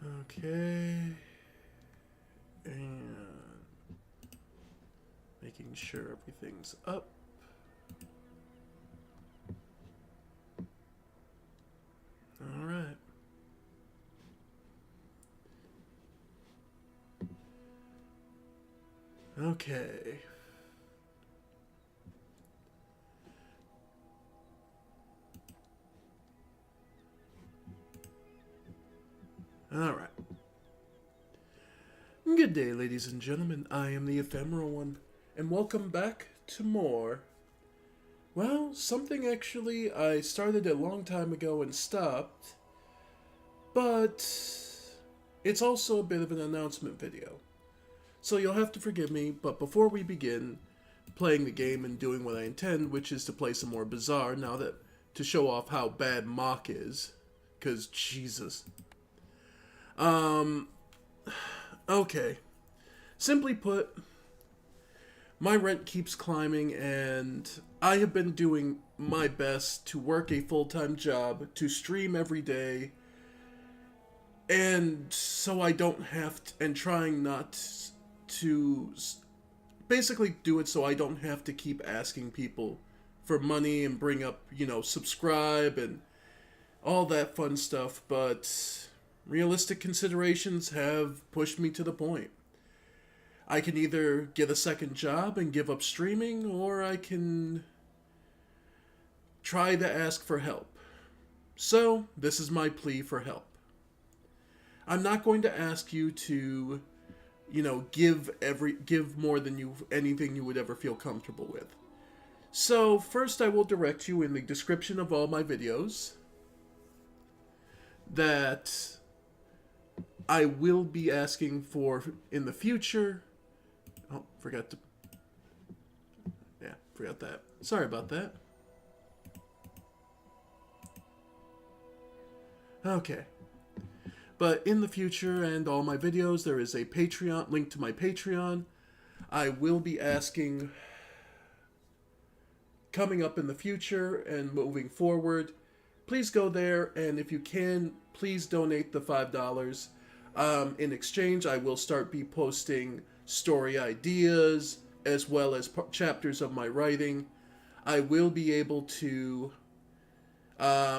Okay. And making sure everything's up. All right. Okay. All right. Good day, ladies and gentlemen. I am the Ephemeral One, and welcome back to more. Well, something actually I started a long time ago and stopped, but it's also a bit of an announcement video. So you'll have to forgive me, but before we begin playing the game and doing what I intend, which is to play some more Bizarre, now that to show off how bad Mock is, because Jesus. Um, okay. Simply put, my rent keeps climbing, and I have been doing my best to work a full time job, to stream every day, and so I don't have to, and trying not to basically do it so I don't have to keep asking people for money and bring up, subscribe and all that fun stuff, but realistic considerations have pushed me to the point. I can either get a second job and give up streaming, or I can try to ask for help. So, this is my plea for help. I'm not going to ask you to, give more than anything you would ever feel comfortable with. So, first I will direct you in the description of all my videos that I will be asking for in the future. Oh, forgot that. Sorry about that. Okay. But in the future and all my videos, there is a Patreon link to my Patreon. I will be asking, coming up in the future and moving forward, please go there, and if you can, please donate the $5. In exchange, I will start be posting story ideas as well as chapters of my writing. I will be able to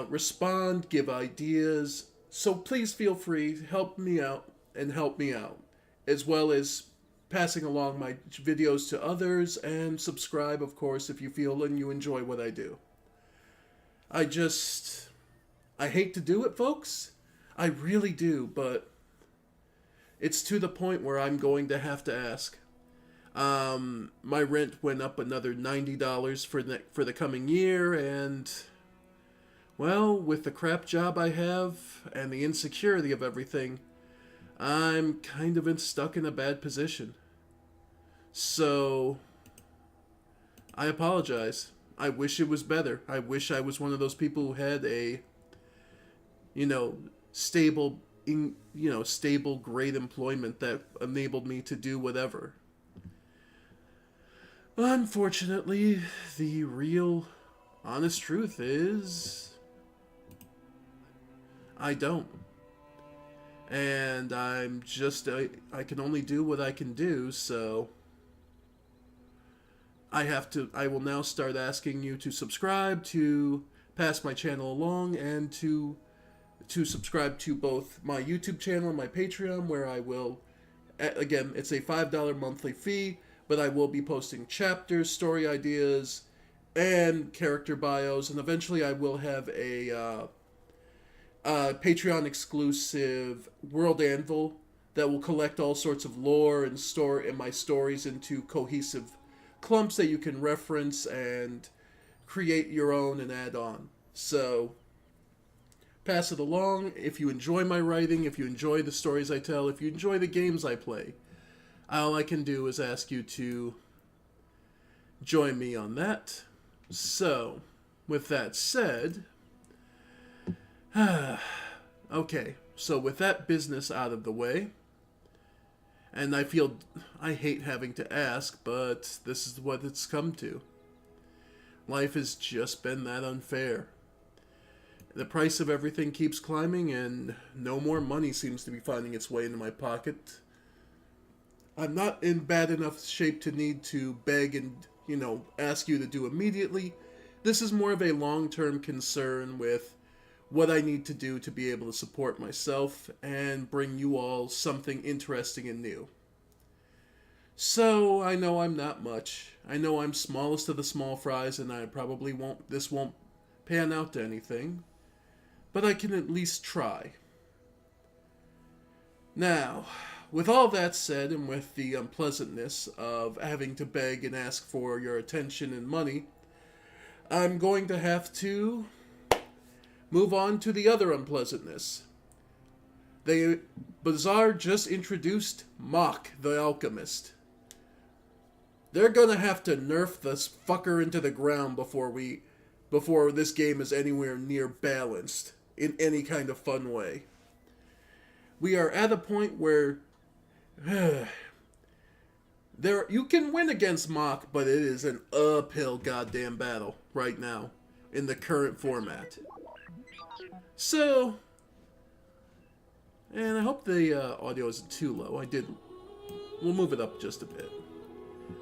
respond, give ideas. So please feel free to help me out, as well as passing along my videos to others, and subscribe, of course, if you feel and you enjoy what I do. I hate to do it, folks. I really do, but it's to the point where I'm going to have to ask. My rent went up another $90 for the coming year, and well, with the crap job I have and the insecurity of everything, I'm kind of stuck in a bad position. So, I apologize. I wish it was better. I wish I was one of those people who had a, stable, stable, great employment that enabled me to do whatever. Unfortunately, the real, honest truth is, I don't. And I can only do what I can do, so I will now start asking you to subscribe, to pass my channel along, and to subscribe to both my YouTube channel and my Patreon, where I will, again, it's a $5 monthly fee, but I will be posting chapters, story ideas, and character bios, and eventually I will have a Patreon exclusive World Anvil that will collect all sorts of lore and store in my stories into cohesive clumps that you can reference and create your own and add on. So pass it along if you enjoy my writing, if you enjoy the stories I tell, if you enjoy the games I play. All I can do is ask you to join me on that. So, with that said, okay, so with that business out of the way, and I hate having to ask, but this is what it's come to. Life has just been that unfair. The price of everything keeps climbing, and no more money seems to be finding its way into my pocket. I'm not in bad enough shape to need to beg and, ask you to do immediately. This is more of a long-term concern with what I need to do to be able to support myself and bring you all something interesting and new. So, I know I'm not much. I know I'm smallest of the small fries, and this won't pan out to anything. But I can at least try. Now, with all that said, and with the unpleasantness of having to beg and ask for your attention and money, I'm going to have to move on to the other unpleasantness. Bazaar just introduced Mach the Alchemist. They're gonna have to nerf this fucker into the ground before this game is anywhere near balanced in any kind of fun way. We are at a point where you can win against Mach, but it is an uphill goddamn battle right now in the current format. So, and I hope the audio isn't too low. We'll move it up just a bit.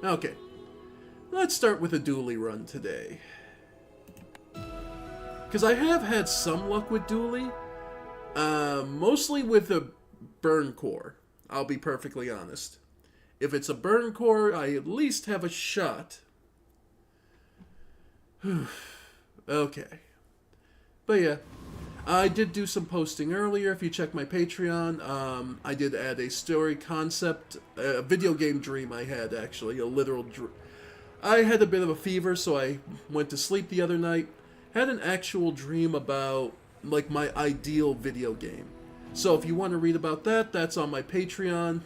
Okay, let's start with a dually run today. Because I have had some luck with dually, mostly with a burn core, I'll be perfectly honest. If it's a burn core, I at least have a shot. Okay. But yeah, I did do some posting earlier. If you check my Patreon, I did add a story concept, a video game dream I had, actually, a literal dream. I had a bit of a fever, so I went to sleep the other night. Had an actual dream about, like, my ideal video game. So if you want to read about that, that's on my Patreon.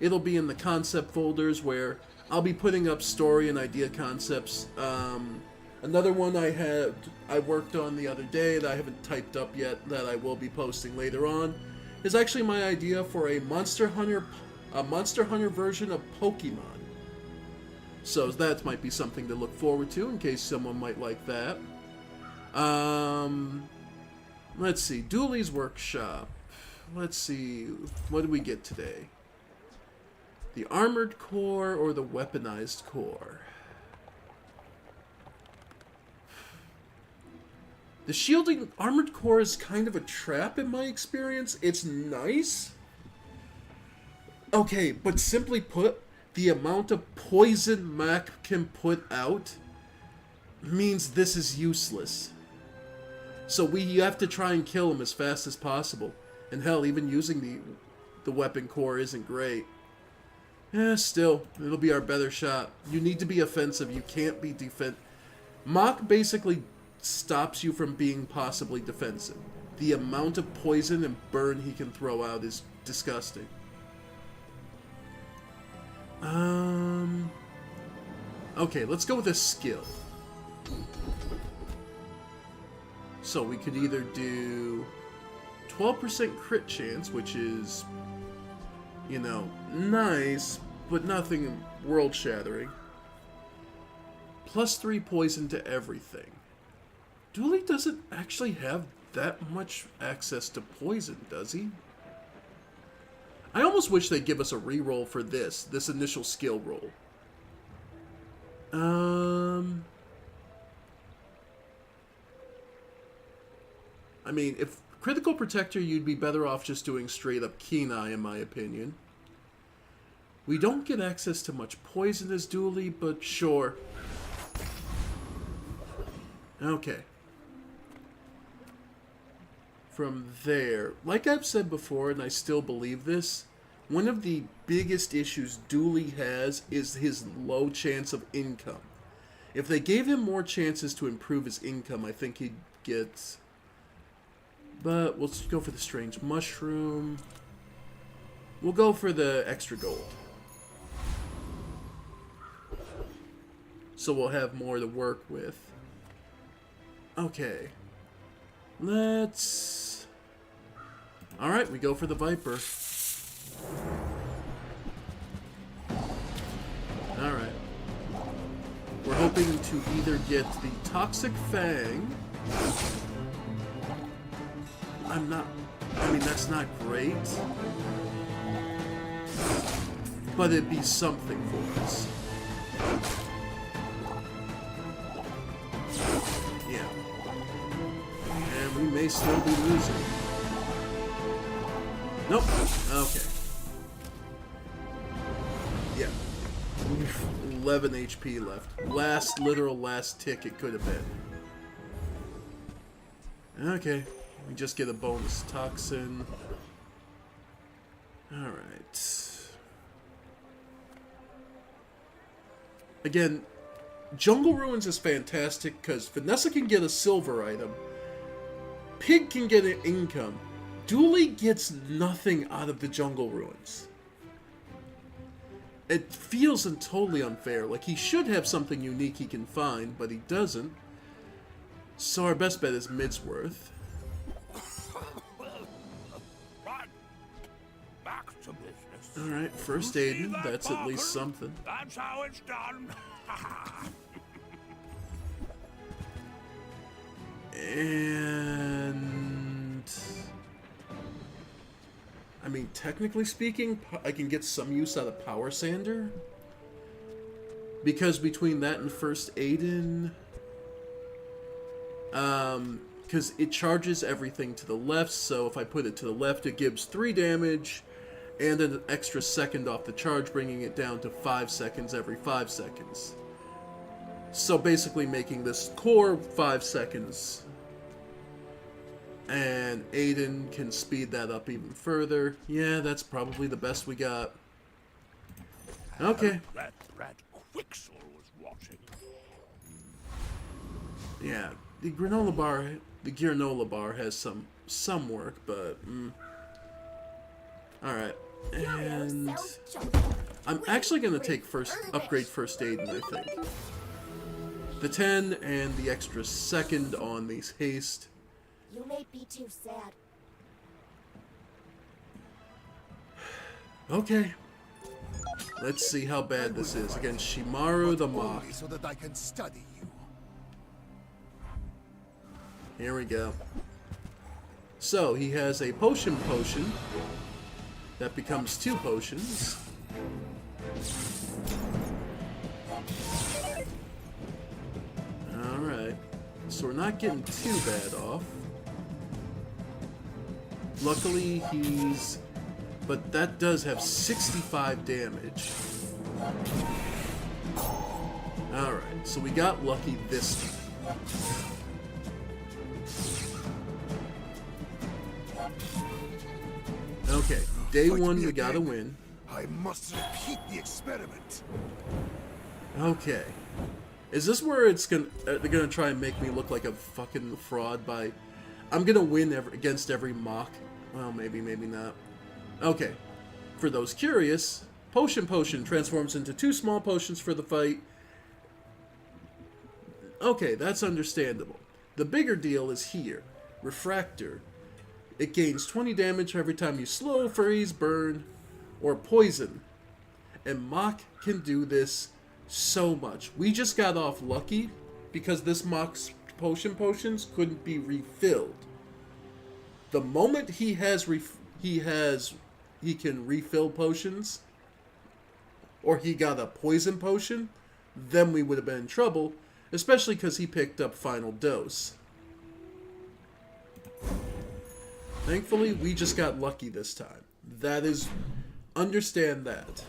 It'll be in the concept folders where I'll be putting up story and idea concepts. Another one I worked on the other day that I haven't typed up yet, that I will be posting later on, is actually my idea for a Monster Hunter version of Pokemon. So that might be something to look forward to in case someone might like that. Let's see, Dooley's Workshop. Let's see, what did we get today? The Armored Core or the Weaponized Core? The Shielding Armored Core is kind of a trap in my experience. It's nice. Okay, but simply put, the amount of poison Mac can put out means this is useless. So we have to try and kill him as fast as possible. And hell, even using the weapon core isn't great. Yeah, still, it'll be our better shot. You need to be offensive. You can't be Mach basically stops you from being possibly defensive. The amount of poison and burn he can throw out is disgusting. Okay, let's go with a skill. So we could either do 12% crit chance, which is, nice, but nothing world-shattering. +3 poison to everything. Dooley doesn't actually have that much access to poison, does he? I almost wish they'd give us a reroll for this initial skill roll. I mean, if Critical Protector, you'd be better off just doing straight up Keen Eye, in my opinion. We don't get access to much poison as Dooley, but sure. Okay. From there, like I've said before, and I still believe this, one of the biggest issues Dooley has is his low chance of income. If they gave him more chances to improve his income, I think he'd get... But we'll go for the Strange Mushroom. We'll go for the extra gold. So we'll have more to work with. Okay. Let's... Alright, we go for the Viper. Alright. We're hoping to either get the Toxic Fang I'm not... I mean, that's not great. But it'd be something for us. Yeah. And we may still be losing. Nope. Okay. Yeah. 11 HP left. Literal last tick it could have been. Okay. We just get a bonus toxin. Alright. Again, Jungle Ruins is fantastic because Vanessa can get a silver item. Pig can get an income. Dooley gets nothing out of the Jungle Ruins. It feels totally unfair. Like, he should have something unique he can find, but he doesn't. So our best bet is Midsworth. Back to business. Alright, first aid. That's at least something. That's how it's done. And... I mean, technically speaking, I can get some use out of Power Sander. Because between that and First Aiden... because it charges everything to the left, so if I put it to the left, it gives 3 damage, and an extra second off the charge, bringing it down to 5 seconds every 5 seconds. So basically making this core 5 seconds. And Aiden can speed that up even further. Yeah, that's probably the best we got. Okay. That Quixel was watching. Yeah, the granola bar has some work, but all right. And I'm actually gonna take upgrade first aid, I think. The 10 and the extra second on these haste. You may be too sad. Okay. Let's see how bad this is against Shimaru the Mock. So that I can study you. Here we go. So, he has a potion that becomes 2 potions. Alright. So we're not getting too bad off. Luckily, but that does have 65 damage. Alright, so we got lucky this time. Okay, day 1 we gotta win. I must repeat the experiment. Okay. Is this where they're gonna try and make me look like a fucking fraud by... I'm gonna win against every mock. Well, maybe not. Okay. For those curious, Potion transforms into 2 small potions for the fight. Okay, that's understandable. The bigger deal is here. Refractor. It gains 20 damage every time you slow, freeze, burn, or poison. And Mock can do this so much. We just got off lucky because this Mock's potions couldn't be refilled. The moment he can refill potions, or he got a poison potion, then we would have been in trouble, especially because he picked up Final Dose. Thankfully, we just got lucky this time. Understand that.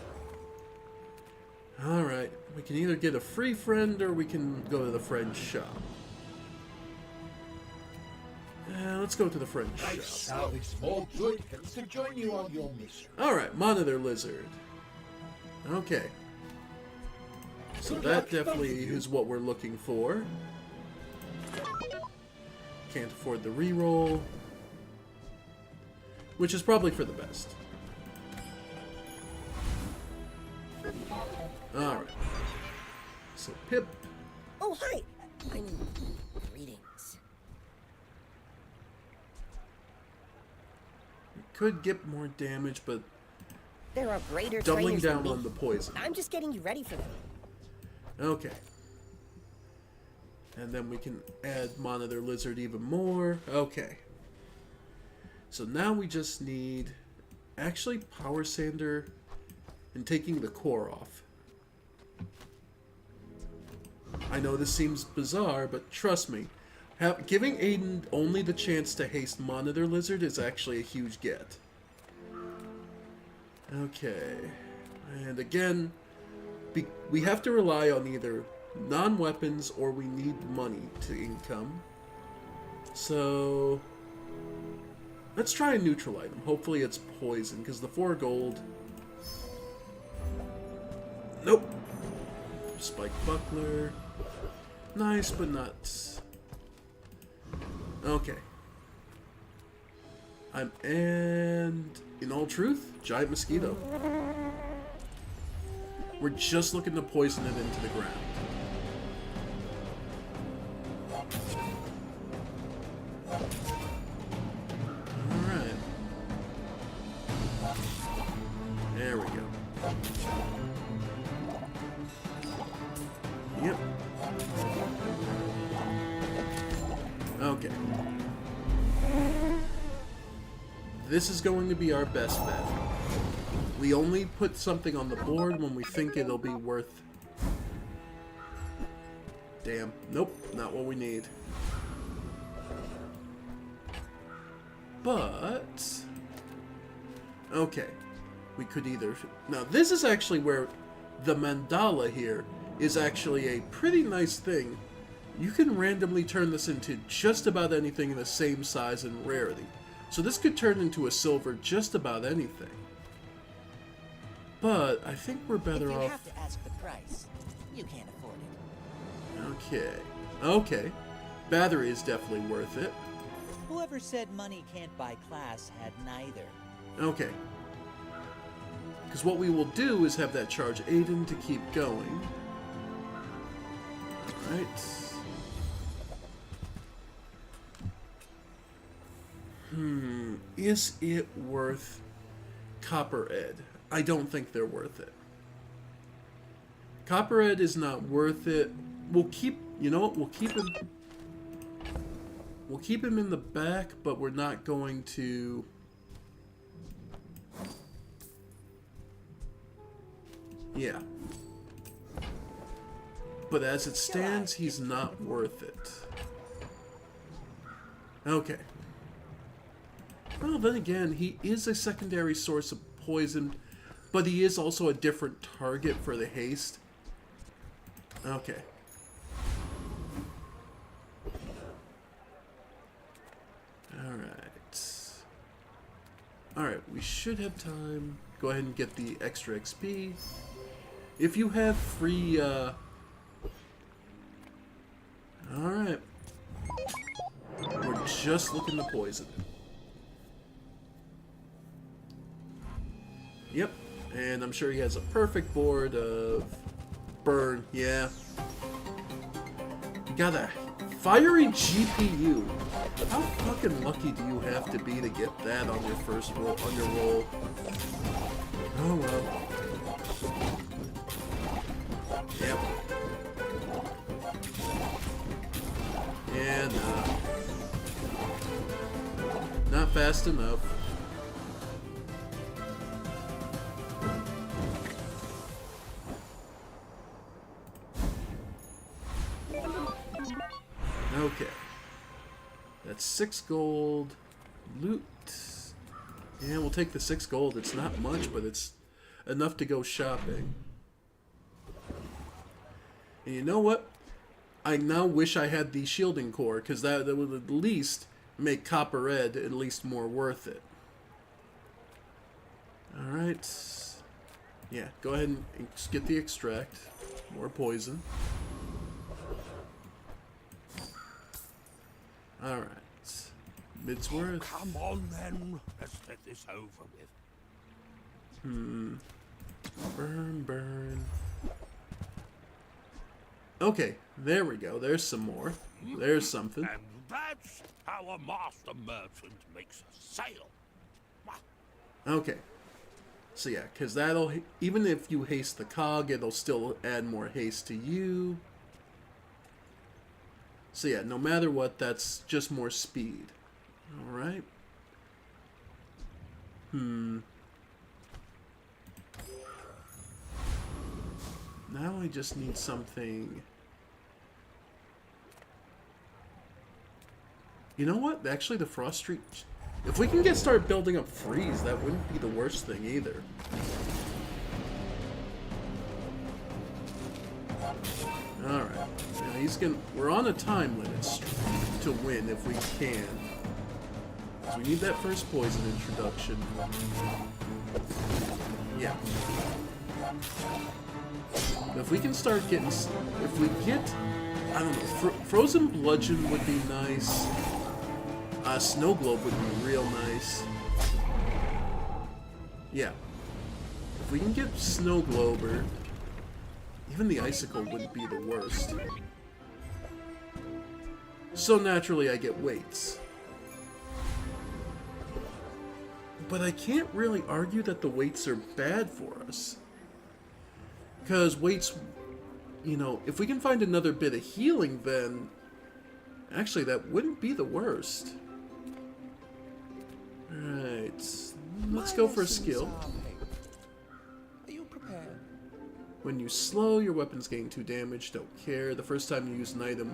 Alright, we can either get a free friend or we can go to the friend's shop. Let's go to the friend's shop. Salvage small jointkins to join you on your mission. Alright, Monitor Lizard. Okay. So that definitely is what we're looking for. Can't afford the reroll. Which is probably for the best. Alright. So Pip. Oh, hi. I mean, greetings. Could get more damage, but There are greater doubling trainers than down me. on the poison. I'm just getting you ready for them. Okay. And then we can add Monitor Lizard even more. Okay. So now we just need actually power sander and taking the core off. I know this seems bizarre, but trust me, giving Aiden only the chance to haste Monitor Lizard is actually a huge get. Okay, and again, we have to rely on either non-weapons or we need money to income. So let's try a neutral item. Hopefully it's poison, because the 4 gold... Nope. Spike buckler. Nice, but not... Okay. And in all truth, giant mosquito. We're just looking to poison it into the ground. Alright. There we go. Yep. Okay. This is going to be our best bet. We only put something on the board when we think it'll be worth... Damn. Nope, not what we need. But... Okay. We could either... Now, this is actually where the mandala here is actually a pretty nice thing. You can randomly turn this into just about anything in the same size and rarity. So this could turn into a silver just about anything. But I think we're better If you off... have to ask the price, you can't afford it. Okay. Okay. Battery is definitely worth it. Whoever said money can't buy class had neither. Okay. Because what we will do is have that charge Aiden to keep going. Alright. Is it worth Copper Ed? I don't think they're worth it. Copper Ed is not worth it. We'll keep, you know what, we'll keep him in the back, but we're not going to... Yeah. But as it stands, he's not worth it. Okay. Well, then again, he is a secondary source of poison, but he is also a different target for the haste. Okay. Alright. Alright, we should have time. Go ahead and get the extra XP. If you have free, Alright. We're just looking to poison it. Yep. And I'm sure he has a perfect board of burn. Yeah. You got a fiery GPU. How fucking lucky do you have to be to get that on your first roll, on your roll? Oh well. Yep. Yeah, nah. Not fast enough. Okay. That's 6 gold. Loot. Yeah, we'll take the 6 gold. It's not much, but it's enough to go shopping. And you know what? I now wish I had the shielding core, because that would at least make Copper Ed at least more worth it. Alright. Yeah, go ahead and get the extract. More poison. Alright. Midsworth. Come on then, let's get this over with. Burn, burn. Okay, there we go. There's some more. There's something. And that's how a master merchant makes a sale. Okay. So yeah, because that'll... Even if you haste the cog, it'll still add more haste to you. So yeah, no matter what, that's just more speed. Alright. Now I just need something... You know what? Actually, the Frost Streak... If we can start building up Freeze, that wouldn't be the worst thing either. Alright. Now he's gonna... We're on a time limit to win if we can. So we need that first poison introduction. Yeah. If we can start getting... If we get... I don't know. Frozen Bludgeon would be nice. Snow Globe would be real nice. Yeah. If we can get Snow Glober... Even the Icicle wouldn't be the worst. So naturally I get weights. But I can't really argue that the weights are bad for us. Because weights, you know, if we can find another bit of healing, then actually that wouldn't be the worst. Alright, let's go for a skill. Are you prepared? When you slow, your weapons gain 2 damage, don't care. The first time you use an item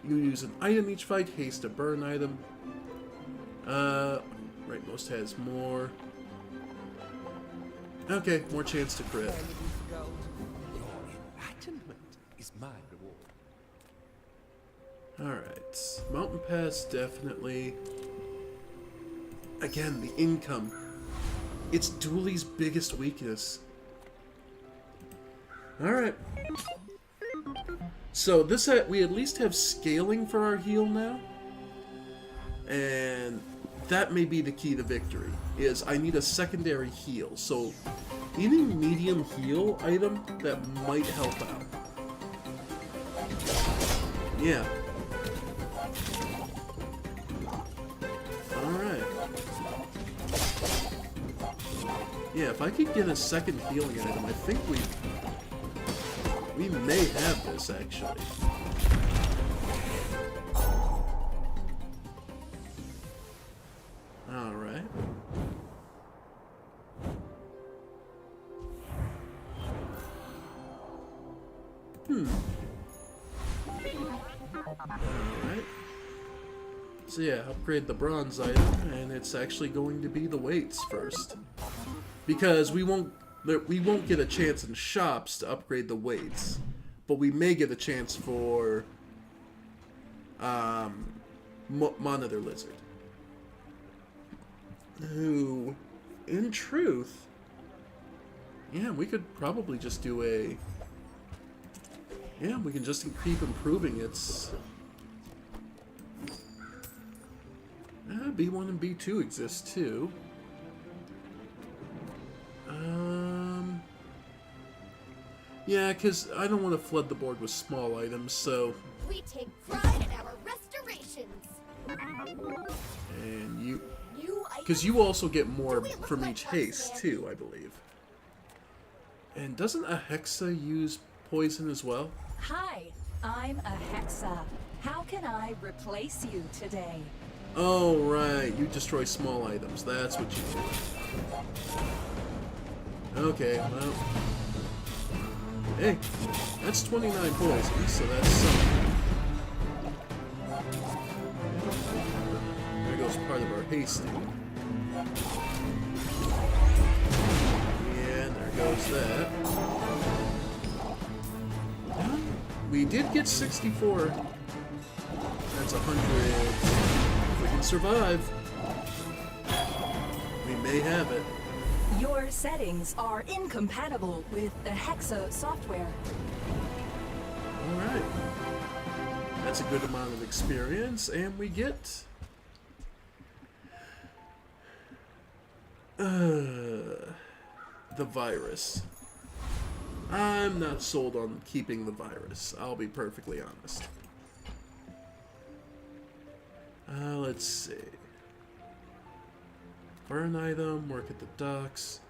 you use an item each fight, haste a burn item. Rightmost has more. Okay, more chance to crit. Your enlightenment is my reward. Alright. Mountain Pass, definitely. Again, the income. It's Dooley's biggest weakness. Alright. So, we at least have scaling for our heal now. And that may be the key to victory, is I need a secondary heal. So, any medium heal item that might help out. Yeah. Alright. Yeah, if I could get a second healing item, I think we may have this, actually. Alright. Alright. So yeah, upgrade the bronze item, and it's actually going to be the weights first. Because we won't get a chance in shops to upgrade the weights. But we may get a chance for Monitor Lizard. Who, in truth, yeah, we could probably just do a... Yeah, we can just keep improving its... B1 and B2 exist too. Yeah, because I don't want to flood the board with small items, so... We take pride in our restorations. And you... New Because you also get more from each haste too, I believe. And doesn't a Hexa use poison as well? Hi, I'm a Hexa. How can I replace you today? Oh, right. You destroy small items. That's what you do. Okay, well... Hey, that's 29 poison, so that's something. There goes part of our hasting. Yeah, there goes that. We did get 64. That's 100. If we can survive, we may have it. Your settings are incompatible with the Hexa software. Alright. That's a good amount of experience, and we get... the virus. I'm not sold on keeping the virus, I'll be perfectly honest. Let's see. Burn item, work at the docks.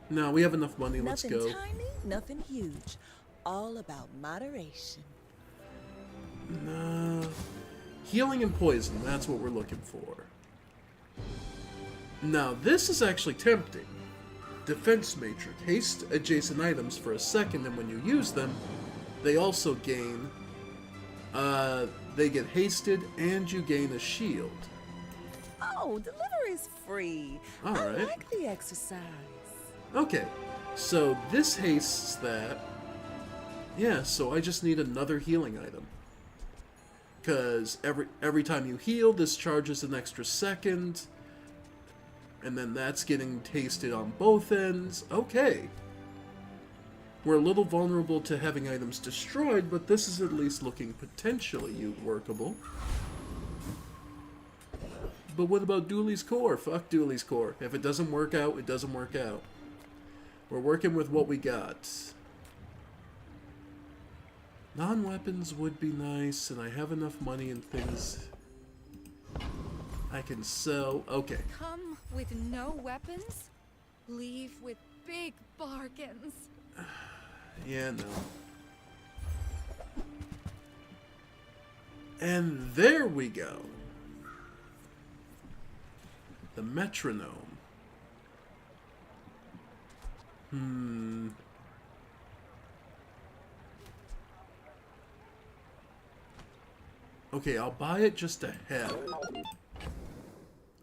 No, we have enough money, let's go. Nothing tiny, nothing huge. All about moderation. No. Healing and poison, that's what we're looking for. Now, this is actually tempting. Defense Matrix. Haste adjacent items for a second, and when you use them, they also gain... they get hasted, and you gain a shield. Oh, delivery's free. I Alright. like the exercise. Okay, so this hastes that. Yeah, so I just need another healing item. Because every time you heal, this charges an extra second. And then that's getting tasted on both ends. Okay. We're a little vulnerable to having items destroyed, but this is at least looking potentially workable. But what about Dooley's Core? Fuck Dooley's Core. If it doesn't work out, it doesn't work out. We're working with what we got. Non-weapons would be nice, and I have enough money and things I can sell. Okay. Come with no weapons, leave with big bargains. Yeah, no. And there we go. The metronome. Okay, I'll buy it just to have it.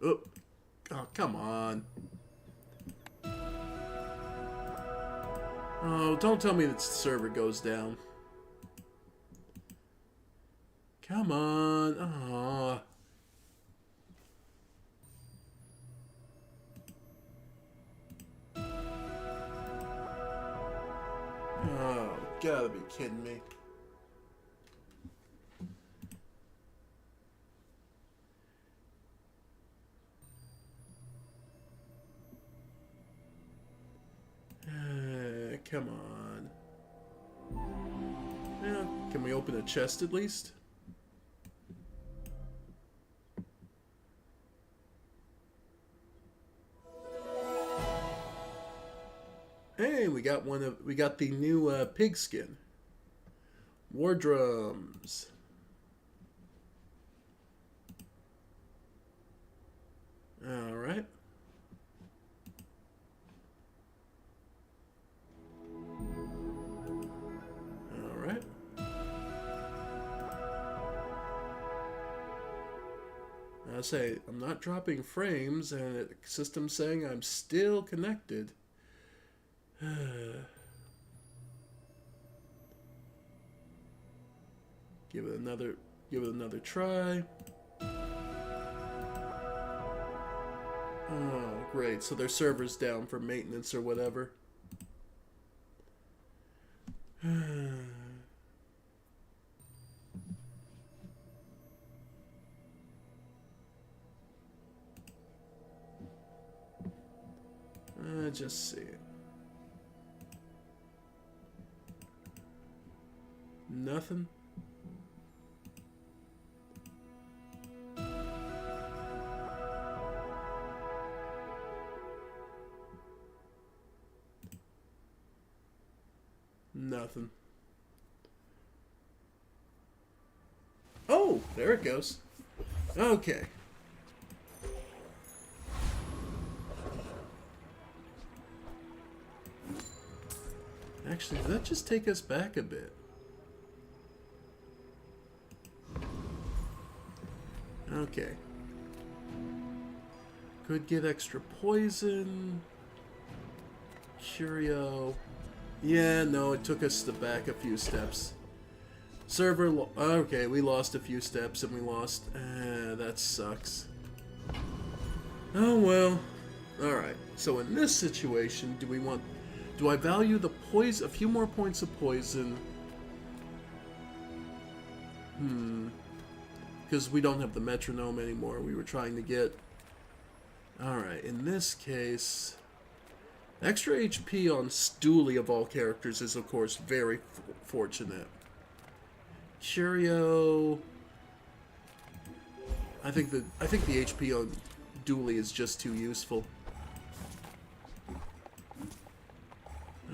Oh, come on. Oh, don't tell me that the server goes down. Come on. Aw. Oh, gotta be kidding me. Come on. Yeah, can we open a chest at least? Hey, we got the new pigskin. War drums. All right. I say, I'm not dropping frames, and the system's saying I'm still connected. Give it another try. Oh, great. So their server's down for maintenance or whatever. Just see it. Nothing. Nothing. Oh, there it goes. Okay. Actually, did that just take us back a bit? Okay. Could get extra poison. Curio. Yeah, no, it took us back a few steps. Server, okay, we lost a few steps and we lost. That sucks. Oh well. Alright, so in this situation, do I value the poison, a few more points of poison? Because we don't have the metronome anymore we were trying to get. Alright, in this case, extra HP on Stooley of all characters is of course very fortunate. Curio, I think the HP on Dooley is just too useful.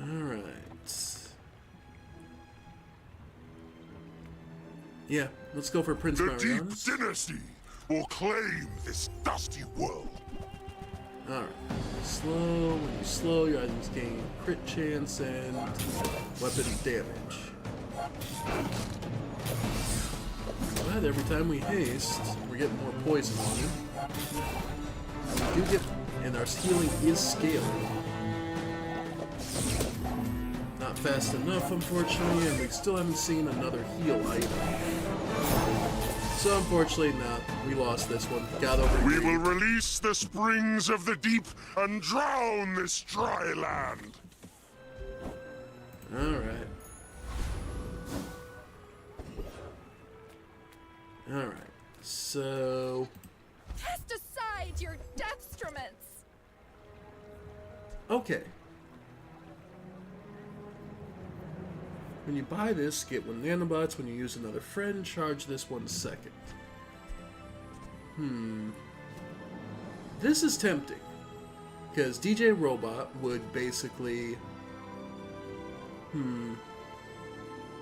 Alright. Yeah, let's go for Prince The Marianus. Deep Dynasty will claim this dusty world. Alright. Slow. When you slow, your items gain crit chance and weapon damage. But every time we haste, we're getting more poison on you. We do get, and our healing is scaling. Not fast enough, unfortunately, and we still haven't seen another heal item. So unfortunately, not. We lost this one. Got over. We will release the springs of the deep and drown this dry land. Alright. Alright. So... Cast aside your deathstruments! Okay. When you buy this, get 1 nanobots. When you use another friend, charge this 1 second. This is tempting. Because DJ Robot would basically...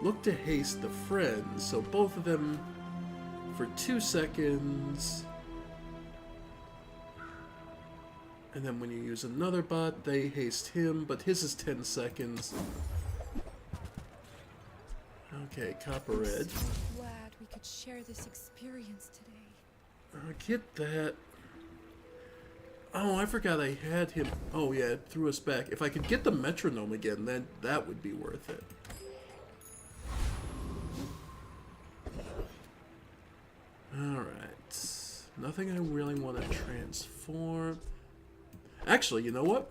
look to haste the friends, so both of them for 2 seconds. And then when you use another bot, they haste him, but his is 10 seconds. Okay, Copper Red. Glad we could share this experience today. Get that. Oh, I forgot I had him. Oh yeah, it threw us back. If I could get the metronome again, then that would be worth it. Alright. Nothing I really want to transform. Actually, you know what?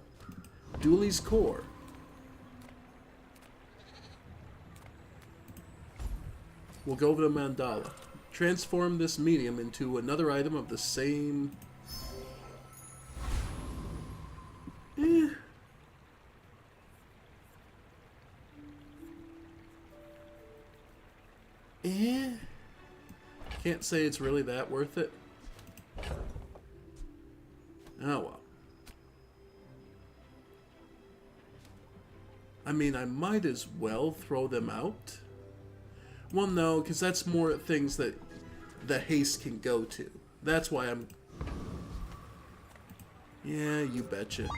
Dooley's Core. We'll go over to Mandala. Transform this medium into another item of the same... Can't say it's really that worth it. Oh well. I mean, I might as well throw them out. Well, no, because that's more things that the haste can go to. That's why I'm... Yeah, you betcha.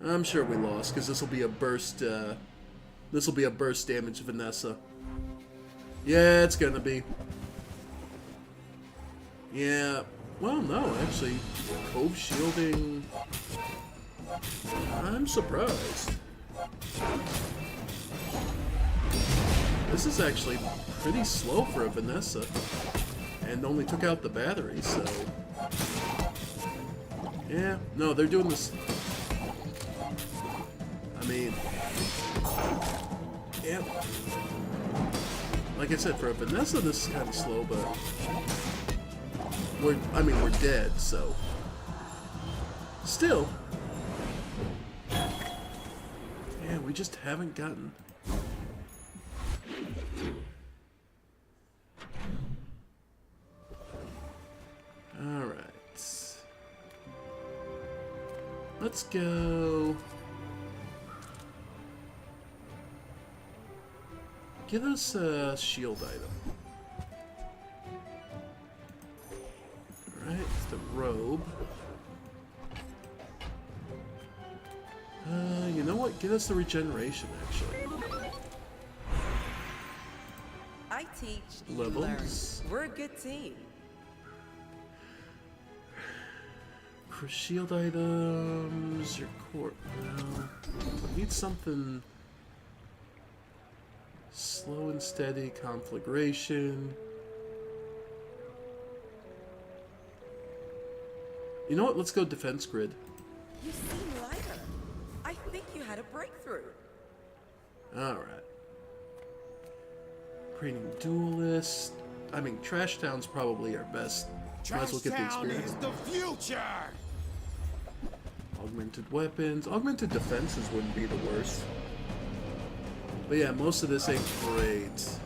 I'm sure we lost, because this will be a burst, this will be a burst damage Vanessa. Yeah, it's gonna be. Yeah, well, no, actually, Cove shielding... I'm surprised. This is actually pretty slow for a Vanessa, and only took out the battery, so... Yeah, no, they're doing this... I mean... Yeah. Like I said, for a Vanessa, this is kind of slow, but... we're dead, so... Still... Yeah, we just haven't gotten... Alright. Let's go... Give us a shield item. Alright, the robe. You know what? Give us the regeneration, actually. I teach, you learn. Levels. We're a good team. For shield items, your core. No. I need something slow and steady, conflagration. You know what? Let's go defense grid. You seem lighter. I think you had a breakthrough. Alright. Creating duelist. I mean, Trash Town's probably our best. Might as well get the experience. Is the future. Augmented weapons. Augmented defenses wouldn't be the worst. But yeah, most of this ain't great.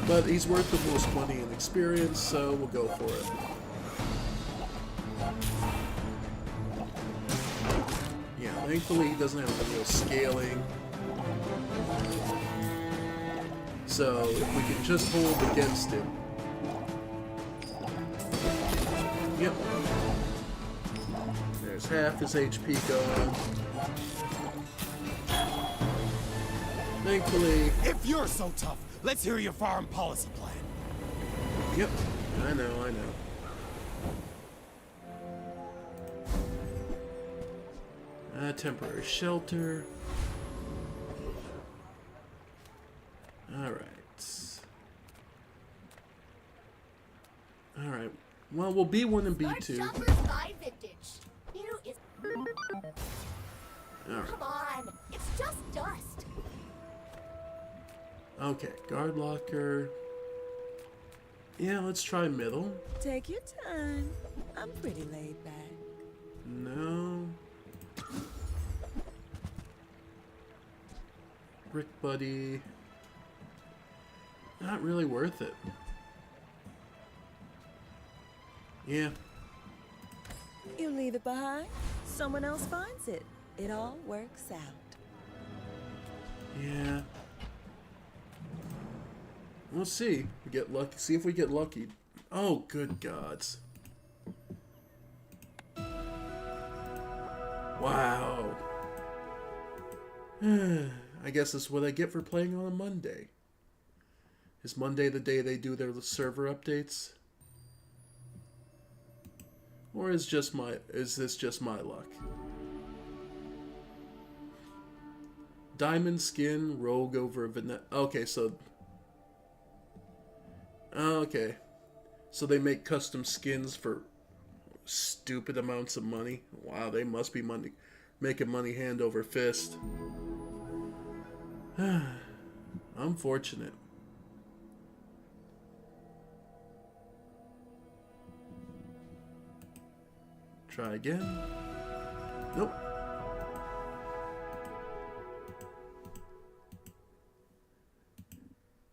But he's worth the most money and experience, so we'll go for it. Yeah, thankfully he doesn't have the real scaling. So if we can just hold against him. Yep. There's half his HP gone. Thankfully... If you're so tough, let's hear your foreign policy plan. Yep, I know. Temporary shelter. Alright. Alright. Well, we'll B1 and B2. Alright. Come on, it's just dust. Okay, guard locker. Yeah, let's try middle. Take your time. I'm pretty laid back. No. Brick buddy. Not really worth it. Yeah. You leave it behind, someone else finds it. It all works out. Yeah. We'll see. We get lucky. See if we get lucky. Oh, good gods. Wow. I guess that's what I get for playing on a Monday. Is Monday the day they do their server updates? Or is this just my luck? Diamond skin, rogue over vanilla. Okay, so... Okay. So they make custom skins for stupid amounts of money. Wow, they must be making money hand over fist. Unfortunate. Try again. Nope.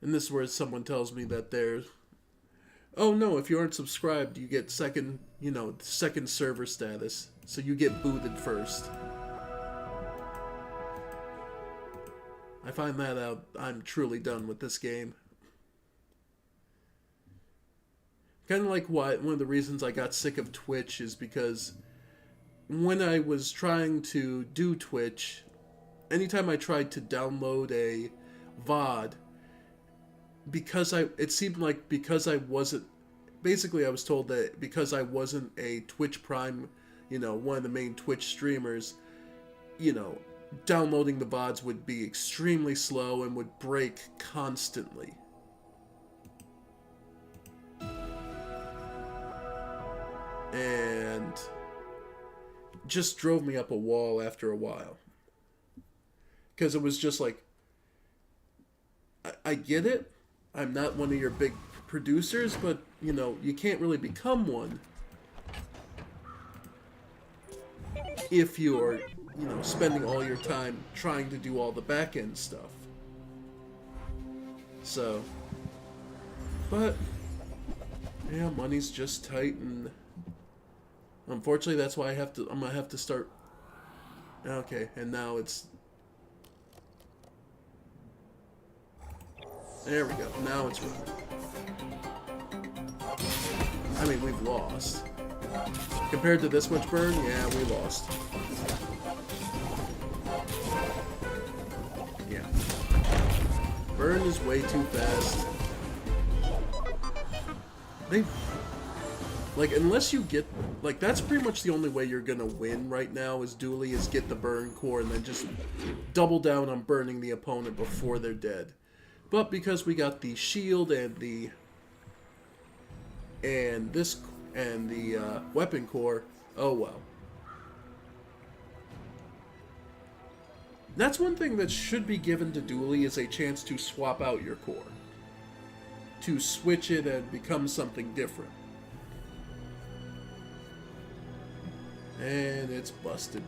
And this is where someone tells me that there's... Oh no, if you aren't subscribed, you get second server status. So you get booted first. I find that out, I'm truly done with this game. Kind of like one of the reasons I got sick of Twitch is because when I was trying to do Twitch, anytime I tried to download a VOD, it seemed like because I wasn't, basically I was told that because I wasn't a Twitch Prime, one of the main Twitch streamers, downloading the VODs would be extremely slow and would break constantly. And just drove me up a wall after a while. Because it was just like, I get it. I'm not one of your big producers, but, you can't really become one if you're, spending all your time trying to do all the back-end stuff. So, but, yeah, money's just tight, and unfortunately that's why I'm gonna have to start. Okay, and now it's... There we go. Now it's running. I mean, we've lost. Compared to this much burn, yeah, we lost. Yeah. Burn is way too fast. Unless you get... that's pretty much the only way you're gonna win right now is Dooley, is get the burn core and then just double down on burning the opponent before they're dead. But because we got the shield and the weapon core, oh well. That's one thing that should be given to Dooley, is a chance to swap out your core. To switch it and become something different. And it's busted.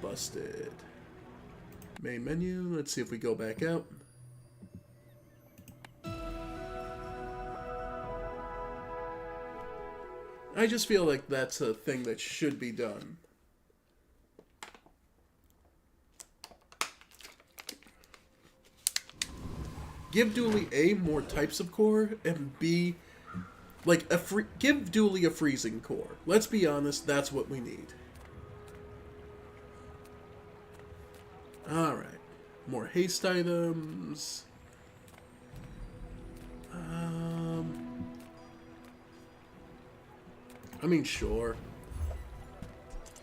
Main menu, let's see if we go back out. I just feel like that's a thing that should be done. Give Dooley A, more types of core, and B, give Dooley a freezing core. Let's be honest, that's what we need. Alright. More haste items. I mean, sure.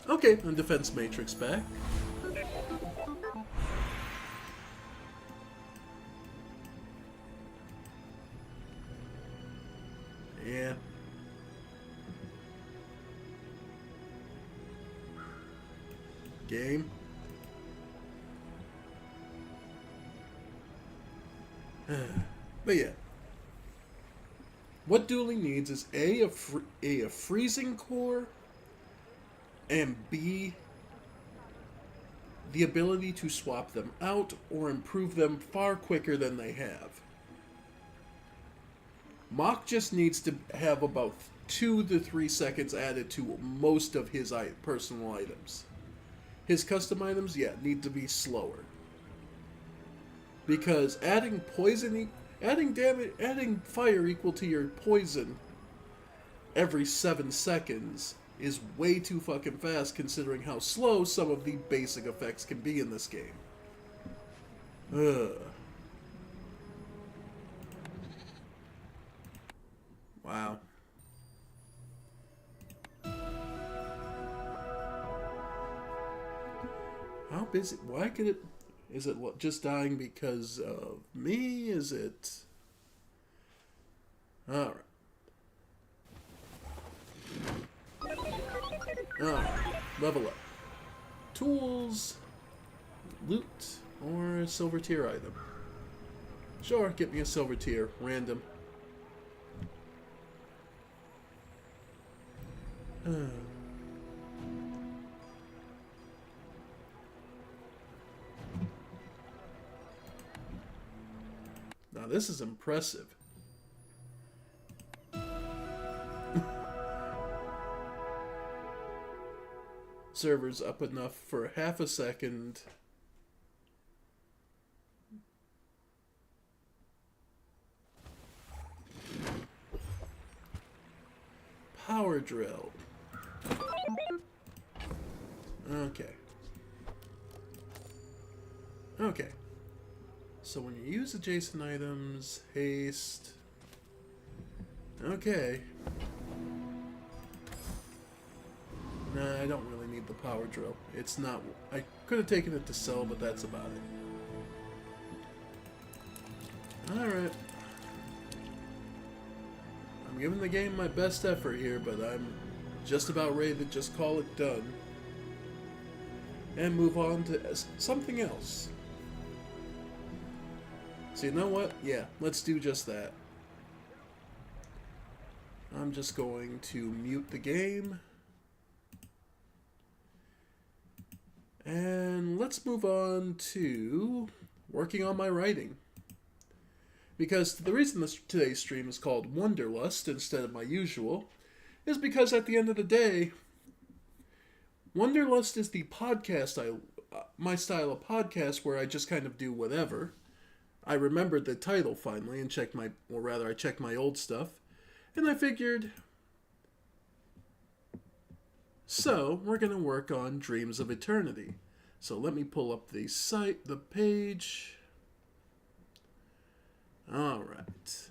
Okay, and defense matrix back. Yeah. Game. But yeah. What dueling needs is a freezing core, and B, the ability to swap them out or improve them far quicker than they have. Mach just needs to have about 2 to 3 seconds added to most of his personal items. His custom items, yeah, need to be slower. Because adding fire equal to your poison every 7 seconds is way too fucking fast considering how slow some of the basic effects can be in this game. Ugh. Wow. How busy? Why could it... Is it just dying because of me? Is it... Alright. Alright. Level up. Tools. Loot. Or a silver tier item. Sure, get me a silver tier. Random. Now this is impressive. Server's up enough for half a second. Power drill. Okay. Okay. So when you use adjacent items, haste. Okay. Nah, I don't really need the power drill. It's not... I could have taken it to sell, but that's about it. Alright. I'm giving the game my best effort here, but I'm just about ready to just call it done. And move on to something else. So you know what? Yeah, let's do just that. I'm just going to mute the game. And let's move on to working on my writing. Because the reason today's stream is called Wanderlust instead of my usual is because at the end of the day, Wanderlust is the podcast, my style of podcast where I just kind of do whatever. I remembered the title finally and checked I checked my old stuff, and I figured, so we're going to work on Dreams of Eternity. So let me pull up the page. Alright.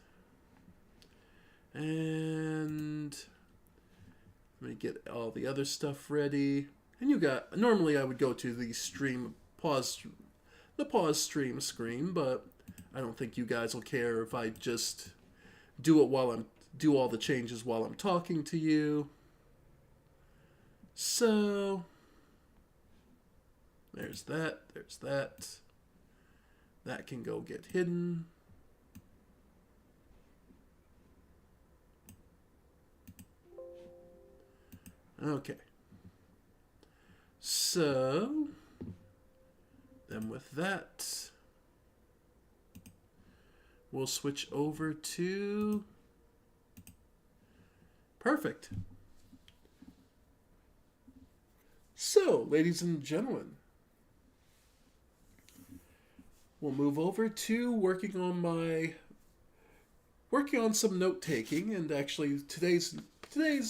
And let me get all the other stuff ready. And normally I would go to the pause stream screen, but I don't think you guys will care if I just do all the changes while I'm talking to you. So there's that. That can go get hidden. Okay. So then with that, we'll switch over to... Perfect. So, ladies and gentlemen, we'll move over to working on some note-taking, and actually today's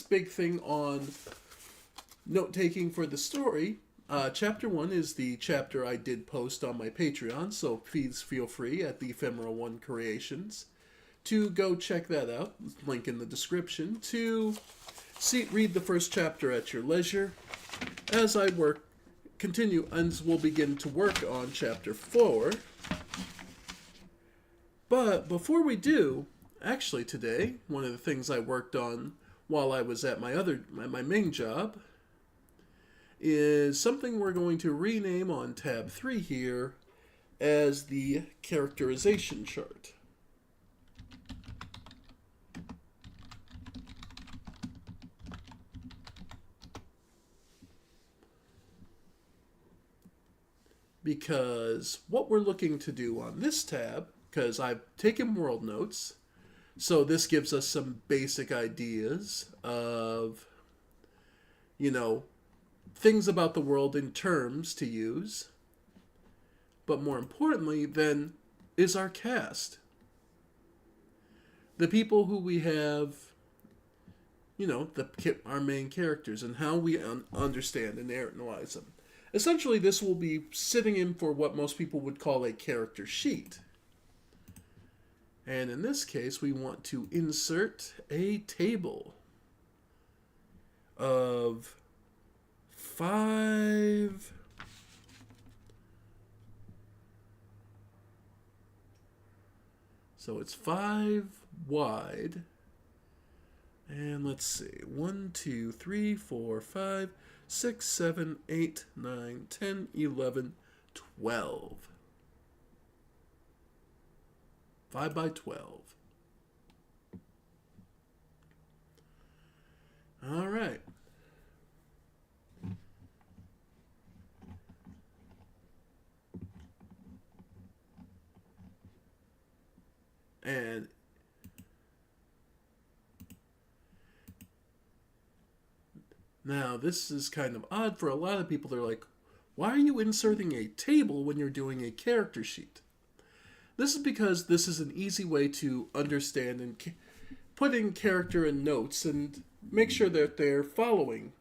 big thing on note-taking for the story Chapter 1 is the chapter I did post on my Patreon, so please feel free at the Ephemeral One Creations to go check that out. Link in the description to read the first chapter at your leisure as I continue and we'll begin to work on chapter 4. But before we do, actually today, one of the things I worked on while I was at my main job is something we're going to rename on tab 3 here as the characterization chart. Because what we're looking to do on this tab, because I've taken world notes, so this gives us some basic ideas of, things about the world in terms to use. But more importantly, then, is our cast. The people who we have, our main characters, and how we understand and analyze them. Essentially, this will be sitting in for what most people would call a character sheet. And in this case, we want to insert a table of 5 so it's 5 wide, and let's see, 1, 2, 3, 4, 5, 6, 7, 8, 9, 10, 11, 12. 5 by 12. All right. And now this is kind of odd for a lot of people. They're like, why are you inserting a table when you're doing a character sheet? This is because this is an easy way to understand and put in character and notes and make sure that they're following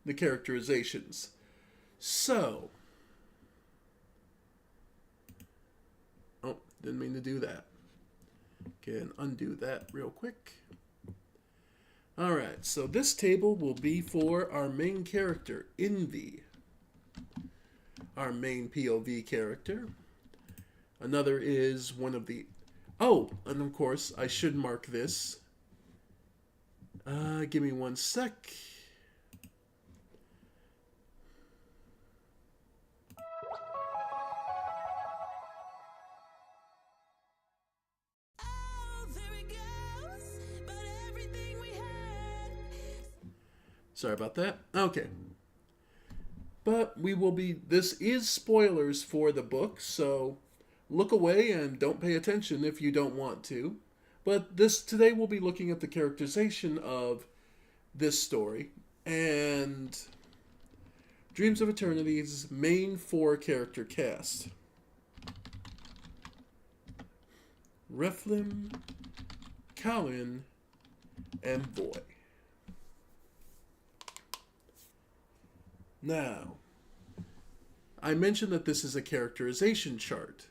the characterizations. So, oh, didn't mean to do that. Can undo that real quick. Alright, so this table will be for our main character, Envy. Our main POV character. Another is one of the... Oh, and of course, I should mark this. Give me one sec. Oh, there it goes. But everything we had. Sorry about that. Okay. But we will be... This is spoilers for the book, so look away and don't pay attention if you don't want to. But today we'll be looking at the characterization of this story and Dreams of Eternity's main 4 character cast. Reflim, Kalin, and Voy. Now, I mentioned that this is a characterization chart.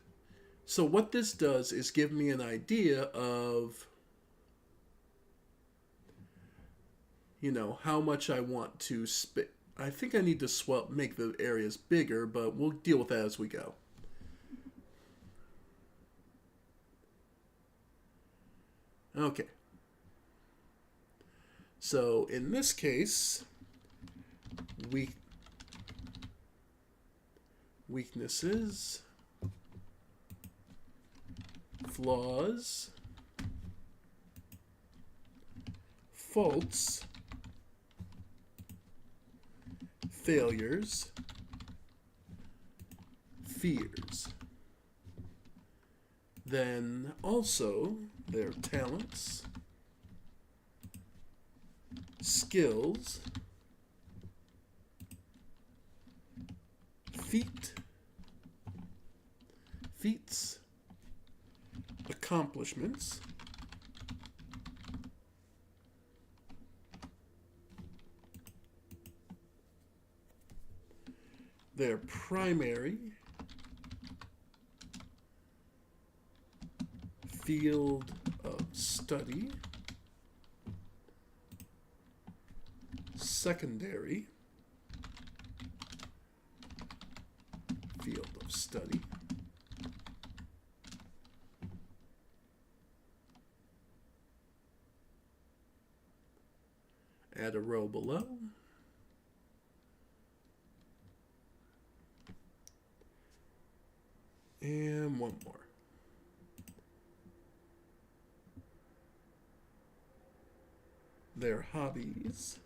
So what this does is give me an idea of, how much I want to I think I need to make the areas bigger, but we'll deal with that as we go. Okay. So in this case, weaknesses, flaws, faults, failures, fears. Then also their talents, skills, feats, accomplishments, their primary field of study, secondary field of study, add a row below, and one more. Their hobbies,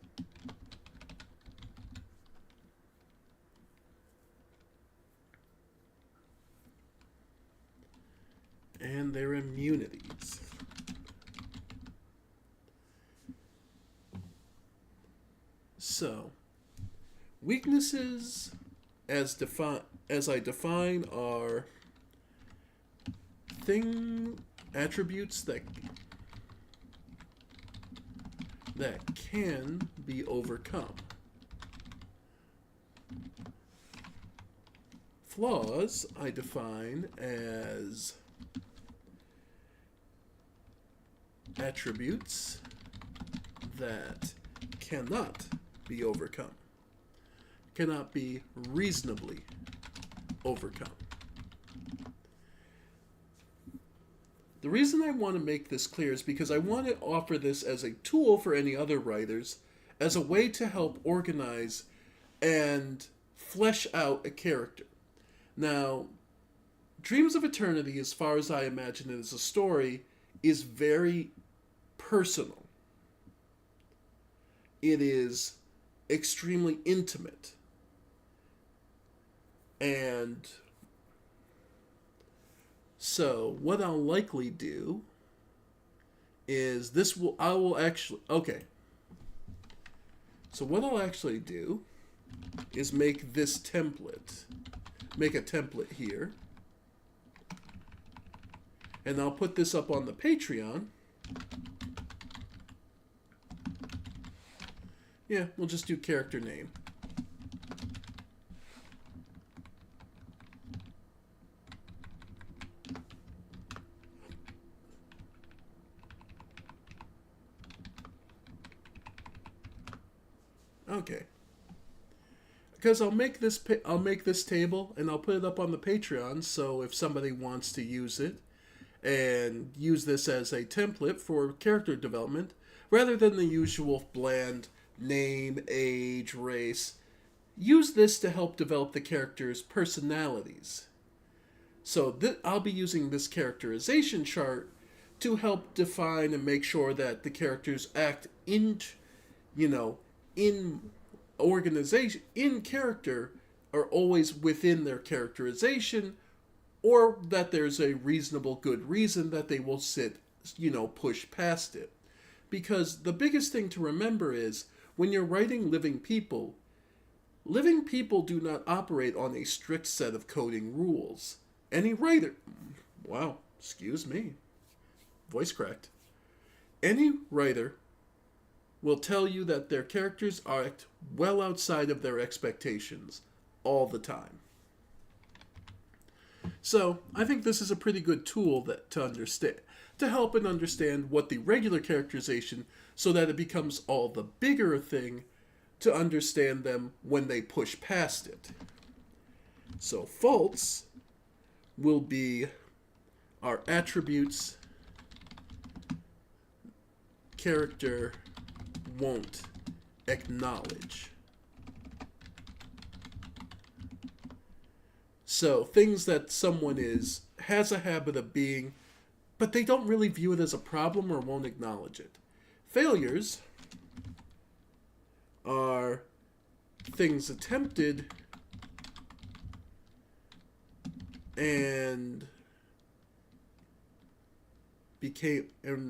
and their immunities. So, weaknesses as I define are attributes that can be overcome. Flaws I define as attributes that cannot be overcome, cannot be reasonably overcome. The reason I want to make this clear is because I want to offer this as a tool for any other writers, as a way to help organize and flesh out a character. Now, Dreams of Eternity, as far as I imagine it as a story, is very personal. It is extremely intimate. And so what I'll likely do is So what I'll actually do is make this template. Make a template here. And I'll put this up on the Patreon. Yeah, we'll just do character name. Okay. Because I'll make this table and I'll put it up on the Patreon, so if somebody wants to use it and use this as a template for character development, rather than the usual bland name, age, race, use this to help develop the characters' personalities. So I'll be using this characterization chart to help define and make sure that the characters act in organization, in character, are always within their characterization, or that there's a reasonable good reason that they will push past it. Because the biggest thing to remember is, when you're writing living people do not operate on a strict set of coding rules. Any writer, wow, excuse me, voice cracked. Any writer will tell you that their characters act well outside of their expectations all the time. So, I think this is a pretty good tool to help and understand what the regular characterization, so that it becomes all the bigger a thing to understand them when they push past it. So, faults will be our attributes character won't acknowledge. So, things that someone has a habit of being, but they don't really view it as a problem or won't acknowledge it. Failures are things attempted and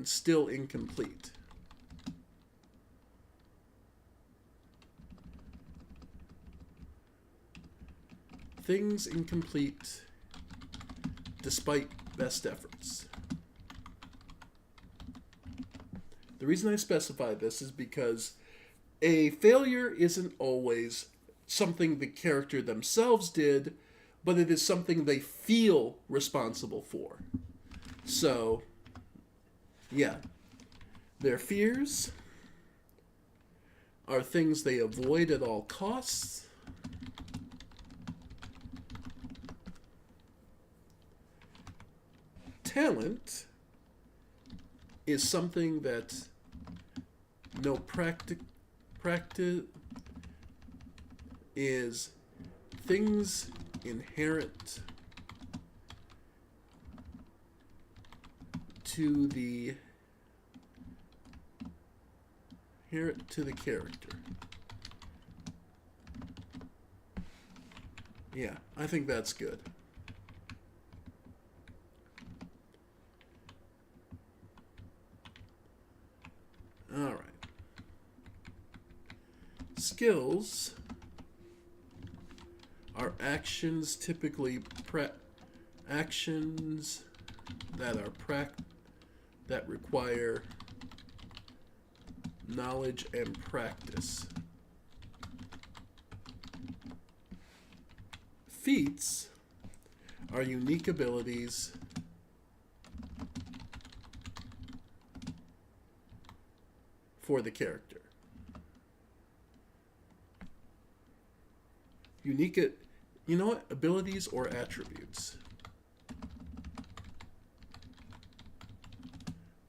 still incomplete. Things incomplete despite best efforts. The reason I specify this is because a failure isn't always something the character themselves did, but it is something they feel responsible for. So, yeah. Their fears are things they avoid at all costs. Talent is something that no practice is things inherent to the character. Yeah, I think that's good. All right. Skills are actions, typically actions that are that require knowledge and practice. Feats are unique abilities for the character. Unique, you know what? Abilities or attributes.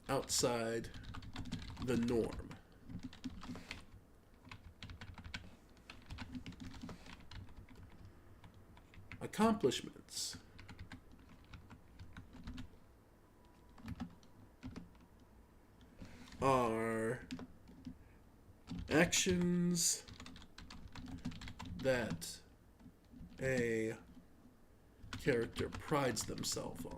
Outside the norm. Accomplishments are actions that a character prides themselves on.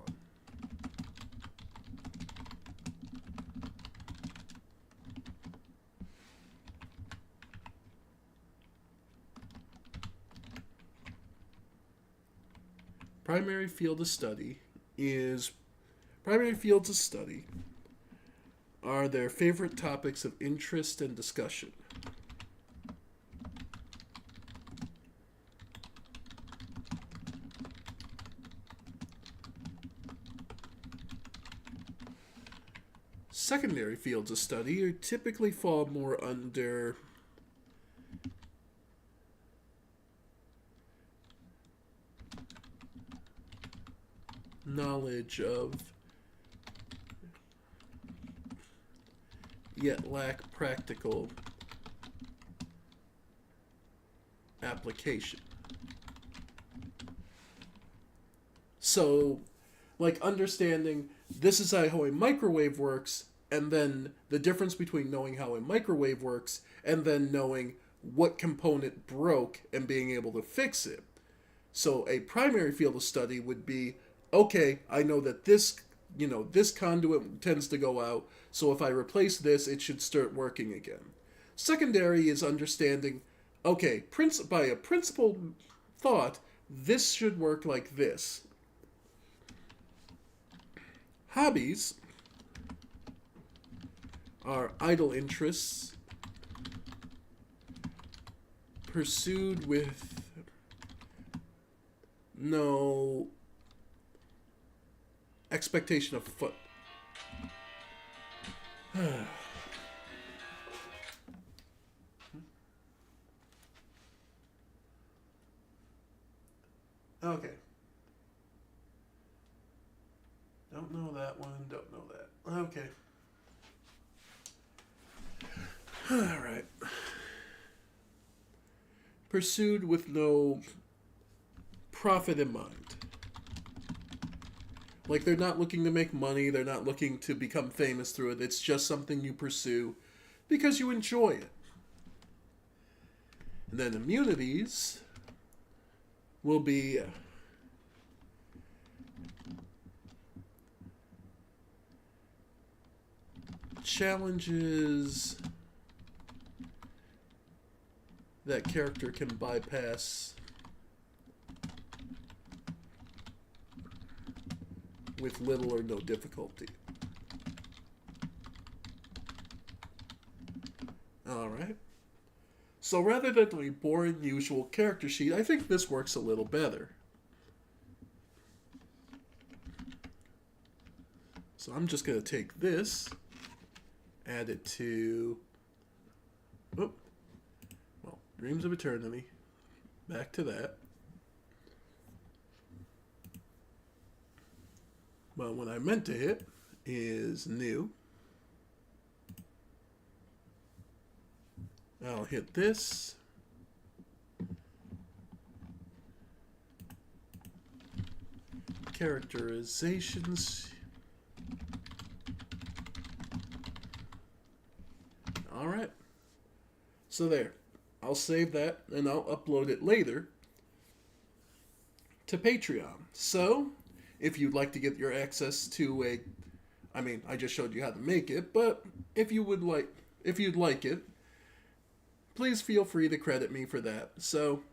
Primary fields of study are their favorite topics of interest and discussion. Secondary fields of study typically fall more under knowledge of, yet lack practical application. So, like understanding this is how a microwave works, and then the difference between knowing how a microwave works and then knowing what component broke and being able to fix it. So a primary field of study would be, okay, I know that this conduit tends to go out, so if I replace this, it should start working again. Secondary is understanding, okay, by a principled thought, this should work like this. Hobbies are idle interests pursued with no expectation of fun. Okay. Don't know that one, don't know that. Okay. Alright. Pursued with no profit in mind. Like, they're not looking to make money, they're not looking to become famous through it, it's just something you pursue because you enjoy it. And then immunities will be challenges that character can bypass with little or no difficulty. Alright. So rather than the boring usual character sheet, I think this works a little better. So I'm just going to take this, add it to, Dreams of Eternity, back to that. But what I meant to hit is new. I'll hit this. Characterizations. Alright. So there. I'll save that and I'll upload it later to Patreon. So, if you'd like to get your access to I just showed you how to make it, but if you'd like it, please feel free to credit me for that. So,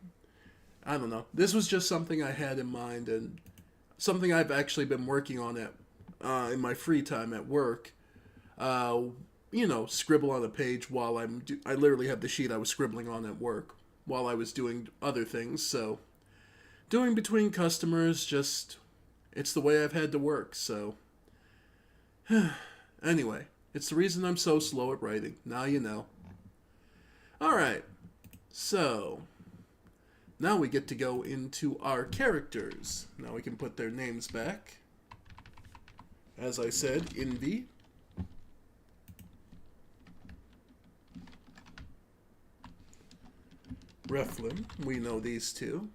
I don't know. This was just something I had in mind and something I've actually been working on in my free time at work. Scribble on a page while I literally have the sheet I was scribbling on at work while I was doing other things. So, doing between customers, it's the way I've had to work. So, anyway, it's the reason I'm so slow at writing. Now you know. Alright, so now we get to go into our characters. Now we can put their names back. As I said, Envy. Reflin, we know these two.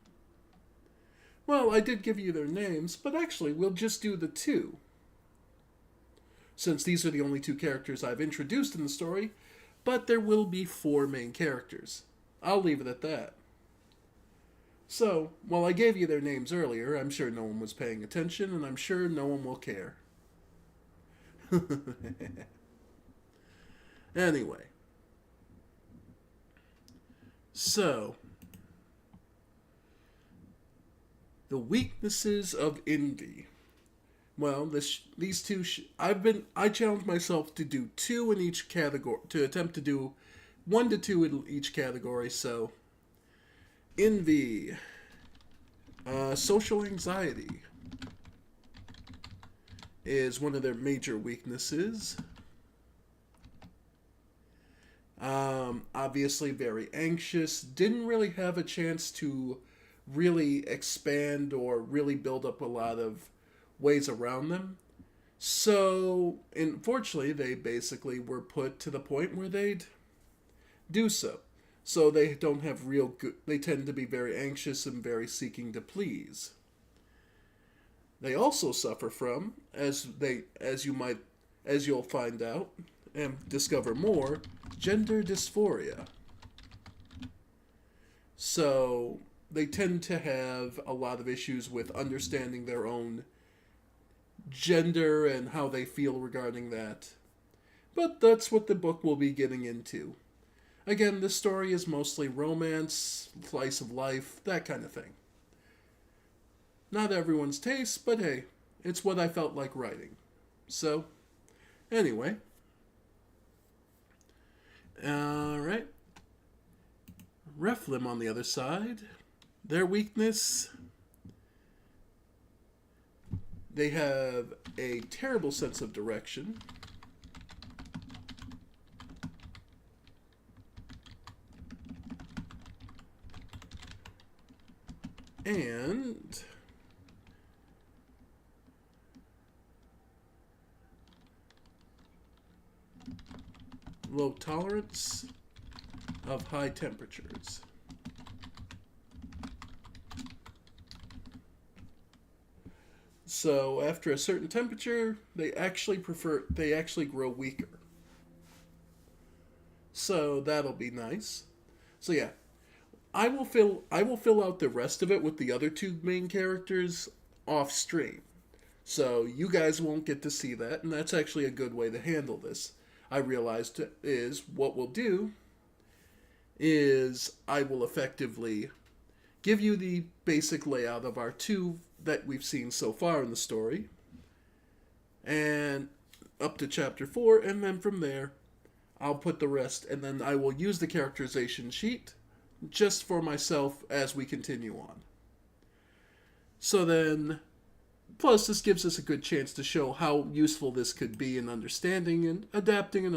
Well, I did give you their names, but actually we'll just do the two. Since these are the only two characters I've introduced in the story, but there will be 4 main characters. I'll leave it at that. So, while I gave you their names earlier, I'm sure no one was paying attention, and I'm sure no one will care. Anyway. So, the weaknesses of Envy. Well, these two, I challenged myself to do 2 in each category, to attempt to do 1 to 2 in each category. So, Envy, social anxiety is one of their major weaknesses. Obviously very anxious, didn't really have a chance to really expand or really build up a lot of ways around them. So, unfortunately, they basically were put to the point where they'd do so. So they don't have real good, they tend to be very anxious and very seeking to please. They also suffer from, as you'll find out and discover more, gender dysphoria. So they tend to have a lot of issues with understanding their own gender and how they feel regarding that. But that's what the book will be getting into. Again, this story is mostly romance, slice of life, that kind of thing. Not everyone's taste, but hey, it's what I felt like writing. So, anyway. Alright. Reflim on the other side. Their weakness, they have a terrible sense of direction. And low tolerance of high temperatures. So after a certain temperature, they actually grow weaker. So that'll be nice. So yeah, I will fill out the rest of it with the other 2 main characters off stream. So you guys won't get to see that, and that's actually a good way to handle this. I realized is what we'll do is I will effectively give you the basic layout of our 2 that we've seen so far in the story, and up to chapter 4, and then from there I'll put the rest, and then I will use the characterization sheet just for myself as we continue on. So then, plus this gives us a good chance to show how useful this could be in understanding and adapting and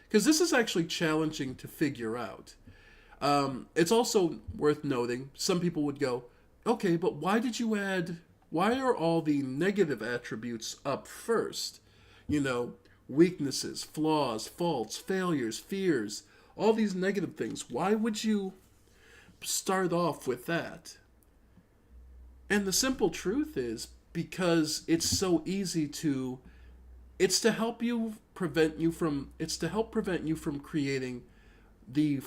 because this is actually challenging to figure out. It's also worth noting, some people would go, okay, but why are all the negative attributes up first? You know, weaknesses, flaws, faults, failures, fears, all these negative things. Why would you start off with that? And the simple truth is, because it's so easy to, it's to help prevent you from creating the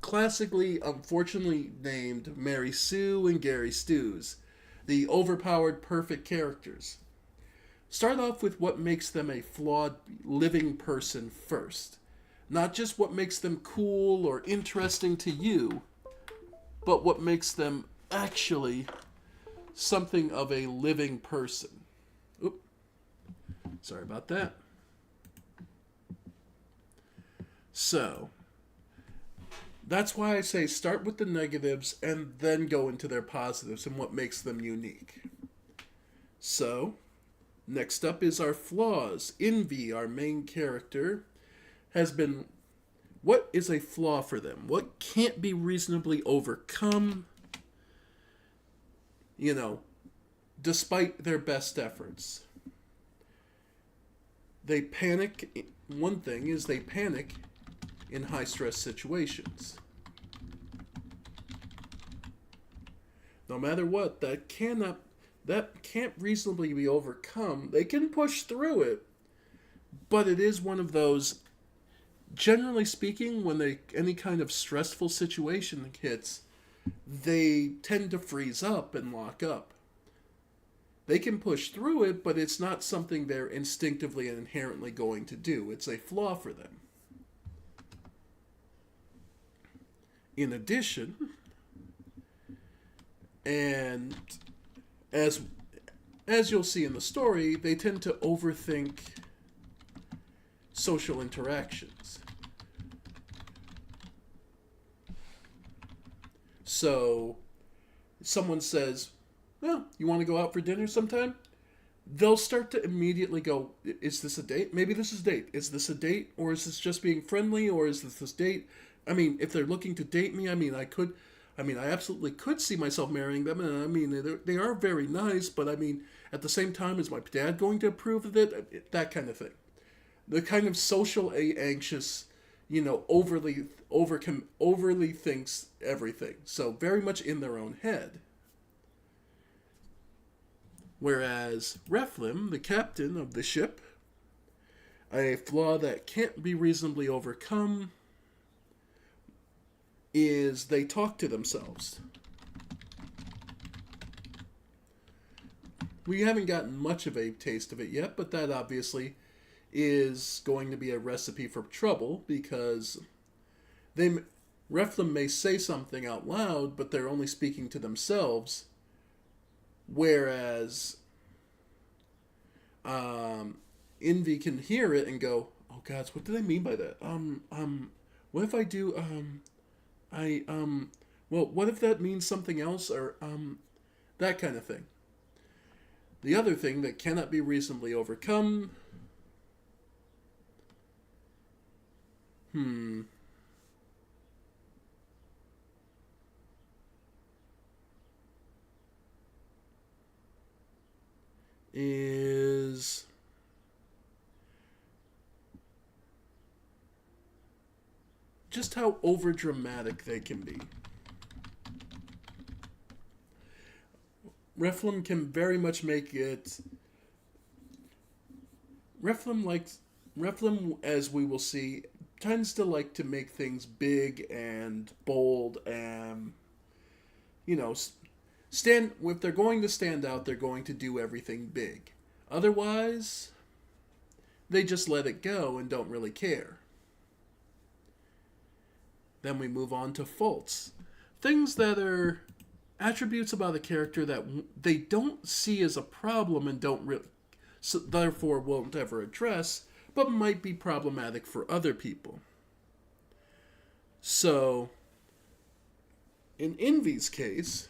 classically, unfortunately named Mary Sue and Gary Stews, the overpowered perfect characters. Start off with what makes them a flawed living person first. Not just what makes them cool or interesting to you, but what makes them actually something of a living person. Oop. Sorry about that. So, that's why I say start with the negatives and then go into their positives and what makes them unique. So, next up is our flaws. Envy, our main character, has been... What is a flaw for them? What can't be reasonably overcome, despite their best efforts? They panic. One thing is they panic in high-stress situations. No matter what, that can't reasonably be overcome. They can push through it, but it is one of those, generally speaking, when any kind of stressful situation hits, they tend to freeze up and lock up. They can push through it, but it's not something they're instinctively and inherently going to do. It's a flaw for them. In addition, and as you'll see in the story, they tend to overthink social interactions. So, someone says, well, you want to go out for dinner sometime? They'll start to immediately go, is this a date? Maybe this is a date. Is this a date? Or is this just being friendly? Or is this date? I mean, if they're looking to date me, I absolutely could see myself marrying them. And they are very nice, but at the same time, is my dad going to approve of it? That kind of thing. The kind of social anxious, overly thinks everything. So very much in their own head. Whereas Reflim, the captain of the ship, a flaw that can't be reasonably overcome is they talk to themselves. We haven't gotten much of a taste of it yet, but that obviously is going to be a recipe for trouble, because Reflim may say something out loud, but they're only speaking to themselves, whereas Envy can hear it and go, oh gods, what do they mean by that? What if I do, well, what if that means something else, or, that kind of thing. The other thing that cannot be reasonably overcome, is just how overdramatic they can be. Reflim can very much make it... Reflim, as we will see, tends to like to make things big and bold and, if they're going to stand out, they're going to do everything big. Otherwise, they just let it go and don't really care. Then we move on to faults. Things that are attributes about a character that they don't see as a problem and don't really, so therefore won't ever address, but might be problematic for other people. So, in Envy's case,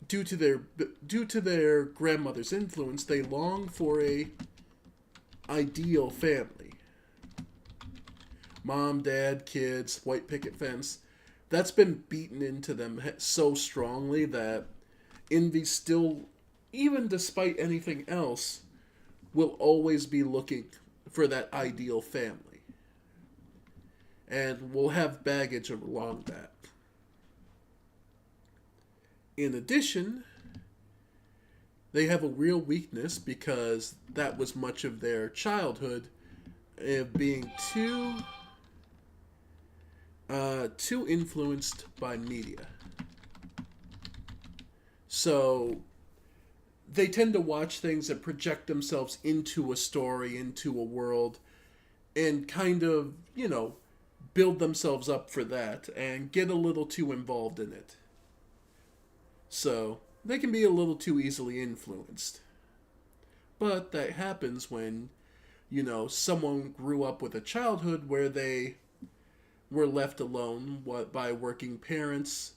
due to their grandmother's influence, they long for a ideal family. Mom, dad, kids, white picket fence. That's been beaten into them so strongly that Envy still, even despite anything else, will always be looking for that ideal family. And will have baggage along that. In addition, they have a real weakness because that was much of their childhood of being too influenced by media. So they tend to watch things and project themselves into a story, into a world, and kind of, build themselves up for that and get a little too involved in it. So they can be a little too easily influenced. But that happens when, someone grew up with a childhood where they were left alone by working parents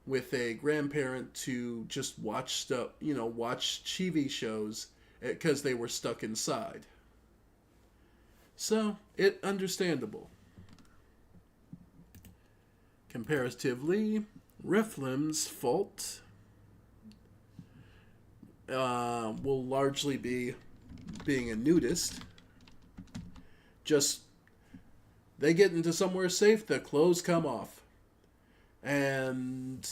with a grandparent to just watch stuff, watch TV shows because they were stuck inside. So, it's understandable. Comparatively, Reflim's fault will largely be being a nudist. Just, they get into somewhere safe, the clothes come off. And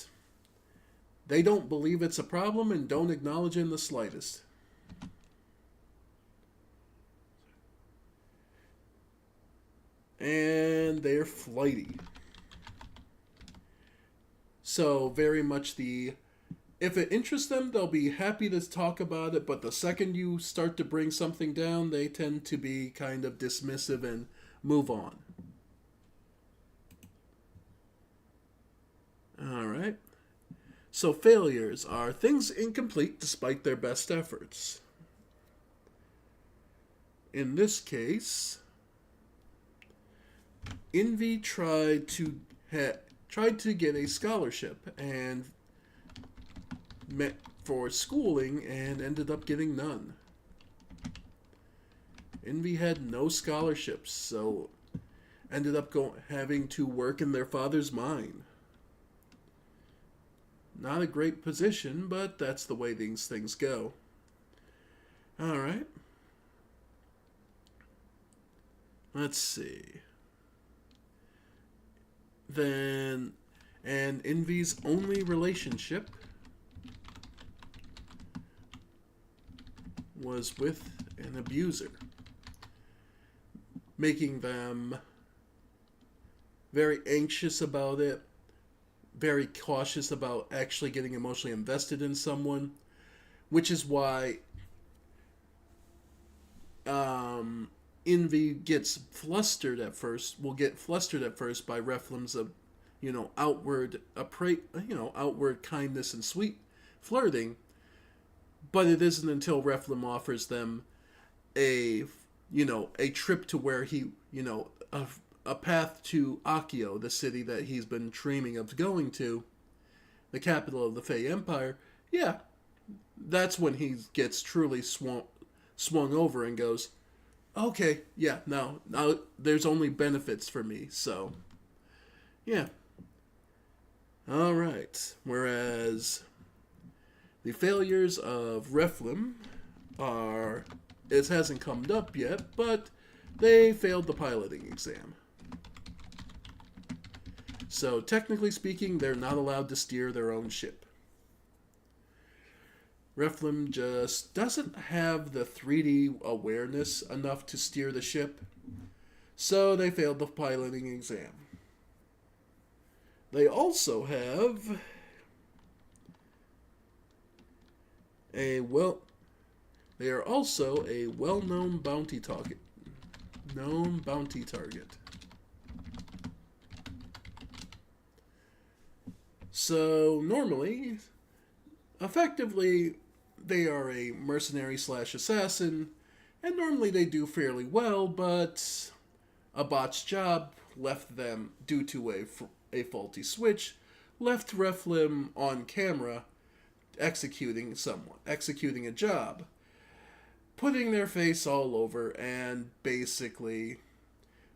they don't believe it's a problem and don't acknowledge it in the slightest. And they're flighty. So, very much if it interests them, they'll be happy to talk about it, but the second you start to bring something down, they tend to be kind of dismissive and move on. Alright. So, failures are things incomplete despite their best efforts. In this case, Envy tried to get a scholarship and for schooling and ended up getting none. Envy had no scholarships, so ended up having to work in their father's mine. Not a great position, but that's the way these things go. Alright. Let's see. Then, and Envy's only relationship was with an abuser, making them very anxious about it, very cautious about actually getting emotionally invested in someone, which is why Envy gets flustered at first. Will get flustered at first by Reflim's, outward kindness and sweet flirting, but it isn't until Reflim offers them a trip to where he, a path to Akio, the city that he's been dreaming of going to, the capital of the Fey Empire. Yeah, that's when he gets truly swung over and goes, okay, yeah, now there's only benefits for me, so, yeah. Alright, whereas the failures of Reflim are, it hasn't come up yet, but they failed the piloting exam. So, technically speaking, they're not allowed to steer their own ship. Reflim just doesn't have the 3D awareness enough to steer the ship, so they failed the piloting exam. They also have they are also a well-known bounty target. So, normally, effectively, they are a mercenary / assassin And normally they do fairly well, but a botched job left them, due to a faulty switch, left Reflim on camera executing a job, putting their face all over and basically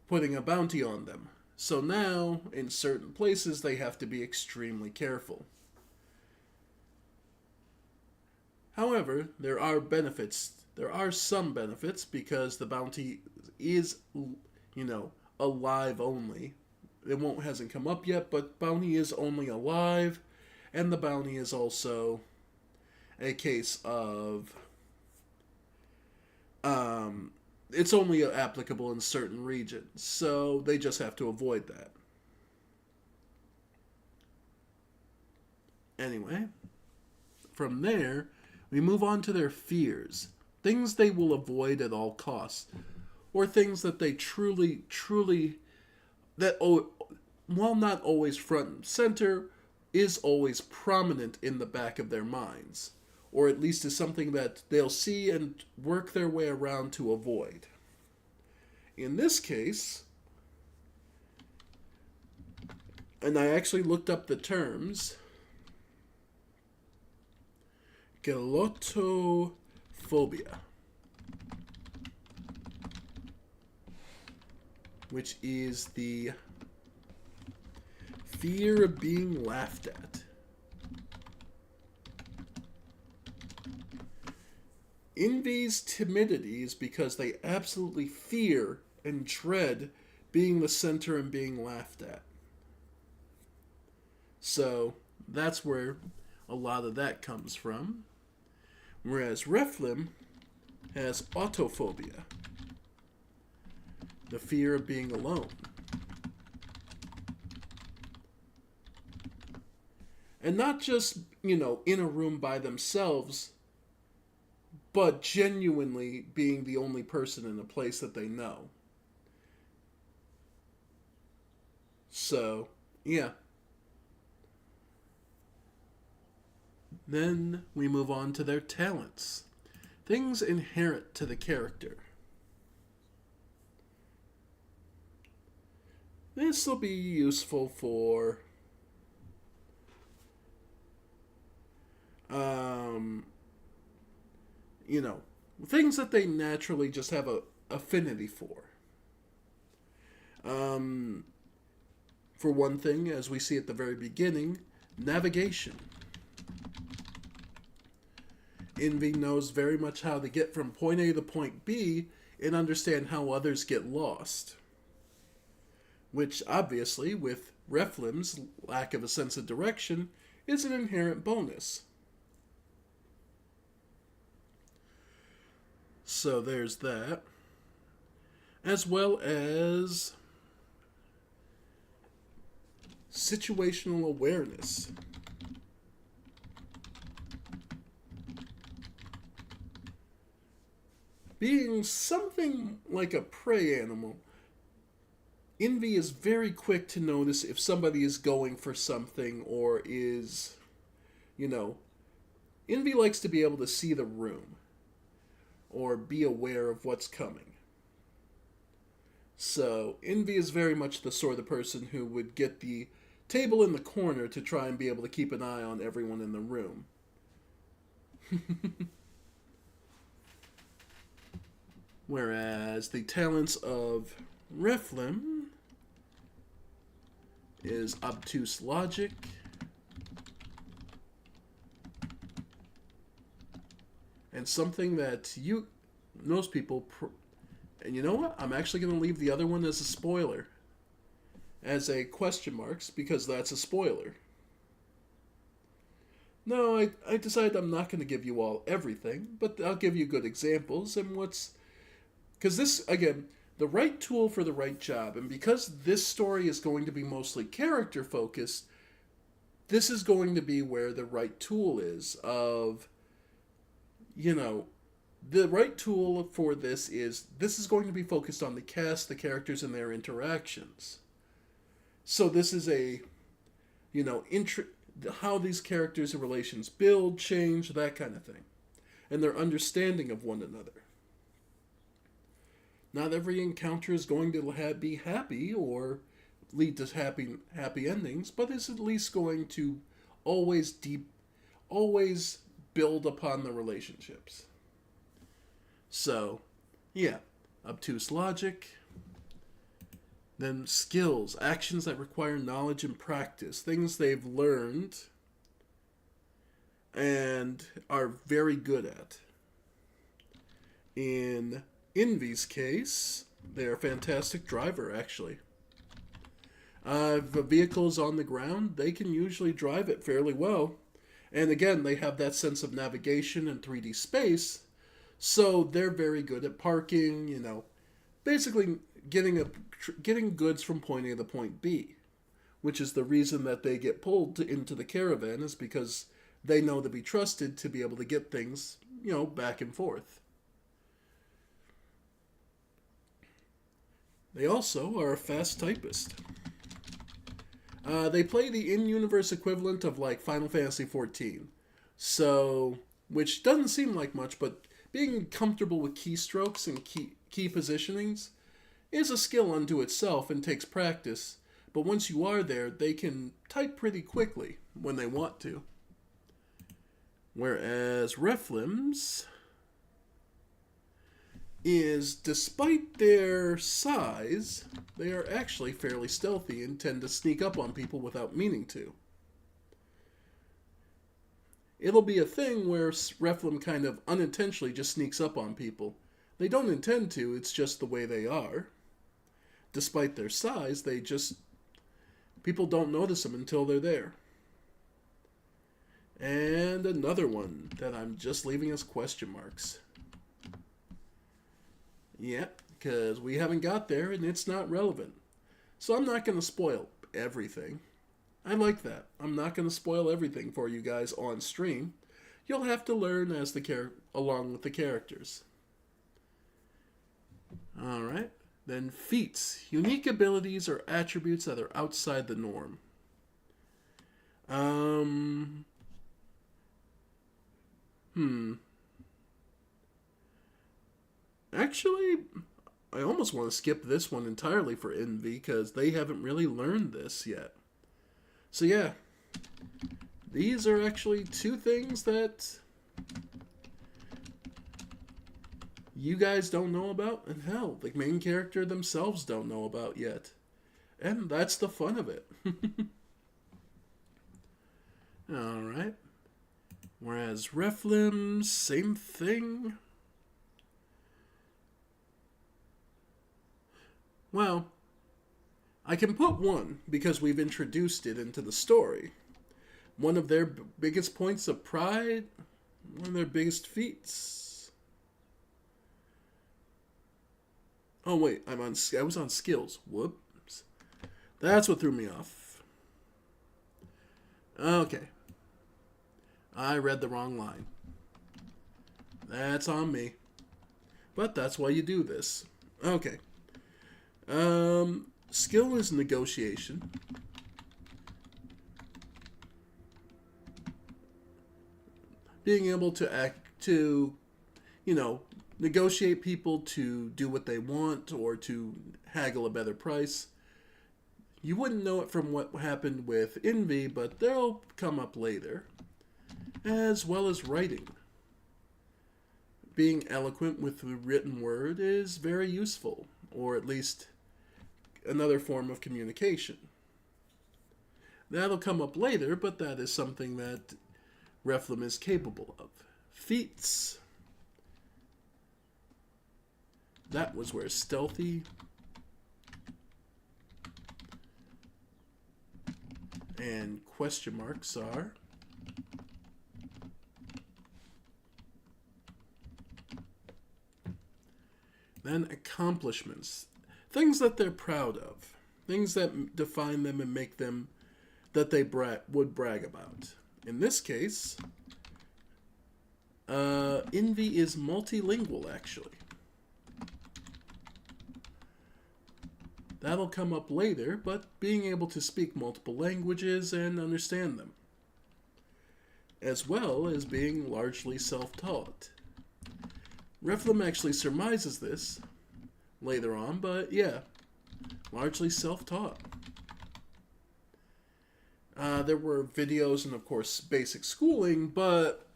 putting a bounty on them. So now, in certain places, they have to be extremely careful. However, there are benefits. There are some benefits because the bounty is, alive only. Hasn't come up yet, but bounty is only alive, and the bounty is also a case of it's only applicable in certain regions, so they just have to avoid that. Anyway, from there, we move on to their fears. Things they will avoid at all costs, or things that they truly, while not always front and center, is always prominent in the back of their minds, or at least is something that they'll see and work their way around to avoid. In this case, and I actually looked up the terms, glottophobia, which is the fear of being laughed at. Envy's timidity is because they absolutely fear and dread being the center and being laughed at. So that's where a lot of that comes from. Whereas Reflim has autophobia, the fear of being alone. And not just, in a room by themselves, but genuinely being the only person in a place that they know. So, yeah. Then we move on to their talents. Things inherent to the character. This will be useful for things that they naturally just have a affinity for. For one thing, as we see at the very beginning, navigation. Envy knows very much how to get from point A to point B and understand how others get lost. Which, obviously, with Reflim's lack of a sense of direction, is an inherent bonus. So there's that. As well as situational awareness. Being something like a prey animal, Envy is very quick to notice if somebody is going for something or is, Envy likes to be able to see the room or be aware of what's coming. So, Envy is very much the sort of person who would get the table in the corner to try and be able to keep an eye on everyone in the room. Whereas the talents of Reflim is obtuse logic, and something that most people, and you know what? I'm actually going to leave the other one as a spoiler, as a question marks, because that's a spoiler. No, I decided I'm not going to give you all everything, but I'll give you good examples and because this, again, the right tool for the right job, and because this story is going to be mostly character focused, this is going to be where the right tool is of, the right tool for this is going to be focused on the cast, the characters, and their interactions. So this is how these characters and relations build, change, that kind of thing. And their understanding of one another. Not every encounter is going to be happy or lead to happy endings, but is at least going to always build upon the relationships. So, yeah, obtuse logic. Then skills, actions that require knowledge and practice, things they've learned and are very good at. In Envy's case, they're a fantastic driver, actually. If a vehicle is on the ground, they can usually drive it fairly well. And again, they have that sense of navigation and 3D space, so they're very good at parking, you know, basically getting goods from point A to point B, which is the reason that they get pulled into the caravan, is because they know to be trusted to be able to get things, you know, back and forth. They also are a fast typist. They play the in-universe equivalent of like Final Fantasy XIV, so, which doesn't seem like much, but being comfortable with keystrokes and key positionings is a skill unto itself and takes practice, but once you are there, they can type pretty quickly when they want to. Whereas Reflims is, despite their size, they are actually fairly stealthy and tend to sneak up on people without meaning to. It'll be a thing where Reflim kind of unintentionally just sneaks up on people. They don't intend to, it's just the way they are. Despite their size, people don't notice them until they're there. And another one that I'm just leaving as question marks. Yeah, because we haven't got there and it's not relevant. So I'm not going to spoil everything. I like that. I'm not going to spoil everything for you guys on stream. You'll have to learn as along with the characters. Alright. Then feats. Unique abilities or attributes that are outside the norm. Actually, I almost want to skip this one entirely for Envy, because they haven't really learned this yet. So yeah, these are actually two things that you guys don't know about, and hell, the main character themselves don't know about yet. And that's the fun of it. Alright. Whereas Reflims, same thing. Well, I can put one because we've introduced it into the story. One of their biggest points of pride, one of their biggest feats. Oh wait, I was on skills. Whoops. That's what threw me off. Okay. I read the wrong line. That's on me. But that's why you do this. Okay. Skill is negotiation. Being able to negotiate people to do what they want or to haggle a better price. You wouldn't know it from what happened with Envy, but they'll come up later. As well as writing. Being eloquent with the written word is very useful, or at least another form of communication. That'll come up later, but that is something that Reflim is capable of. Feats. That was where stealthy and question marks are. Then accomplishments. Things that they're proud of. Things that define them and make them that they would brag about. In this case, Envy is multilingual, actually. That'll come up later, but being able to speak multiple languages and understand them. As well as being largely self-taught. Reflim actually surmises this later on, but yeah, largely self-taught. There were videos and, of course, basic schooling, but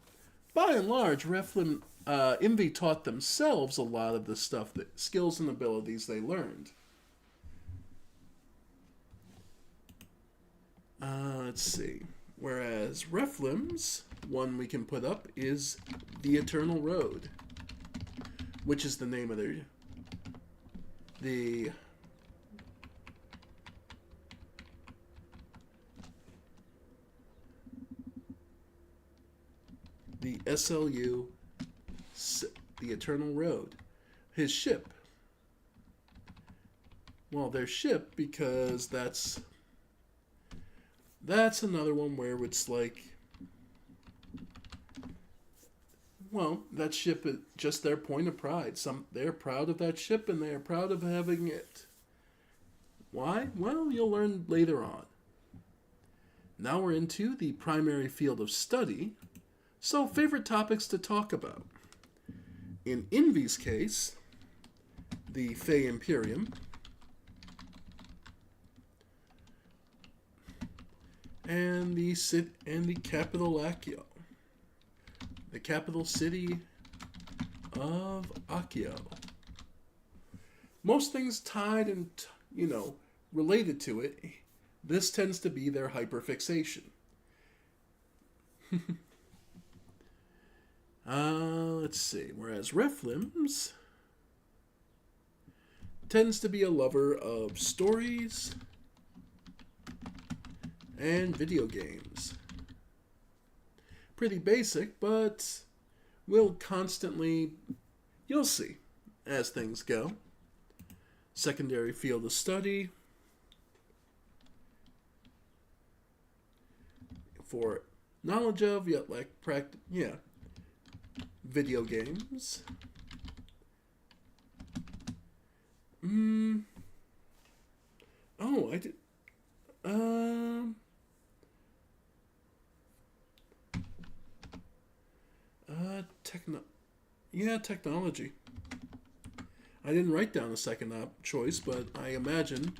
by and large, Reflim, Envy taught themselves a lot of the stuff, that skills and abilities they learned. Let's see. Whereas Reflim's, one we can put up, is The Eternal Road, which is the name of the SLU, The Eternal Road. His ship. Well, their ship, because that's another one where it's like, well, that ship is just their point of pride. They're proud of that ship and they're proud of having it. Why? Well, you'll learn later on. Now we're into the primary field of study. So, favorite topics to talk about. In Envy's case, the Fey Imperium, and the capital Accio, the capital city of Accio. Most things tied and related to it. This tends to be their hyperfixation. Let's see. Whereas Reflim's tends to be a lover of stories and video games. Pretty basic, but will constantly, you'll see as things go. Secondary field of study for knowledge of, yet like practice, video games. Oh, I did. Technology. I didn't write down a second choice, but I imagine,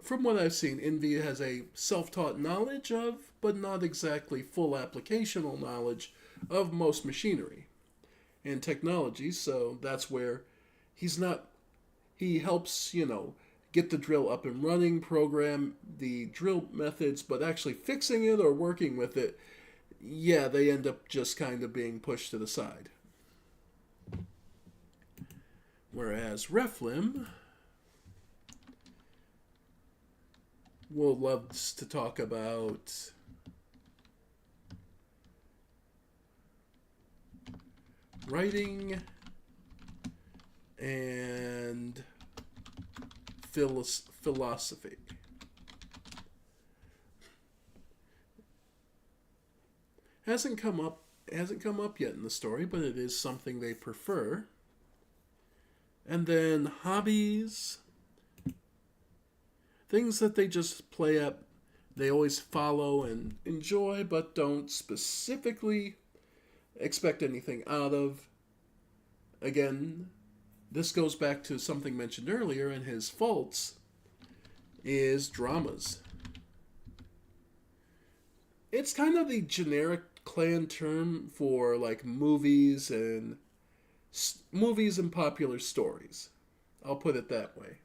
from what I've seen, Envy has a self-taught knowledge of, but not exactly full applicational knowledge of most machinery and technology, so that's where he helps, get the drill up and running, program the drill methods, but actually fixing it or working with it, they end up just kind of being pushed to the side. Whereas Reflim loves to talk about writing and philosophy. Hasn't come up yet in the story, but it is something they prefer. And then hobbies, things that they just play up, they always follow and enjoy, but don't specifically expect anything out of. Again, this goes back to something mentioned earlier, and his faults is dramas. It's kind of the generic clan term for like movies and popular stories. I'll put it that way.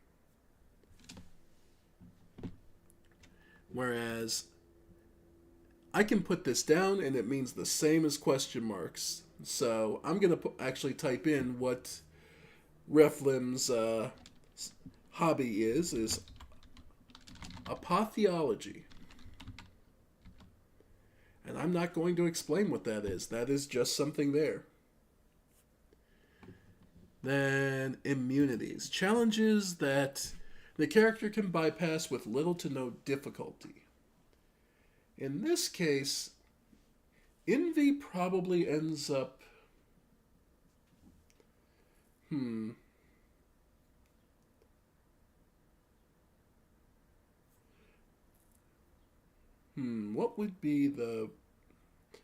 Whereas I can put this down and it means the same as question marks. So I'm going to actually type in what Reflim's hobby is apotheology. And I'm not going to explain what that is. That is just something there. Then immunities. Challenges that the character can bypass with little to no difficulty. In this case, Envy probably ends up... What would be the...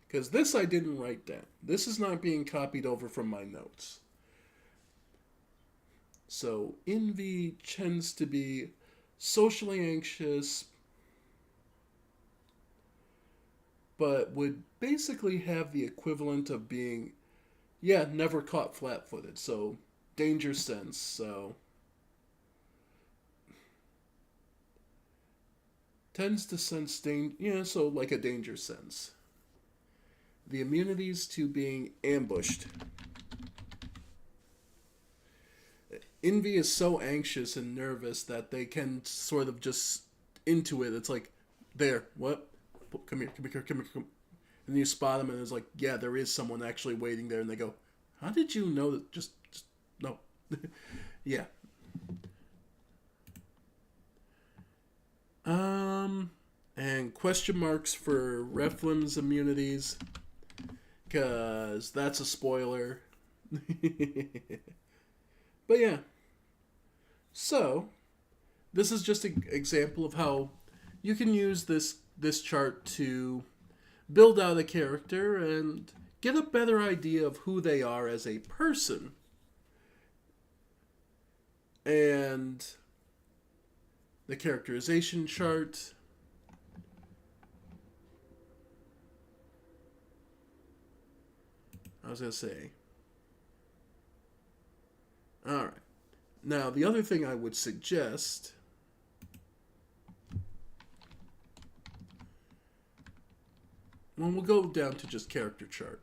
Because this I didn't write down. This is not being copied over from my notes. So Envy tends to be socially anxious, but would basically have the equivalent of being, yeah, never caught flat-footed. So danger sense. So tends to sense danger. Yeah, so like a danger sense. The immunities to being ambushed. Envy is so anxious and nervous that they can sort of just intuit. It's like, there, what? Come here, come here, come here, come here. And you spot them, and it's like, yeah, there is someone actually waiting there. And they go, how did you know that? Just no. Yeah. And question marks for Reflim's immunities, because that's a spoiler. But yeah. So, this is just an example of how you can use this chart to build out a character and get a better idea of who they are as a person. And the characterization chart. I was going to say. Alright. Now, the other thing I would suggest... Well, we'll go down to just character chart.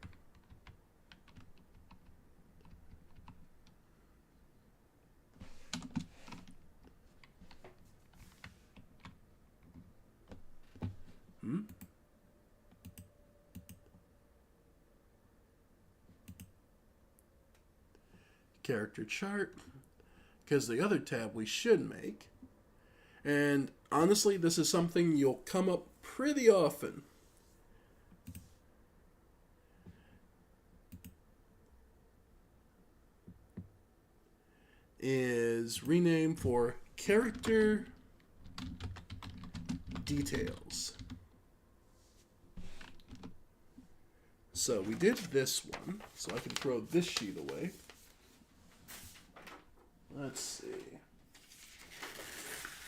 Character chart, because the other tab we should make, and honestly this is something you'll come up pretty often, is rename for character details. So we did this one, so I can throw this sheet away. Let's see.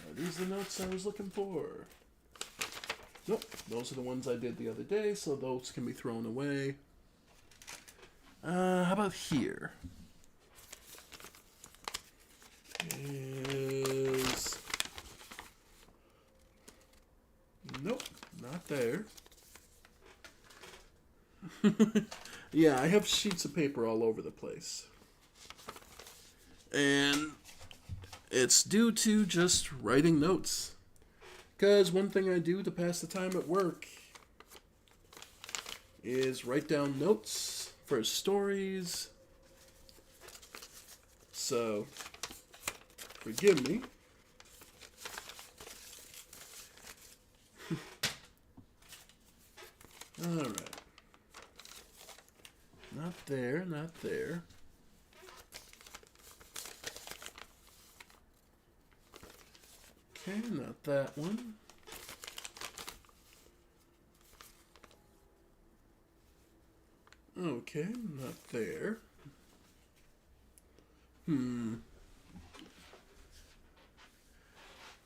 Are these the notes I was looking for? Nope. Those are the ones I did the other day, so those can be thrown away. How about here? Nope, not there. Yeah, I have sheets of paper all over the place. And it's due to just writing notes. Because one thing I do to pass the time at work is write down notes for stories. So, forgive me. Alright. Not there, not there. Okay, not that one. Okay, not there.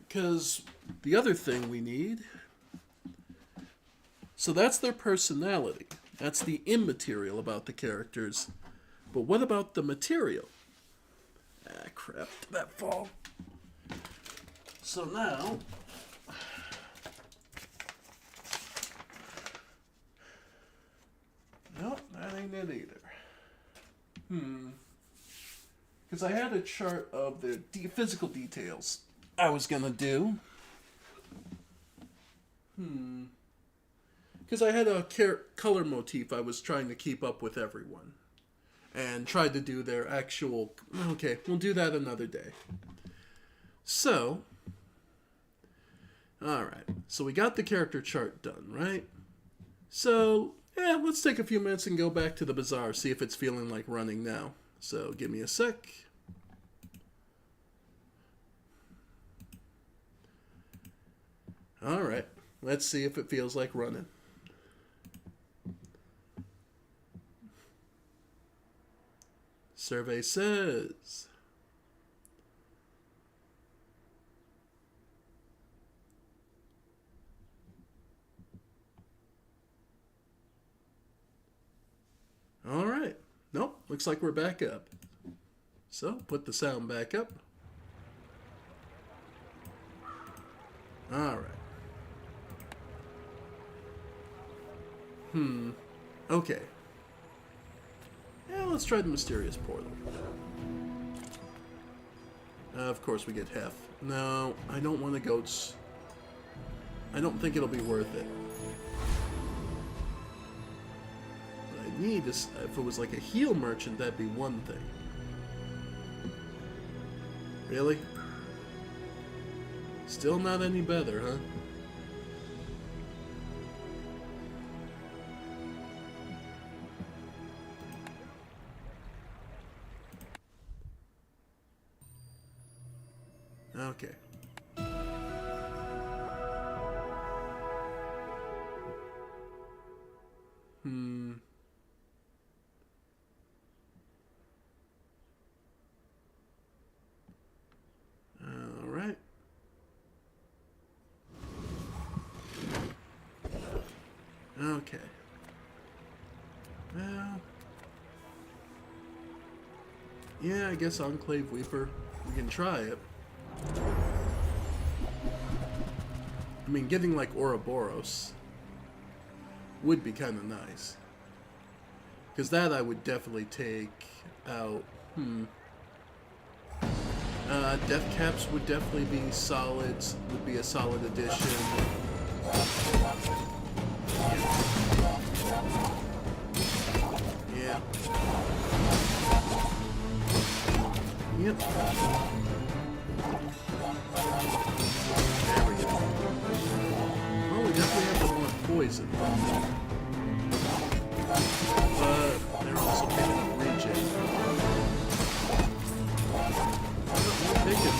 Because the other thing we need... So that's their personality. That's the immaterial about the characters. But what about the material? Ah, crap. Did that fall? So now... Nope, that ain't it either. Because I had a chart of the physical details I was going to do. Because I had a color motif I was trying to keep up with everyone. And tried to do their actual... Okay, we'll do that another day. So... Alright, so we got the character chart done, right? So, yeah, let's take a few minutes and go back to the bazaar, see if it's feeling like running now. So, give me a sec. Alright, let's see if it feels like running. Survey says looks like we're back up. So, put the sound back up. Alright. Okay. Yeah, let's try the mysterious portal. Of course we get Hef. No, I don't want the goats. I don't think it'll be worth it. What I need is, if it was like a heal merchant, that'd be one thing. Really? Still not any better, huh? Okay. All right. Okay. Well, yeah, I guess Enclave Weeper. We can try it. I mean, getting like Ouroboros would be kind of nice. Because that I would definitely take out. Death Caps would definitely be solid, would be a solid addition. Yeah. Yep. There we go. Well, we definitely have to want poison. But they're also picking up regen. We're picking.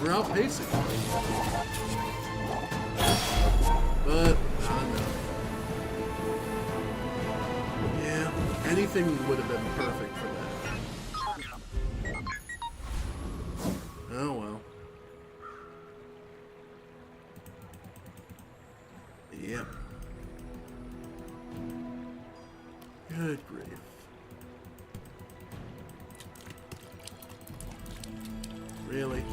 We're outpacing. But, not enough. Yeah, anything would have been perfect for that. Oh well. Yep. Good grief. Really?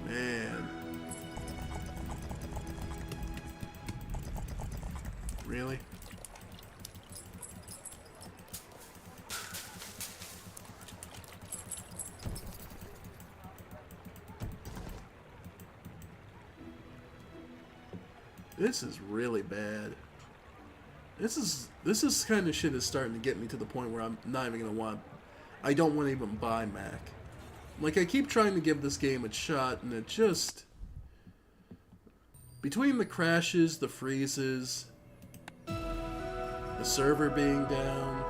Man. Really? This is really bad. This is kind of shit is starting to get me to the point where I'm not even gonna want. I don't want to even buy Mac. Like, I keep trying to give this game a shot, and it just... Between the crashes, the freezes, the server being down...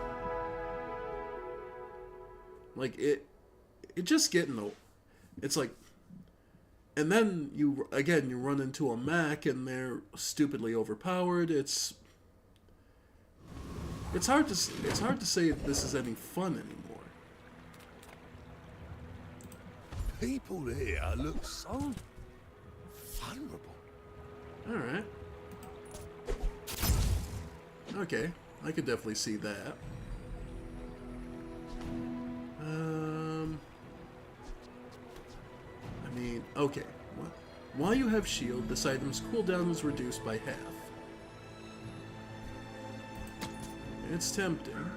Like, it just getting old. It's like... And then, you run into a Mac, and they're stupidly overpowered. It's hard to say if this is any fun anymore. People here look so vulnerable. Alright. Okay, I could definitely see that. I mean, okay. While you have shield, this item's cooldown is reduced by half. It's tempting.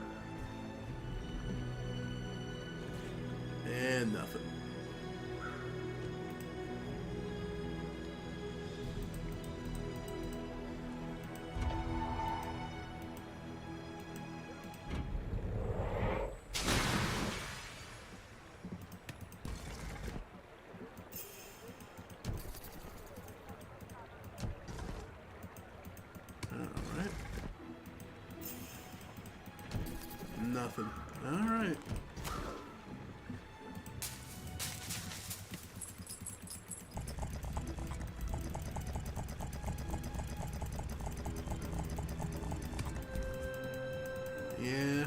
And nothing. Alright. Nothing. Alright. Yeah.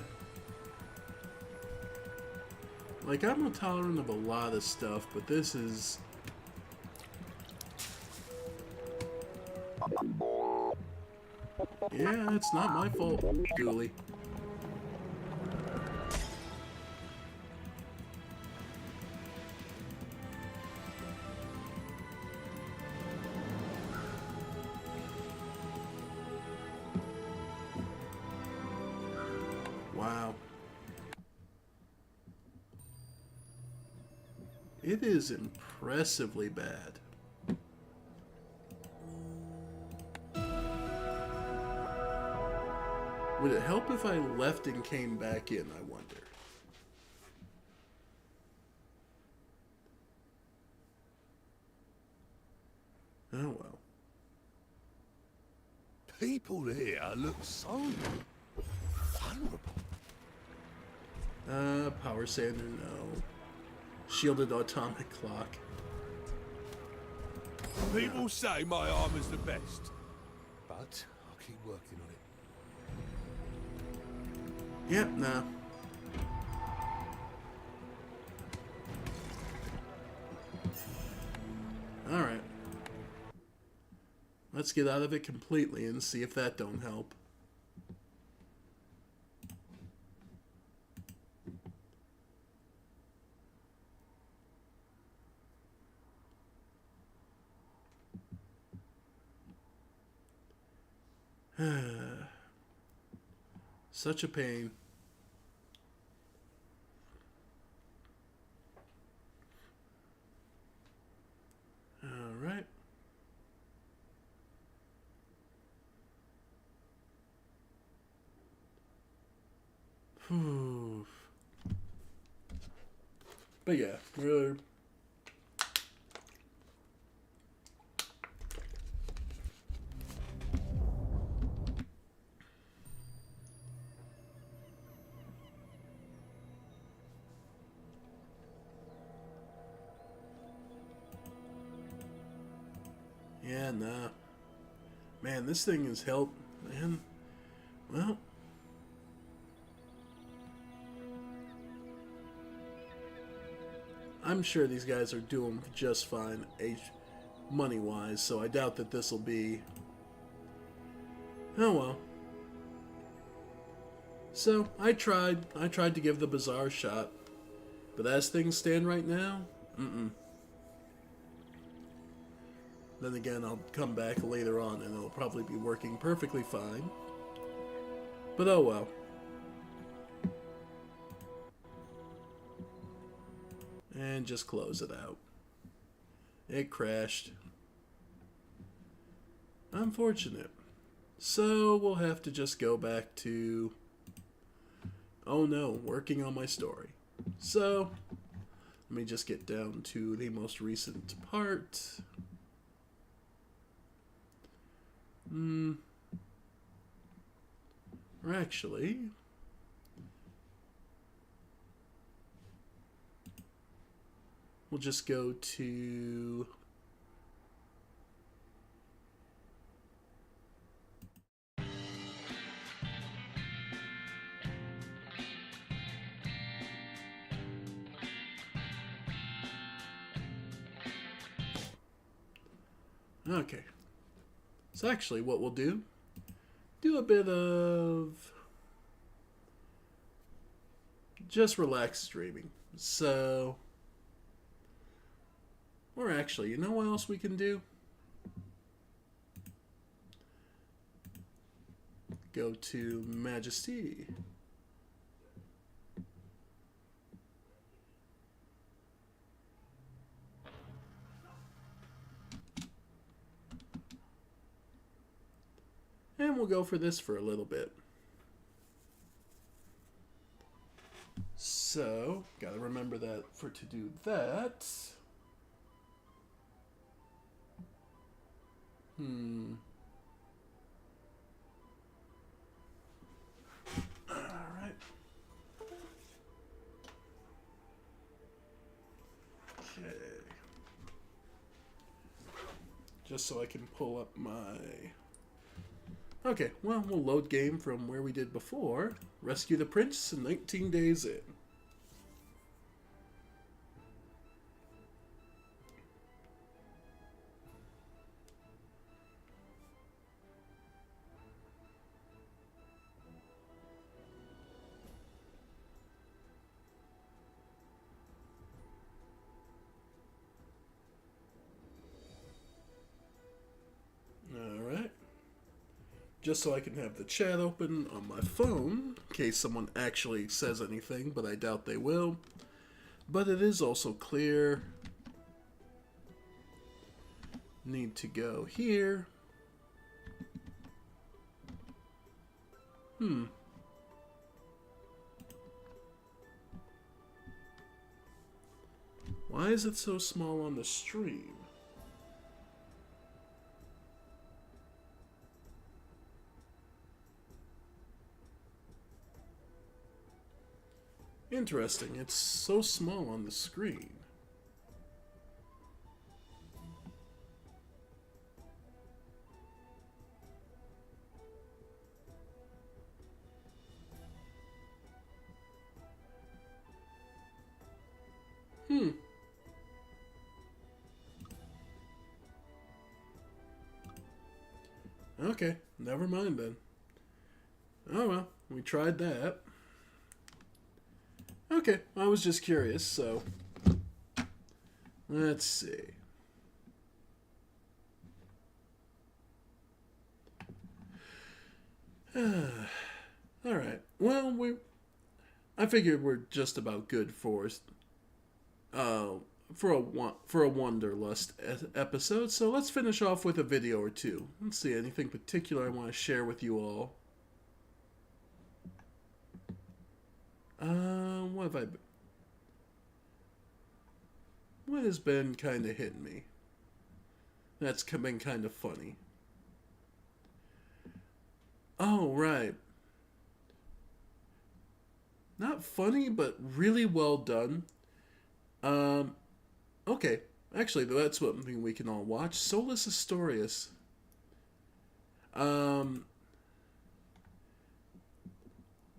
Like, I'm tolerant of a lot of stuff, but this is... Yeah, it's not my fault, Dooley. Wow. It is impressively bad. Would it help if I left and came back in, I wonder? Oh well. People here look so vulnerable. Power sander, no. Shielded atomic clock. People say my armor's the best, but I'll keep working on it. Yep, nah. Alright. Let's get out of it completely and see if that don't help. Such a pain. All right. Whew. But yeah, we're yeah, nah. Man, this thing has helped, man. Well, I'm sure these guys are doing just fine, money-wise, so I doubt that this will be... Oh well. So, I tried to give the Bazaar a shot. But as things stand right now, Then again, I'll come back later on and it'll probably be working perfectly fine. But oh well. And just close it out. It crashed. Unfortunate. So we'll have to just go back to... Oh no, working on my story. So, let me just get down to the most recent part. Or actually... We'll just go to... Okay. So actually what we'll do a bit of just relaxed streaming. So... Or actually, you know what else we can do? Go to Majesty. And we'll go for this for a little bit. So, gotta remember that to do that. Alright. Okay. Just so I can pull up my Okay, well, we'll load game from where we did before. Rescue the prince 19 days in. Alright. Just so I can have the chat open on my phone, in case someone actually says anything, but I doubt they will. But it is also clear. Need to go here. Why is it so small on the stream? Interesting, it's so small on the screen. Okay, never mind then. Oh well, we tried that. Okay, I was just curious, so let's see. Alright, well, I figured we're just about good for a Wanderlust episode, so let's finish off with a video or two. Let's see, anything particular I want to share with you all? What has been kind of hitting me? That's been kind of funny. Oh, right. Not funny, but really well done. Okay. Actually, that's something we can all watch. Solus Astorius.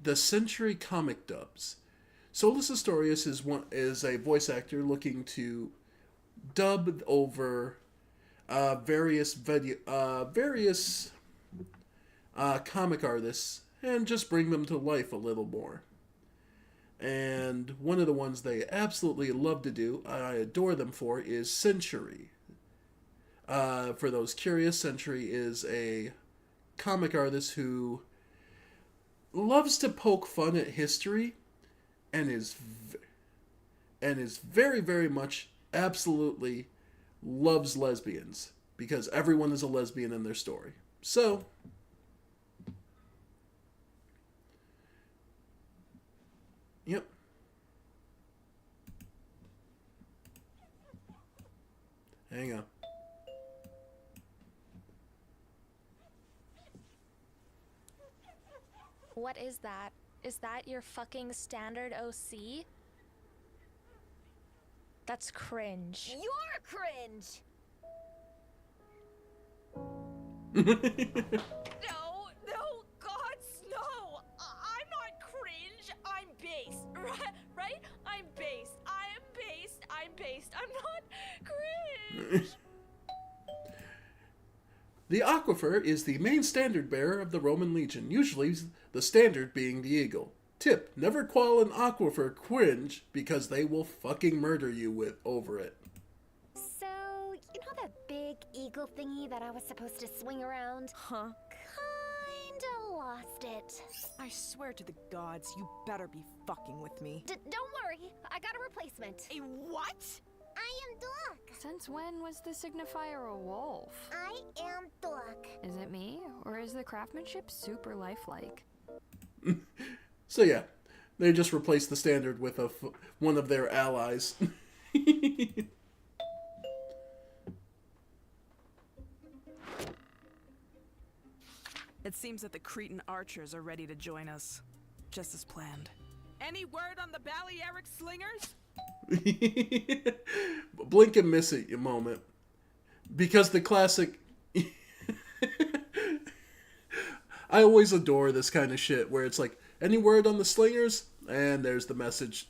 The Century comic dubs. Solus Astorius is a voice actor looking to dub over various comic artists and just bring them to life a little more. And one of the ones they absolutely love to do, I adore them for, is Century. For those curious, Century is a comic artist who loves to poke fun at history and is very, very much absolutely loves lesbians because everyone is a lesbian in their story. So, yep. Hang on. What is that? Is that your fucking standard OC? That's cringe. You're cringe! No, gods, no! I'm not cringe, I'm based. Right? I'm based. I am based. I'm based. I'm not cringe. The Aquifer is the main standard bearer of the Roman Legion, usually the standard being the eagle. Tip, never call an Aquifer cringe because they will fucking murder you over it. So, you know that big eagle thingy that I was supposed to swing around? Huh? Kinda lost it. I swear to the gods, you better be fucking with me. Don't worry, I got a replacement. A what? I am Duck. Since when was the signifier a wolf? I am Duck. Is it me, or is the craftsmanship super lifelike? So yeah, they just replaced the standard with one of their allies. It seems that the Cretan archers are ready to join us. Just as planned. Any word on the Balearic slingers? Blink and miss it a moment. Because the classic... I always adore this kind of shit where it's like, any word on the slingers? And there's the message,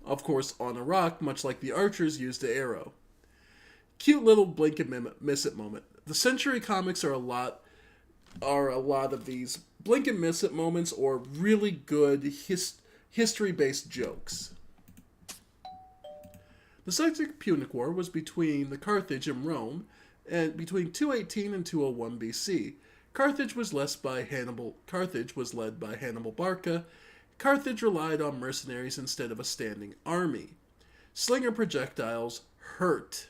of course, on a rock, much like the archers used the arrow. Cute little blink and miss it moment. The Century comics are a lot of these blink and miss it moments or really good history-based jokes. The Second Punic War was between the Carthage and Rome, and between 218 and 201 BC. Carthage was led by Hannibal Barca. Carthage relied on mercenaries instead of a standing army. Slinger projectiles hurt.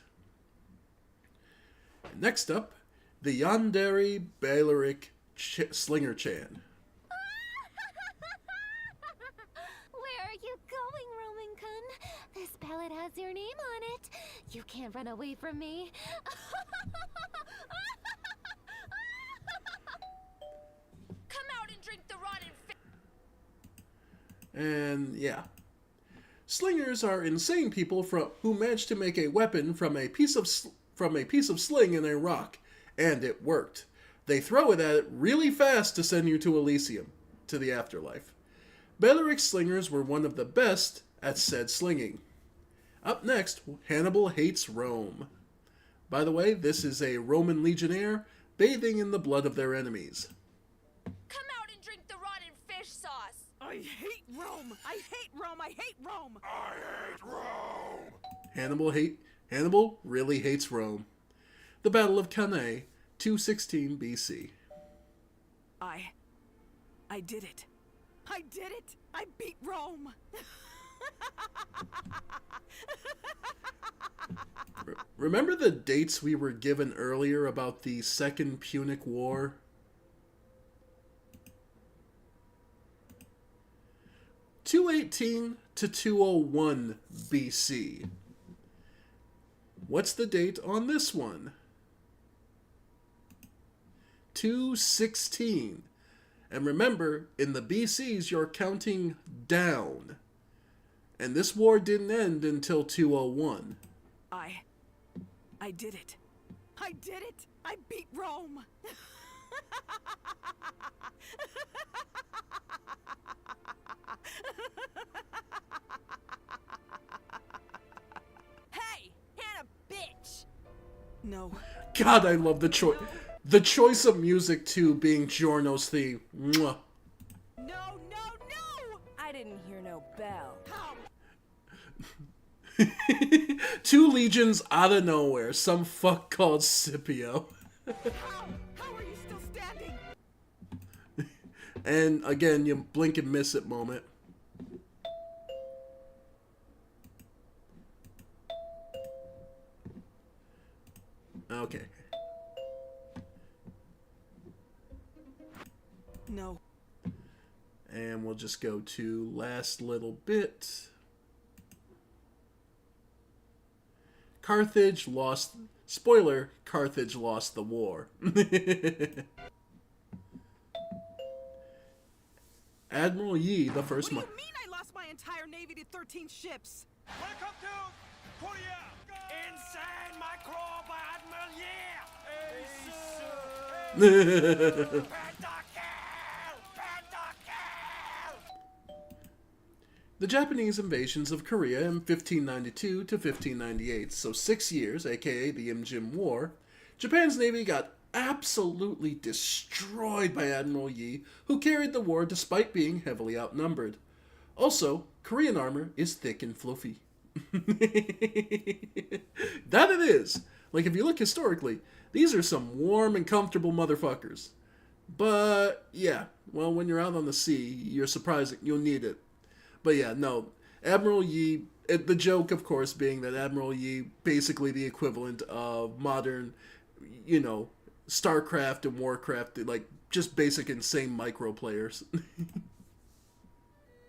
Next up, the Yandere Balearic Slinger Chan. Where are you going, Roman-kun? This ballad has your name on it. You can't run away from me. Come out and drink the rotten fish. And yeah. Slingers are insane people who manage to make a weapon from a piece of sling in a rock, and it worked. They throw it at it really fast to send you to Elysium, to the afterlife. Balearic slingers were one of the best at said slinging. Up next, Hannibal hates Rome. By the way, this is a Roman legionnaire bathing in the blood of their enemies. Come out and drink the rotten fish sauce. I hate Rome! I hate Rome! I hate Rome! I hate Rome! Hannibal really hates Rome. The Battle of Cannae, 216 BC. I did it. I did it! I beat Rome! Remember the dates we were given earlier about the Second Punic War? (218 to 201 BC). What's the date on this one? 216. And remember, in the BCs, you're counting down. And this war didn't end until 201. I did it. I did it! I beat Rome! Hey, Hannah, bitch! No. God, I love the choice. The choice of music, too, being Giorno's theme. Mwah. No, no, no! I didn't hear no bell. Two legions out of nowhere. Some fuck called Scipio. How are you still standing? And again, you blink and miss it moment. Okay. No. And we'll just go to last little bit. Carthage lost... Spoiler, Carthage lost the war. Admiral Yi, the first... What do you mean I lost my entire navy to 13 ships? Welcome to Korea! Inside my claw by Admiral Yi! The Japanese invasions of Korea in 1592 to 1598, so 6 years, aka the Imjin War, Japan's navy got absolutely destroyed by Admiral Yi, who carried the war despite being heavily outnumbered. Also, Korean armor is thick and fluffy. That it is! Like, if you look historically, these are some warm and comfortable motherfuckers. But, yeah, well, when you're out on the sea, you're surprised you'll need it. But yeah, no, Admiral Yi, the joke, of course, being that Admiral Yi, basically the equivalent of modern, you know, StarCraft and Warcraft, like, just basic insane micro players.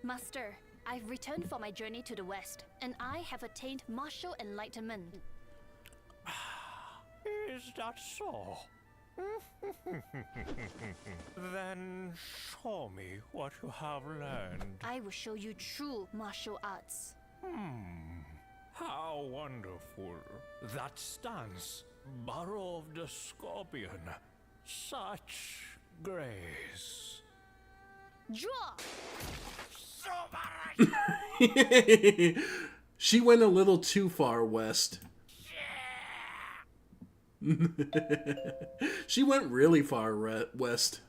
Master, I've returned from my journey to the west, and I have attained martial enlightenment. Is that so? Then show me what you have learned. I will show you true martial arts. How wonderful. That stance, Burrow of the Scorpion. Such Grace. Draw! She went a little too far west. She went really far west.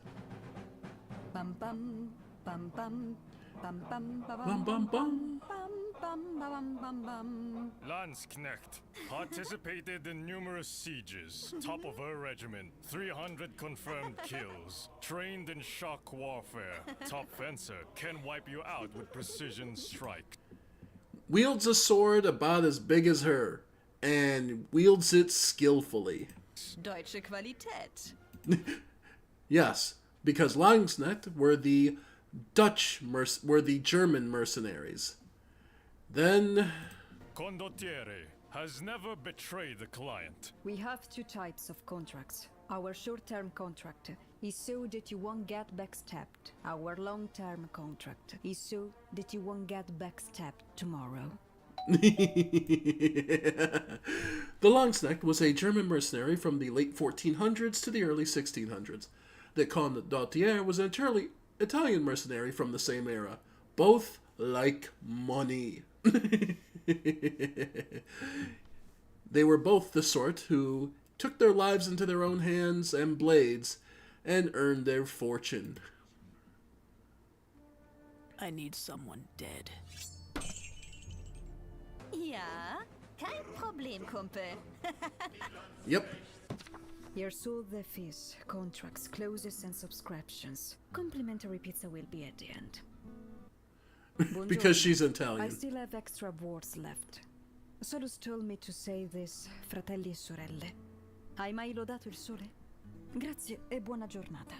Bum bum bum bum bum bum Bum bum bum. Landsknecht participated in numerous sieges, top of her regiment, 300 confirmed kills, trained in shock warfare, top fencer, can wipe you out with precision strike. Wields a sword about as big as her, and wields it skillfully. Deutsche Qualität. Yes, because Landsknecht were the German mercenaries. Then Condottiere has never betrayed the client. We have two types of contracts. Our short-term contract is so that you won't get backstabbed. Our long-term contract is so that you won't get backstabbed tomorrow. The Landsknecht was a German mercenary from the late 1400s to the early 1600s. The Condottiere was an entirely Italian mercenary from the same era. Both like money. They were both the sort who took their lives into their own hands and blades and earned their fortune. I need someone dead. Ja, kein Problem, Kumpel. Yep. Here's all the fees, contracts, clauses, and subscriptions. Complimentary pizza will be at the end. Because Buongiorno. she's Italian. I still have extra words left. Solus told me to say this, fratelli e sorelle. Hai mai lodato il sole? Grazie e buona giornata.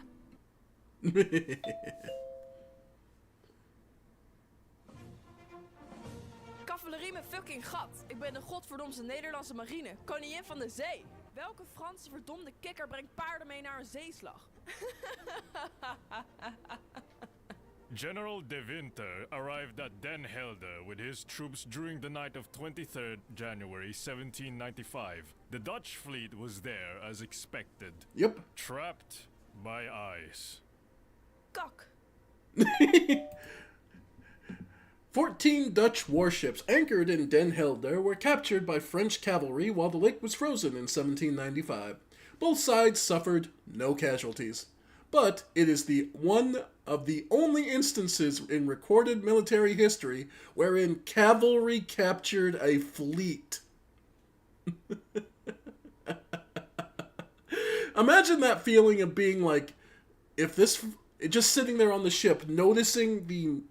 Cavalerie met fucking gat. Ik ben de godverdomse Nederlandse marine, koningin van de zee. Welke Franse verdomde kikker brengt paarden mee naar een zeeslag? General de Winter arrived at Den Helder with his troops during the night of 23rd January 1795. The Dutch fleet was there as expected. Yep. Trapped by ice. Kak. 14 Dutch warships anchored in Den Helder were captured by French cavalry while the lake was frozen in 1795. Both sides suffered no casualties. But it is the one of the only instances in recorded military history wherein cavalry captured a fleet. Imagine that feeling of being like, just sitting there on the ship, noticing the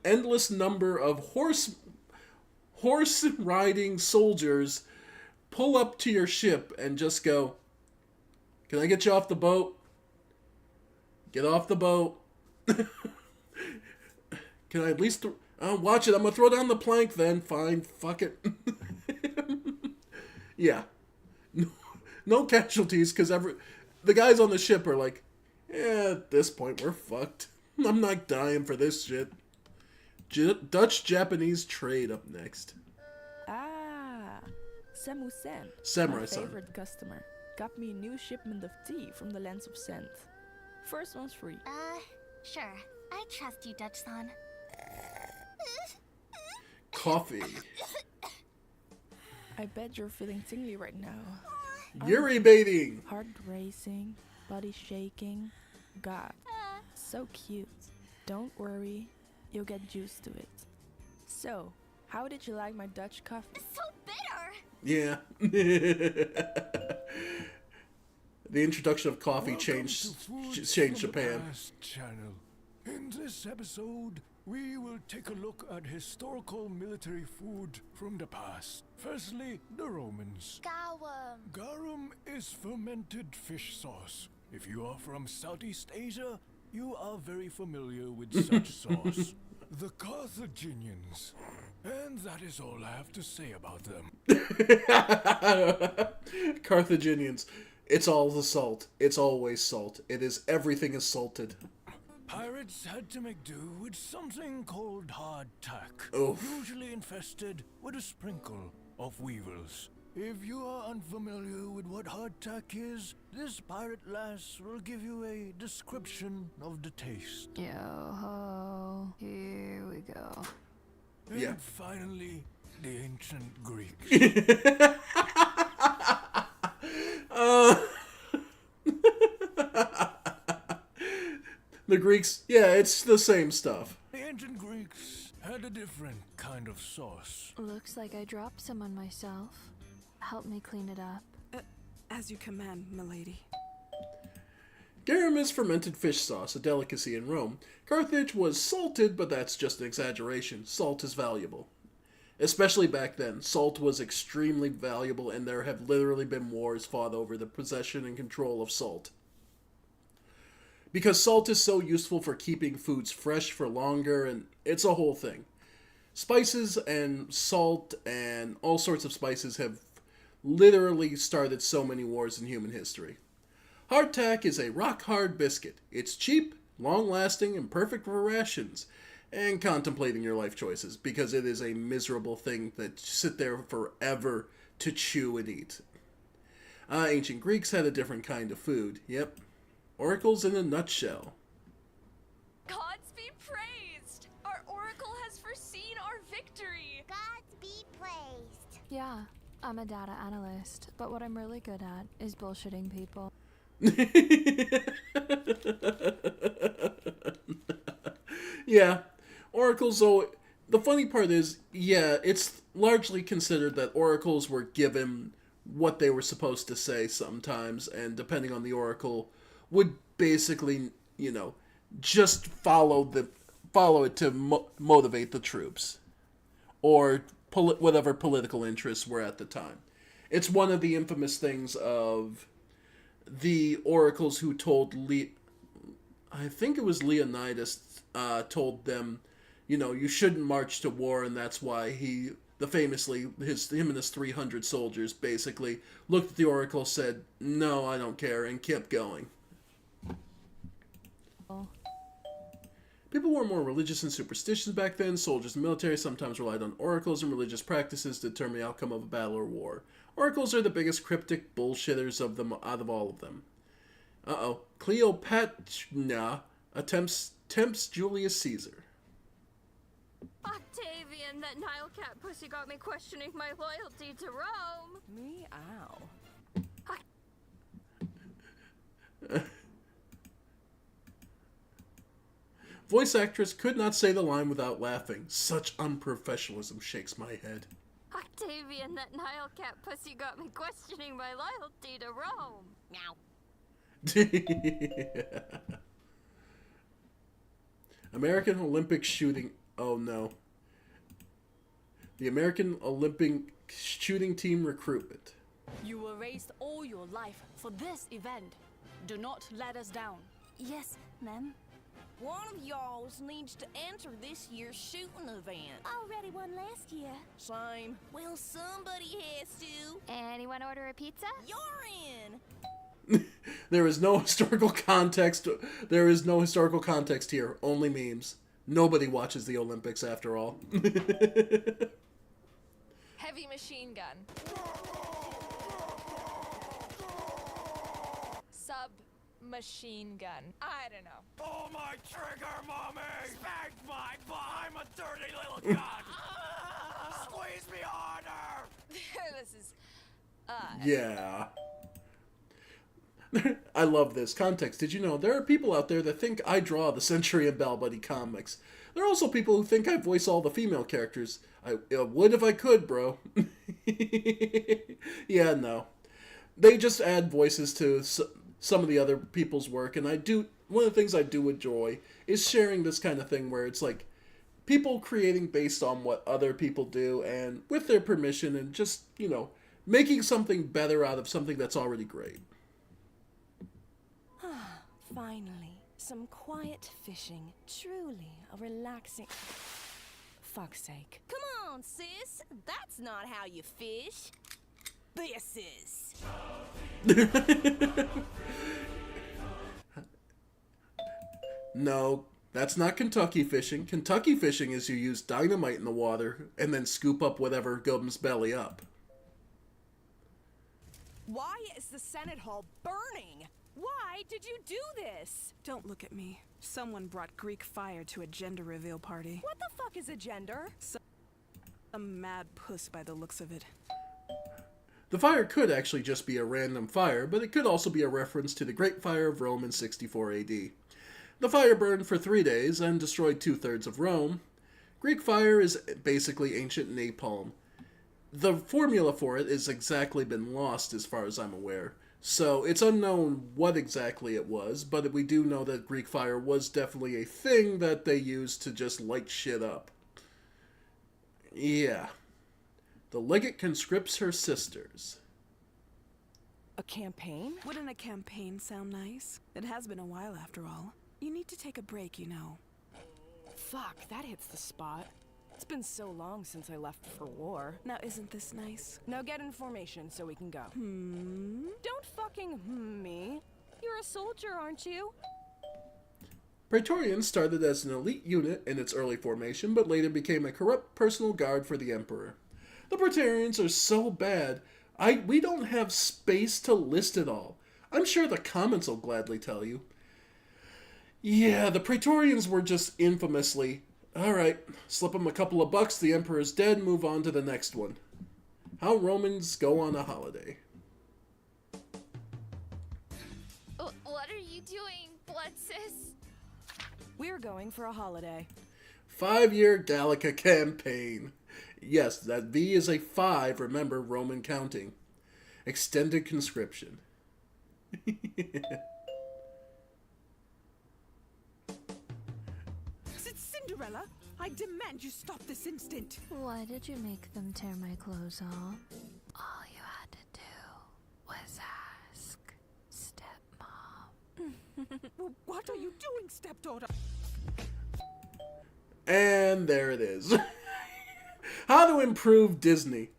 endless number of horse riding soldiers pull up to your ship and just go, "Can I get you off the boat? Get off the boat. Can I at least... watch it. I'm going to throw down the plank then. Fine. Fuck it." Yeah. No casualties, because the guys on the ship are like, at this point, we're fucked. I'm not dying for this shit. Dutch-Japanese trade up next. Ah, Samu-san, Samurai-san. my favorite customer, got me a new shipment of tea from the lands of Scent. First one's free. Sure. I trust you, Dutch-san. Coffee. I bet you're feeling tingly right now. Yuri baiting. Heart racing, body shaking. God, so cute. Don't worry, you'll get used to it. So, how did you like my Dutch coffee? So bitter! Yeah. The introduction of coffee changed Japan. Channel. In this episode, we will take a look at historical military food from the past. Firstly, the Romans. Garum. Garum is fermented fish sauce. If you are from Southeast Asia, you are very familiar with such sauce. The Carthaginians. And that is all I have to say about them. Carthaginians. It's all the salt. It's always salt. It is everything is salted. Pirates had to make do with something called hardtack, Oof. usually infested with a sprinkle of weevils. If you are unfamiliar with what hardtack is, this pirate lass will give you a description of the taste. Yo ho, here we go. And finally, the ancient Greeks. The Greeks, yeah, it's the same stuff. The ancient Greeks had a different kind of sauce. Looks like I dropped some on myself. Help me clean it up. As you command, milady. Garum is fermented fish sauce, a delicacy in Rome. Carthage was salted, but that's just an exaggeration. Salt is valuable. Especially back then, salt was extremely valuable, and there have literally been wars fought over the possession and control of salt. Because salt is so useful for keeping foods fresh for longer, and it's a whole thing. Spices and salt and all sorts of spices have literally started so many wars in human history. Hardtack is a rock-hard biscuit. It's cheap, long-lasting, and perfect for rations, and contemplating your life choices, because it is a miserable thing that sit there forever to chew and eat. Ancient Greeks had a different kind of food. Yep. Oracles in a nutshell. Gods be praised! Our oracle has foreseen our victory! Gods be praised. Yeah, I'm a data analyst, but what I'm really good at is bullshitting people. Yeah, oracles, though, the funny part is, yeah, it's largely considered that oracles were given what they were supposed to say sometimes, and depending on the oracle, would basically, you know, just follow it to motivate the troops, or whatever political interests were at the time. It's one of the infamous things of the oracles who told I think it was Leonidas, told them, you know, you shouldn't march to war, and that's why him and his 300 soldiers basically looked at the oracle, said, no, I don't care, and kept going. People were more religious and superstitious back then. Soldiers and military sometimes relied on oracles and religious practices to determine the outcome of a battle or war. Oracles are the biggest cryptic bullshitters out of all of them. Cleopatra tempts Julius Caesar. Octavian, that Nile cat pussy got me questioning my loyalty to Rome. Meow. Voice actress could not say the line without laughing. Such unprofessionalism shakes my head. Octavian, that Nile cat pussy got me questioning my loyalty to Rome. Meow. American Olympic shooting. Oh no. The American Olympic shooting team recruitment. You were raised all your life for this event. Do not let us down. Yes, ma'am. One of y'alls needs to enter this year's shooting event. Already won last year. Same. Well, somebody has to. Anyone order a pizza? You're in. There is no historical context. There is no historical context here. Only memes. Nobody watches the Olympics after all. Heavy machine gun. Submachine gun. I don't know. Pull my trigger, mommy! Spank my butt! I'm a dirty little gun! Squeeze me harder! This is... Yeah. I love this. Context. Did you know there are people out there that think I draw the Century and Bell Buddy comics? There are also people who think I voice all the female characters. I would if I could, bro. Yeah, no. They just add voices to some of the other people's work, and one of the things I do enjoy is sharing this kind of thing where it's like people creating based on what other people do and with their permission, and just, you know, making something better out of something that's already great. Finally, some quiet fishing. Truly a relaxing... Fuck's sake. Come on, sis. That's not how you fish. This is. No, that's not Kentucky fishing. Kentucky fishing is you use dynamite in the water and then scoop up whatever comes belly up. Why is the Senate Hall burning? Why did you do this? Don't look at me. Someone brought Greek fire to a gender reveal party. What the fuck is a gender? Some mad puss by the looks of it. The fire could actually just be a random fire, but it could also be a reference to the Great Fire of Rome in 64 AD. The fire burned for 3 days and destroyed 2/3 of Rome. Greek fire is basically ancient napalm. The formula for it has exactly been lost as far as I'm aware, so it's unknown what exactly it was, but we do know that Greek fire was definitely a thing that they used to just light shit up. Yeah. The legate conscripts her sisters. A campaign? Wouldn't a campaign sound nice? It has been a while after all. You need to take a break, you know. Fuck, that hits the spot. It's been so long since I left for war. Now isn't this nice? Now get information so we can go. Don't fucking me. You're a soldier, aren't you? Praetorians started as an elite unit in its early formation, but later became a corrupt personal guard for the emperor. The Praetorians are so bad, we don't have space to list it all. I'm sure the comments will gladly tell you. Yeah, the Praetorians were just infamously, alright, slip them a couple of bucks, the emperor's dead, move on to the next one. How Romans go on a holiday. What are you doing, blood sis? We're going for a holiday. 5-year Gallica campaign. Yes, that V is a 5, remember, Roman counting. Extended conscription. Cinderella, I demand you stop this instant. Why did you make them tear my clothes off? All you had to do was ask, stepmom. What are you doing, stepdaughter? And there it is. How to improve Disney.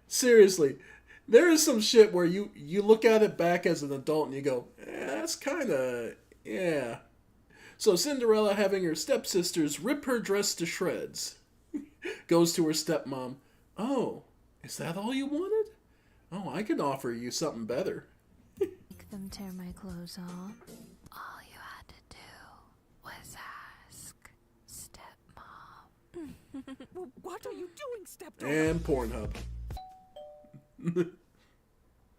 Seriously, there is some shit where you look at it back as an adult and you go, that's kind of, yeah. So Cinderella, having her stepsisters rip her dress to shreds, goes to her stepmom. Oh, is that all you wanted? Oh, I can offer you something better. Make them tear my clothes off. All you had to do was ask, stepmom. What are you doing, stepdaughter? And Pornhub.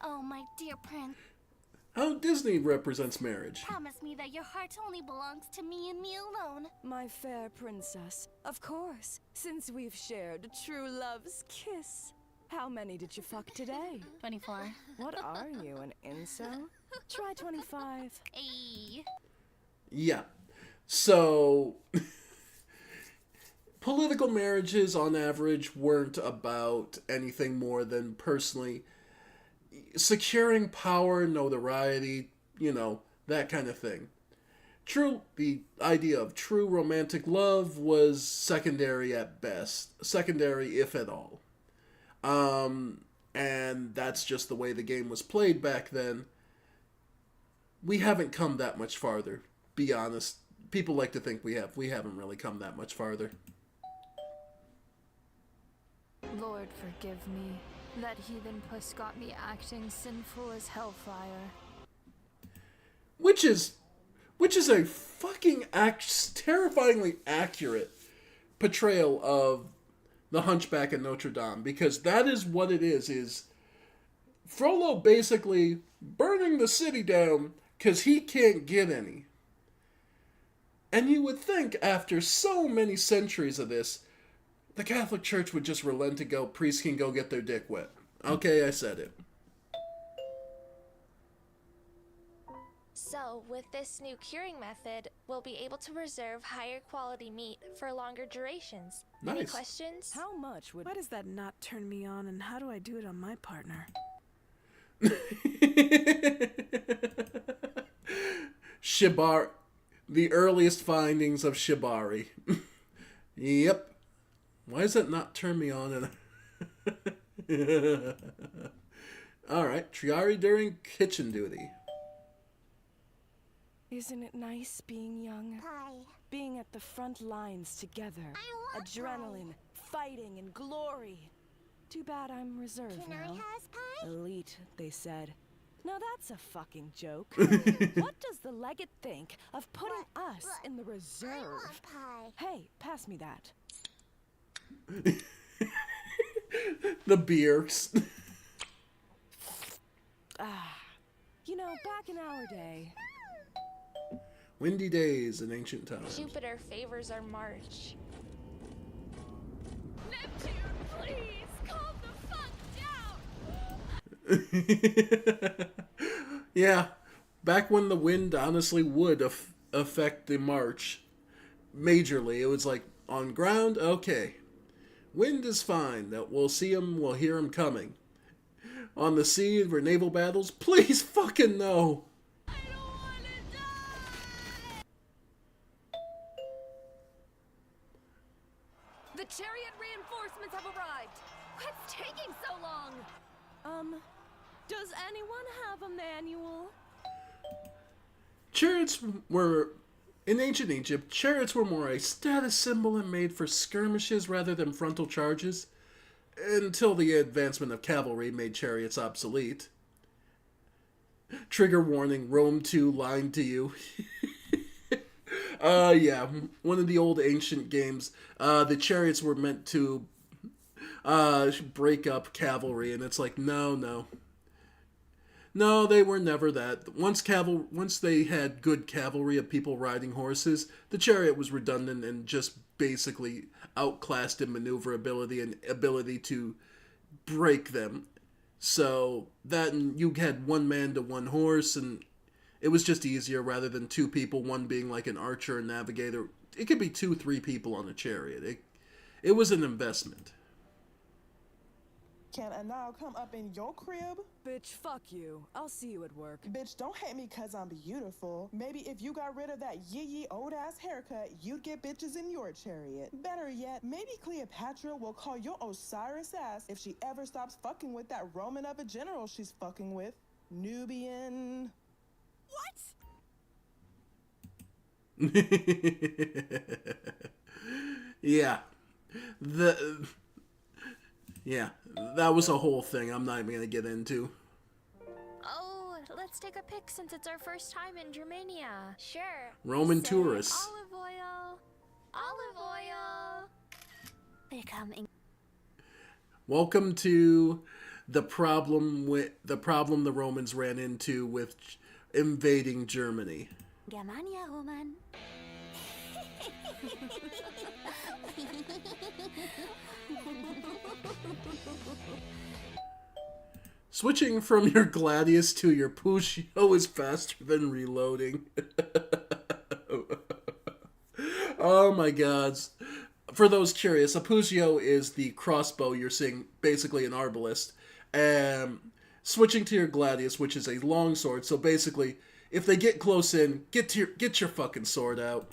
Oh, my dear prince. How Disney represents marriage. Promise me that your heart only belongs to me and me alone. My fair princess. Of course, since we've shared true love's kiss. How many did you fuck today? 24. What are you, an incel? Try 25. Ayy. Yeah. So, political marriages on average weren't about anything more than personally securing power, notoriety, you know, that kind of thing. The idea of true romantic love was secondary at best. Secondary, if at all. And that's just the way the game was played back then. We haven't come that much farther. Be honest. People like to think we have. We haven't really come that much farther. Lord, forgive me. That heathen puss got me acting sinful as hellfire. Which is a fucking terrifyingly accurate portrayal of the Hunchback of Notre Dame, because that is what it is Frollo basically burning the city down because he can't get any. And you would think after so many centuries of this, the Catholic Church would just relent and go, priests can go get their dick wet. Okay, I said it. So, with this new curing method, we'll be able to preserve higher quality meat for longer durations. Any Nice. questions? How much would... Why does that not turn me on, and how do I do it on my partner? Shibari. The earliest findings of Shibari. Yep. Why does that not turn me on? Alright, Triari during kitchen duty. Isn't it nice being young? Pie. Being at the front lines together. I want Adrenaline, fighting, and glory. Too bad I'm reserved Can I now. has pie? Elite, they said. Now that's a fucking joke. What does the legate think of putting us in the reserve? I want pie. Hey, pass me that. The beers. You know, back in our day. Windy days in ancient times. Jupiter favors our march. Neptune, please calm the fuck down. Yeah, back when the wind honestly would affect the march majorly. It was like, on ground, okay. Wind is fine. That we'll see him, we'll hear him coming. On the sea for naval battles, please fucking no. The chariot reinforcements have arrived. What's taking so long? Does anyone have a manual? Chariots were, in ancient Egypt, chariots were more a status symbol and made for skirmishes rather than frontal charges, until the advancement of cavalry made chariots obsolete. Trigger warning, Rome 2 lying to you. Yeah, one of the old ancient games, the chariots were meant to break up cavalry, and it's like, no, they were never that. Once they had good cavalry of people riding horses, the chariot was redundant and just basically outclassed in maneuverability and ability to break them. So that, and you had one man to one horse, and it was just easier rather than two people, one being like an archer and navigator. It could be 2-3 people on a chariot. It was an investment. Can a now come up in your crib? Bitch, fuck you. I'll see you at work. Bitch, don't hate me cause I'm beautiful. Maybe if you got rid of that yee old ass haircut, you'd get bitches in your chariot. Better yet, maybe Cleopatra will call your Osiris ass if she ever stops fucking with that Roman of a general she's fucking with. Nubian. What? Yeah. Yeah, that was a whole thing I'm not even going to get into. Oh, let's take a pic since it's our first time in Germania. Sure. Roman Say tourists. Olive oil. Olive oil. Becoming. Welcome to the problem the Romans ran into with invading Germany. Germania, woman. Switching from your Gladius to your Peugeot is faster than reloading. Oh my gods. For those curious, a Peugeot is the crossbow you're seeing, basically an arbalist. And switching to your Gladius, which is a longsword, so basically, if they get close in, get your fucking sword out.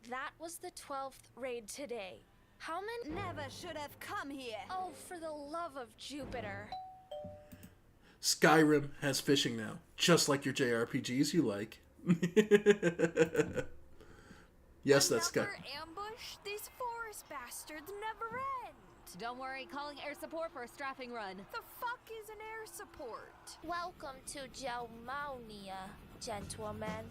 That was the 12th raid today. How many? Never should have come here. Oh, for the love of Jupiter. Skyrim has fishing now, just like your JRPGs you like. Yes, that's Skyrim. Another ambush? These forest bastards never end. Don't worry, calling air support for a strapping run. The fuck is an air support? Welcome to Germania, gentlemen.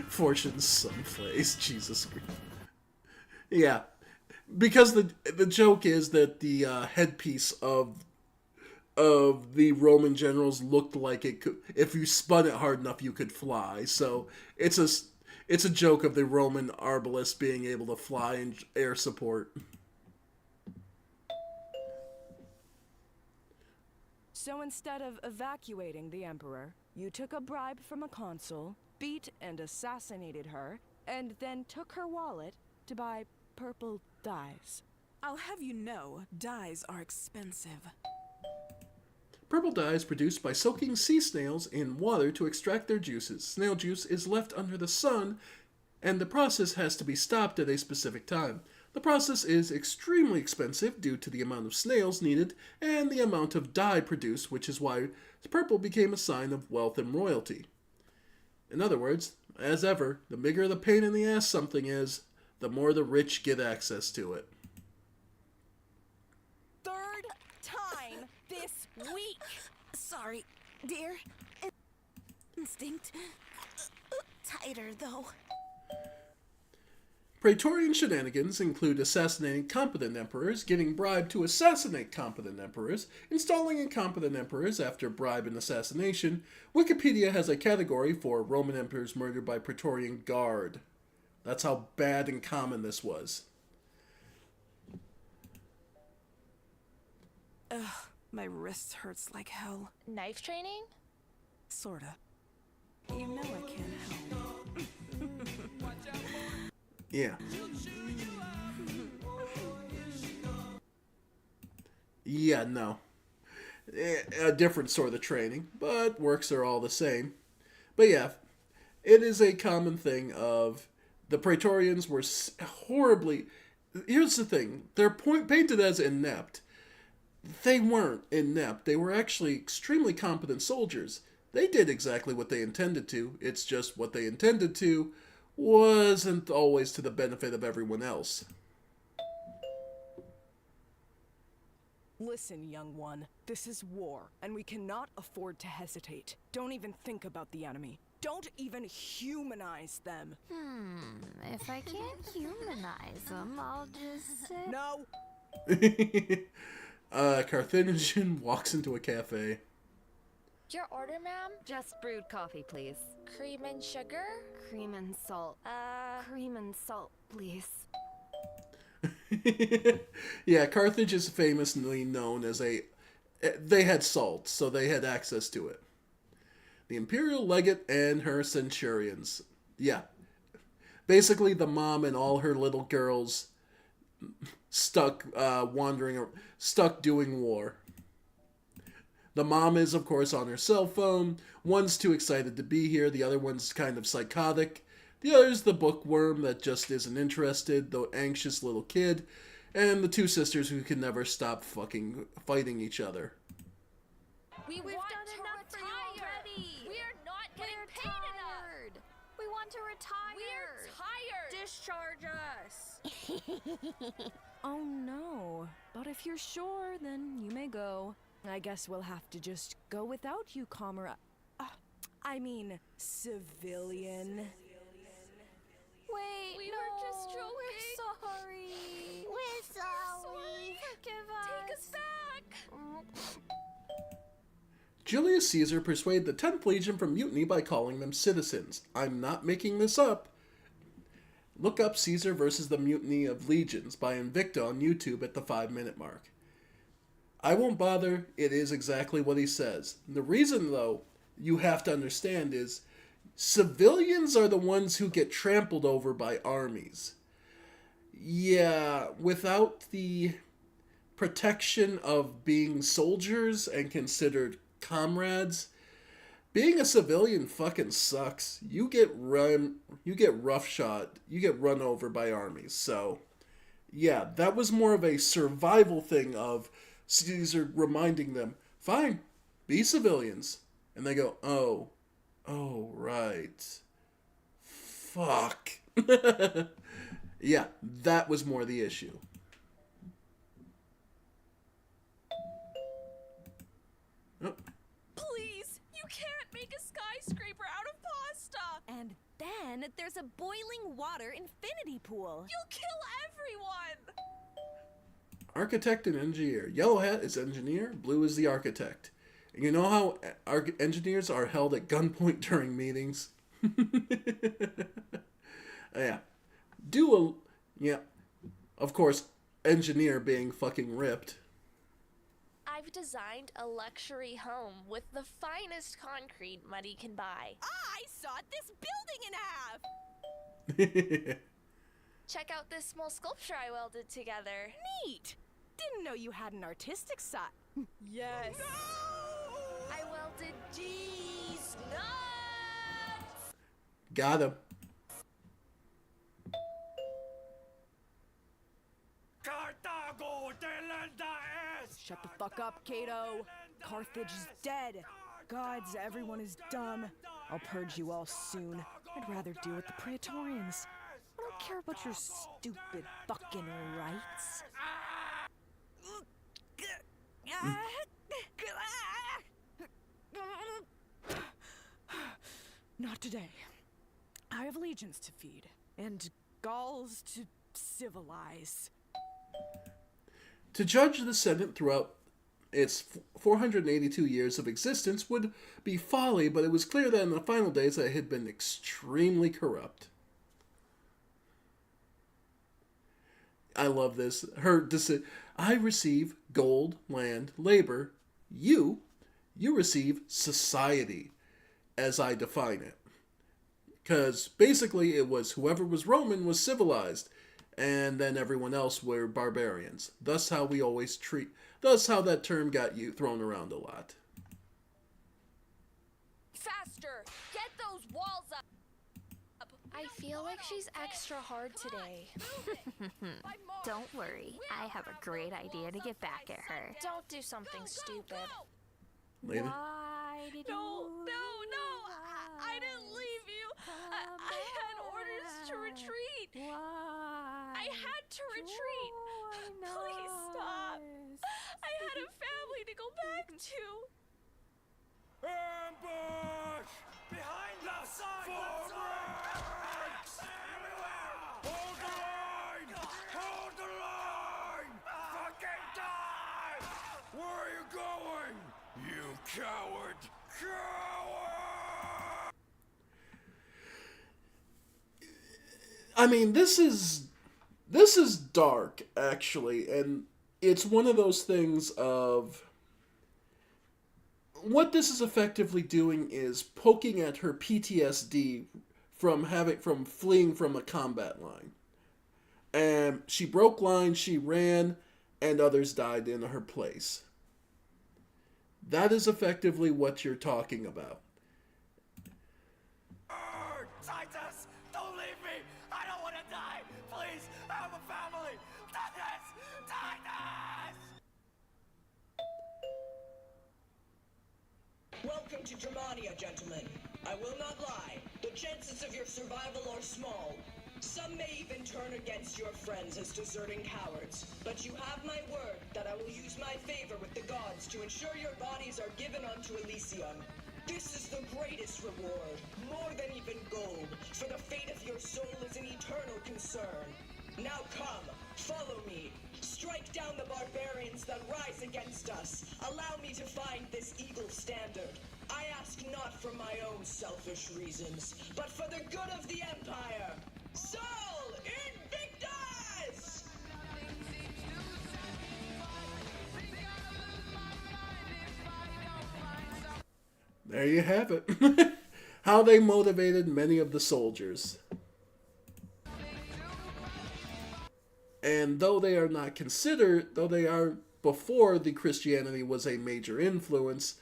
Fortune's sunflaze, Jesus Christ. Yeah, because the joke is that the headpiece of the Roman generals looked like it could, if you spun it hard enough, you could fly. So it's a joke of the Roman arbalist being able to fly in air support. So instead of evacuating the Emperor, you took a bribe from a consul, beat and assassinated her, and then took her wallet to buy purple dyes. I'll have you know, dyes are expensive. Purple dye is produced by soaking sea snails in water to extract their juices. Snail juice is left under the sun, and the process has to be stopped at a specific time. The process is extremely expensive due to the amount of snails needed and the amount of dye produced, which is why the purple became a sign of wealth and royalty. In other words, as ever, the bigger the pain in the ass something is, the more the rich get access to it. Third time this week. Sorry, dear. Instinct. Tighter, though. Praetorian shenanigans include assassinating competent emperors, getting bribed to assassinate competent emperors, installing incompetent emperors after bribe and assassination. Wikipedia has a category for Roman emperors murdered by Praetorian Guard. That's how bad and common this was. Ugh, my wrist hurts like hell. Knife training? Sorta. You know I can't help. Yeah. Yeah, no. A different sort of training, but works are all the same. But yeah, it is a common thing of the Praetorians were horribly... Here's the thing. They're painted as inept. They weren't inept. They were actually extremely competent soldiers. They did exactly what they intended to. It's just what they intended to wasn't always to the benefit of everyone else. Listen, young one. This is war, and we cannot afford to hesitate. Don't even think about the enemy. Don't even humanize them. If I can't humanize them, I'll just say... No! Carthaginian walks into a cafe. Your order, ma'am? Just brewed coffee, please. Cream and sugar? Cream and salt. Cream and salt, please. Yeah, Carthage is famously known as a... They had salt, so they had access to it. The imperial legate and her centurions. Yeah. Basically, the mom and all her little girls stuck stuck doing war. The mom is, of course, on her cell phone. One's too excited to be here. The other one's kind of psychotic. The other's the bookworm that just isn't interested, the anxious little kid. And the two sisters who can never stop fucking fighting each other. We've done enough for you already. We are not getting paid enough. We want to retire. We're tired. Discharge us. Oh no. But if you're sure, then you may go. I guess we'll have to just go without you, comrade. I mean, civilian. Wait, We no. were just joking. We're sorry. We're sorry. Forgive us. Take us back. Julius Caesar persuaded the 10th Legion from mutiny by calling them citizens. I'm not making this up. Look up Caesar versus the Mutiny of Legions by Invicta on YouTube at the 5-minute mark. I won't bother, it is exactly what he says. The reason, though, you have to understand is civilians are the ones who get trampled over by armies. Yeah, without the protection of being soldiers and considered comrades, being a civilian fucking sucks. You get roughshod, you get run over by armies. So, yeah, that was more of a survival thing of Caesar reminding them, fine, be civilians. And they go, oh, right. Fuck. Yeah, that was more the issue. Oh. Please, you can't make a skyscraper out of pasta. And then there's a boiling water infinity pool. You'll kill everyone. Architect and engineer. Yellow hat is engineer, blue is the architect. And you know how engineers are held at gunpoint during meetings? Yeah. Yeah. Of course, engineer being fucking ripped. I've designed a luxury home with the finest concrete money can buy. I sawed this building in half! Check out this small sculpture I welded together. Neat! Didn't know you had an artistic side. Yes. I welded cheese nuts! Got him. Shut the fuck up, Cato. Carthage is dead. Gods, everyone is dumb. I'll purge you all soon. I'd rather deal with the Praetorians. I'll don't care about your stupid fucking rights. Not today. I have legions to feed, and Gauls to civilize. To judge the Senate throughout its 482 years of existence would be folly, but it was clear that in the final days that it had been extremely corrupt. I love this. I receive gold, land, labor. You receive society, as I define it. Because basically it was whoever was Roman was civilized, and then everyone else were barbarians. Thus how that term got thrown around a lot. Faster! Get those walls up! I feel like she's extra hard today. Don't worry, I have a great idea to get back at her. Don't do something stupid. Lady? No! I didn't leave you. I had orders to retreat. I had to retreat. Please stop. I had a family to go back to. Ambush! Behind left side! Forward! Everywhere! Hold the line! Hold the line! Fucking die! Where are you going? You coward! Coward! I mean, this is dark, actually, and it's one of those things of... What this is effectively doing is poking at her PTSD from fleeing from a combat line. And she broke lines, she ran, and others died in her place. That is effectively what you're talking about. Titus! Don't leave me! I don't want to die! Please! I have a family! Titus! Titus! Welcome to Germania, gentlemen. I will not lie. The chances of your survival are small. Some may even turn against your friends as deserting cowards. But you have my word that I will use my favor with the gods to ensure your bodies are given unto Elysium. This is the greatest reward, more than even gold, for the fate of your soul is an eternal concern. Now come, follow me. Strike down the barbarians that rise against us. Allow me to find this eagle standard. I ask not for my own selfish reasons, but for the good of the Empire. Sol Invictus! There you have it. How they motivated many of the soldiers. And though they are not considered, though they are before the Christianity was a major influence,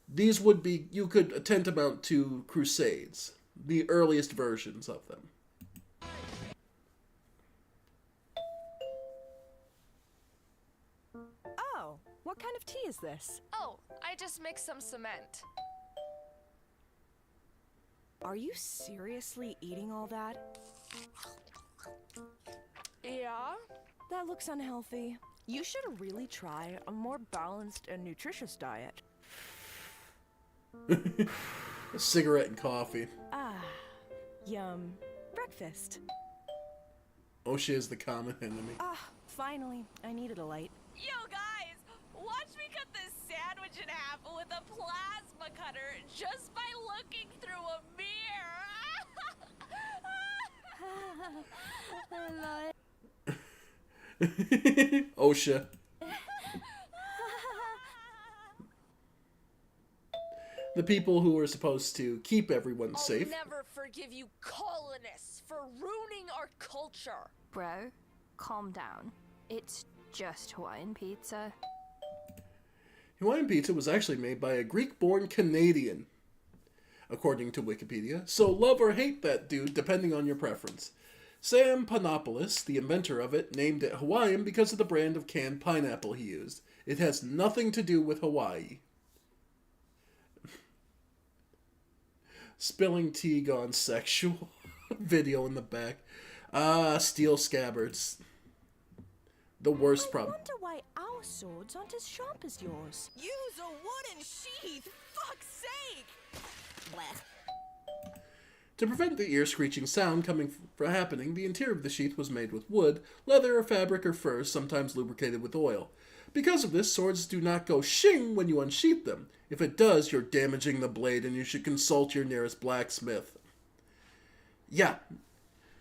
these would be, you could attempt amount to crusades, the earliest versions of them. Oh, what kind of tea is this? Oh, I just mixed some cement. Are you seriously eating all that? Yeah? That looks unhealthy. You should really try a more balanced and nutritious diet. A cigarette and coffee. Ah, yum. Breakfast. Osha is the common enemy. Ah, finally. I needed a light. Yo, guys! Watch me cut this sandwich in half with a plasma cutter just by looking through a mirror! Osha. The people who are supposed to keep everyone safe. I'll never forgive you colonists for ruining our culture. Bro, calm down. It's just Hawaiian pizza. Hawaiian pizza was actually made by a Greek-born Canadian, according to Wikipedia, so love or hate that dude depending on your preference. Sam Panopoulos, the inventor of it, named it Hawaiian because of the brand of canned pineapple he used. It has nothing to do with Hawaii. Spilling tea gone sexual. Video in the back. Steel scabbards. The worst I problem. wonder why our swords aren't as sharp as yours. Use a wooden sheath! Fuck's sake! Blech. To prevent the ear-screeching sound coming from happening, the interior of the sheath was made with wood, leather, or fabric, or fur, sometimes lubricated with oil. Because of this, swords do not go shing when you unsheath them. If it does, you're damaging the blade and you should consult your nearest blacksmith. Yeah.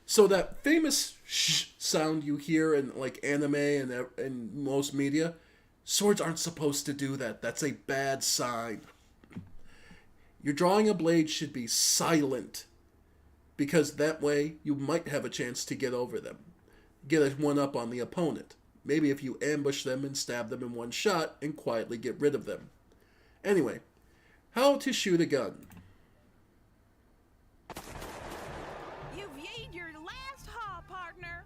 So that famous sh sound you hear in like anime and most media, swords aren't supposed to do that. That's a bad sign. Your drawing a blade should be silent, because that way you might have a chance to get over them. Get a one-up on the opponent. Maybe if you ambush them and stab them in one shot and quietly get rid of them. Anyway, how to shoot a gun. You've yeed your last haw, partner.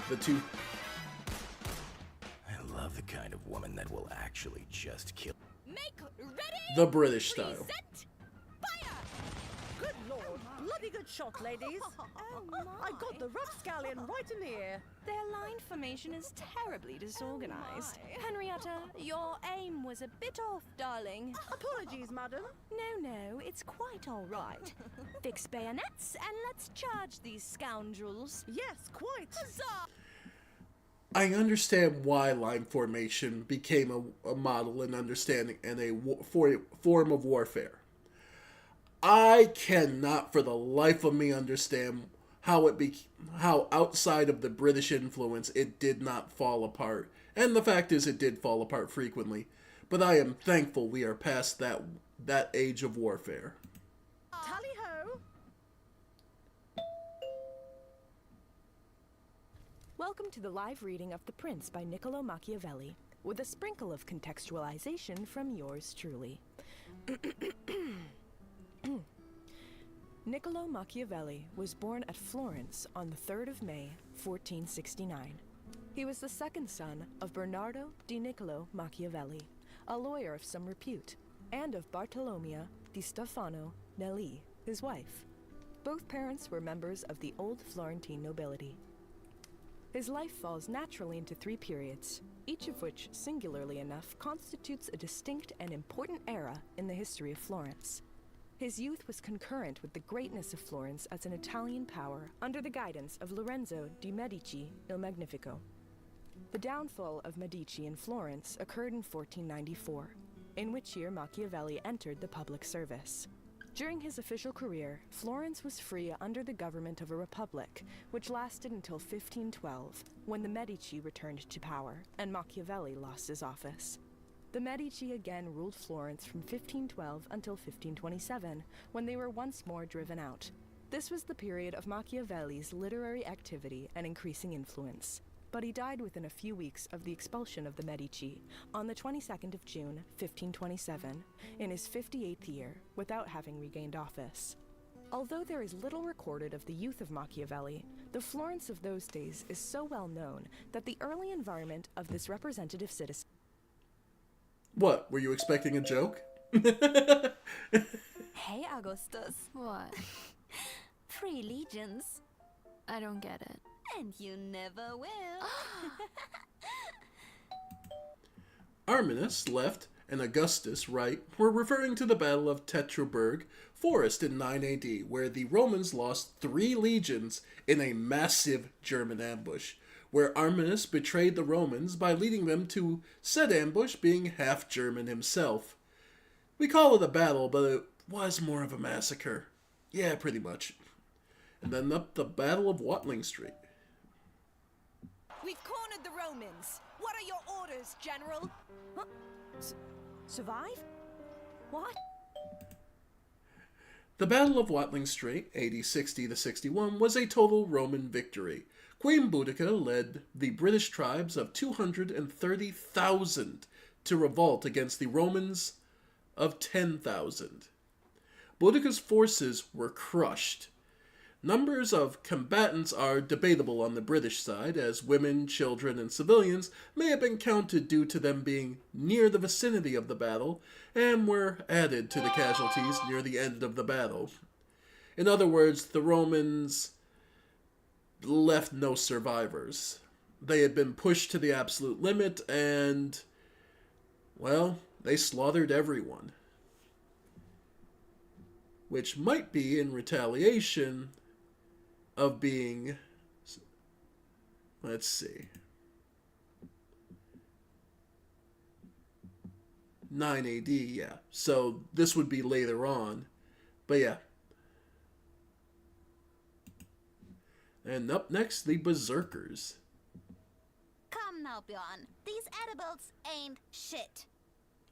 The two... I love the kind of woman that will actually just kill. Make ready. The British style. Set, fire. Good lord, bloody good shot, ladies. Oh my. I got the rapscallion right in here. Their line formation is terribly disorganized. Henrietta, your aim was a bit off, darling. Apologies, madam. No, it's quite all right. Fix bayonets and let's charge these scoundrels. Yes, quite. Huzzah! I understand why line formation became a model in understanding and a form of warfare. I cannot for the life of me understand how outside of the British influence it did not fall apart. And the fact is it did fall apart frequently. But I am thankful we are past that age of warfare. Tally-ho! Welcome to the live reading of The Prince by Niccolo Machiavelli, with a sprinkle of contextualization from yours truly. Niccolo Machiavelli was born at Florence on the 3rd of May, 1469. He was the second son of Bernardo di Niccolo Machiavelli, a lawyer of some repute, and of Bartolomea di Stefano Nelli, his wife. Both parents were members of the old Florentine nobility. His life falls naturally into 3 periods, each of which, singularly enough, constitutes a distinct and important era in the history of Florence. His youth was concurrent with the greatness of Florence as an Italian power under the guidance of Lorenzo di Medici il Magnifico. The downfall of Medici in Florence occurred in 1494, in which year Machiavelli entered the public service. During his official career, Florence was free under the government of a republic, which lasted until 1512, when the Medici returned to power and Machiavelli lost his office. The Medici again ruled Florence from 1512 until 1527, when they were once more driven out. This was the period of Machiavelli's literary activity and increasing influence. But he died within a few weeks of the expulsion of the Medici, on the 22nd of June, 1527, in his 58th year, without having regained office. Although there is little recorded of the youth of Machiavelli, the Florence of those days is so well known that the early environment of this representative citizen... What, were you expecting a joke? Hey, Augustus. What? Free legions. I don't get it. And you never will. Arminus left and Augustus Wright were referring to the Battle of Tetraburg Forest in 9 AD, where the Romans lost 3 legions in a massive German ambush, where Arminus betrayed the Romans by leading them to said ambush, being half German himself. We call it a battle, but it was more of a massacre. Yeah, pretty much. And then up the Battle of Watling Street. We've cornered the Romans. What are your orders, General? Huh? Survive? What? The Battle of Watling Street, AD 60 to 61, was a total Roman victory. Queen Boudica led the British tribes of 230,000 to revolt against the Romans of 10,000. Boudica's forces were crushed. Numbers of combatants are debatable on the British side, as women, children, and civilians may have been counted due to them being near the vicinity of the battle, and were added to the casualties near the end of the battle. In other words, the Romans left no survivors. They had been pushed to the absolute limit, and, well, they slaughtered everyone. Which might be in retaliation of being, let's see, 9 AD, yeah. So this would be later on. But yeah. And up next, the Berserkers. Come now, Bjorn. These edibles ain't shit.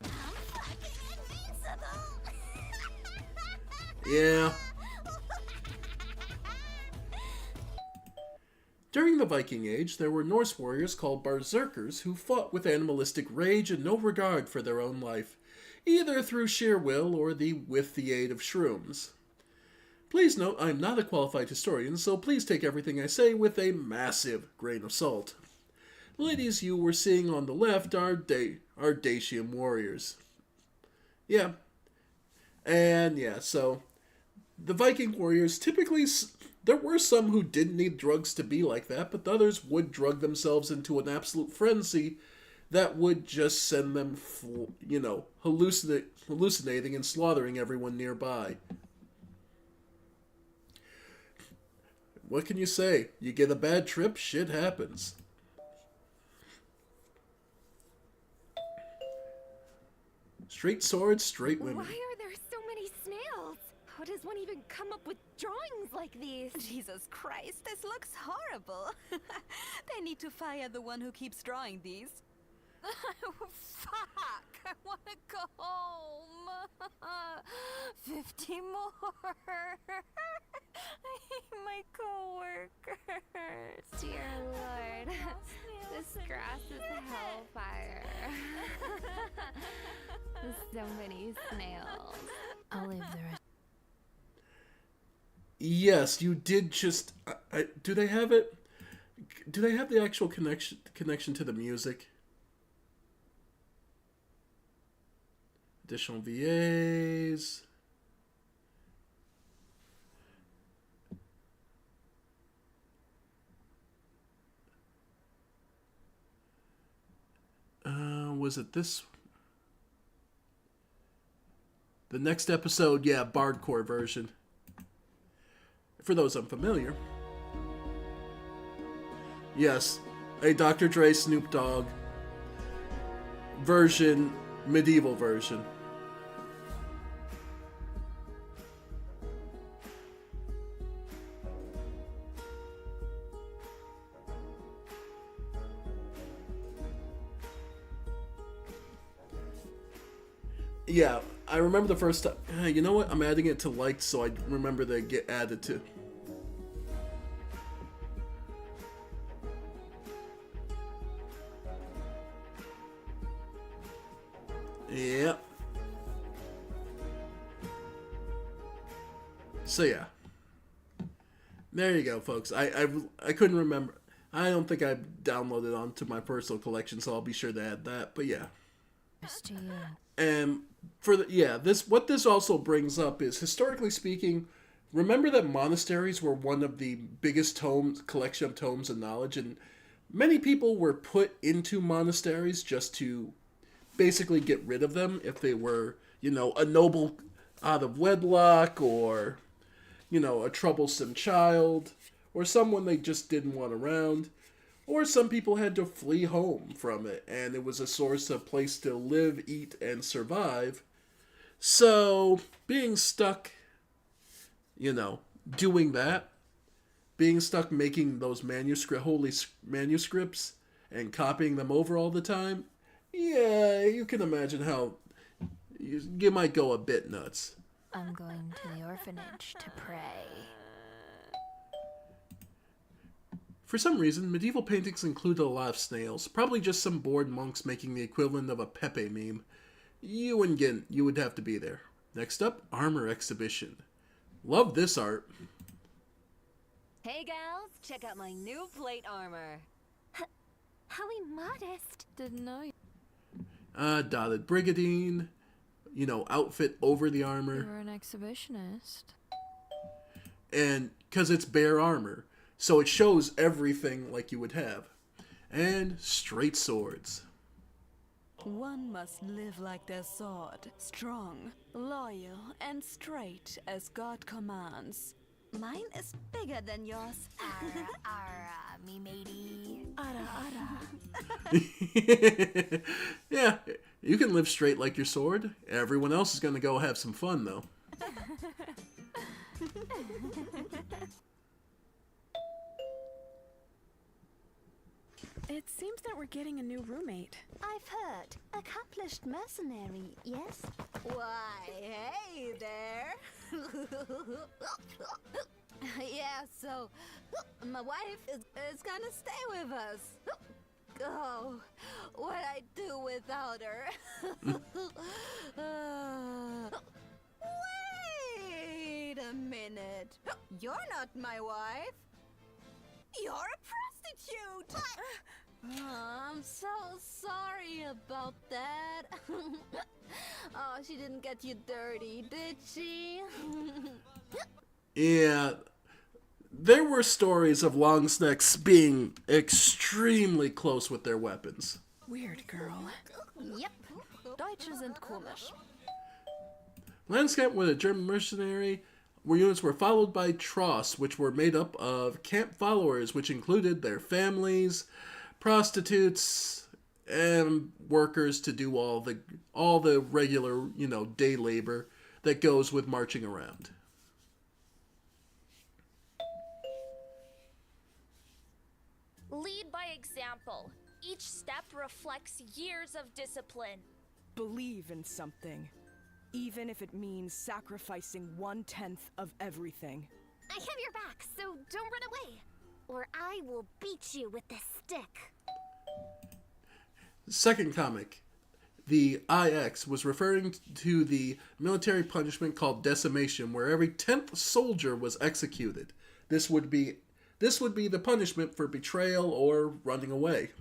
I'm fucking invincible! Yeah. During the Viking Age, there were Norse warriors called Berserkers who fought with animalistic rage and no regard for their own life, either through sheer will or with the aid of shrooms. Please note, I'm not a qualified historian, so please take everything I say with a massive grain of salt. The ladies you were seeing on the left are Dacian warriors. Yeah. And yeah, so the Viking warriors typically, there were some who didn't need drugs to be like that, but others would drug themselves into an absolute frenzy that would just send them, hallucinating and slaughtering everyone nearby. What can you say? You get a bad trip, shit happens. Straight swords, straight women. Why are there so many snails? How does one even come up with drawings like these? Jesus Christ, this looks horrible. They need to fire the one who keeps drawing these. Fuck! I want to go home. 50 more. I hate my coworkers. Dear Lord, this grass is hellfire. There's so many snails. I'll leave the rest. Yes, you did just. Do they have it? Do they have the actual connection to the music? Additional VAs. Was it this? The next episode, yeah, Bardcore version. For those unfamiliar. Yes, a Dr. Dre Snoop Dogg version, medieval version. Yeah, I remember the first time. You know what? I'm adding it to liked so I remember to get added to. Yep. So yeah. There you go, folks. I couldn't remember. I don't think I downloaded onto my personal collection, so I'll be sure to add that. But yeah. And what this also brings up is, historically speaking, remember that monasteries were one of the biggest collection of tomes of knowledge, and many people were put into monasteries just to basically get rid of them if they were, a noble out of wedlock, or, a troublesome child, or someone they just didn't want around. Or some people had to flee home from it, and it was a source of place to live, eat, and survive. So, being stuck, doing that, being stuck making those holy manuscripts and copying them over all the time, yeah, you can imagine how you might go a bit nuts. I'm going to the orphanage to pray. For some reason, medieval paintings included a lot of snails, probably just some bored monks making the equivalent of a Pepe meme. You would have to be there. Next up, armor exhibition. Love this art. Hey gals, check out my new plate armor. How modest. Didn't know you. Dotted brigandine, outfit over the armor. You were an exhibitionist. And because it's bare armor. So it shows everything like you would have. And straight swords. One must live like their sword, strong, loyal, and straight as God commands. Mine is bigger than yours. Ara, ara, me matey. Ara, ara. Yeah, you can live straight like your sword. Everyone else is gonna go have some fun, though. It seems that we're getting a new roommate. I've heard. Accomplished mercenary, yes? Why, hey there. Yeah, so my wife is gonna stay with us. Oh, what I do without her. Wait a minute. You're not my wife. You're a prostitute. I'm so sorry about that. Oh, she didn't get you dirty, did she? Yeah, there were stories of Longsnecks being extremely close with their weapons. Weird girl. Yep. Deutsche sind komisch. Landscape with a German mercenary where units were followed by Tross, which were made up of camp followers, which included their families, prostitutes, and workers to do all the regular, day labor that goes with marching around. Lead by example. Each step reflects years of discipline. Believe in something, even if it means sacrificing 1/10 of everything. I have your back, so don't run away, or I will beat you with this stick. Second comic, the IX, was referring to the military punishment called decimation, where every 10th soldier was executed. This would be the punishment for betrayal or running away.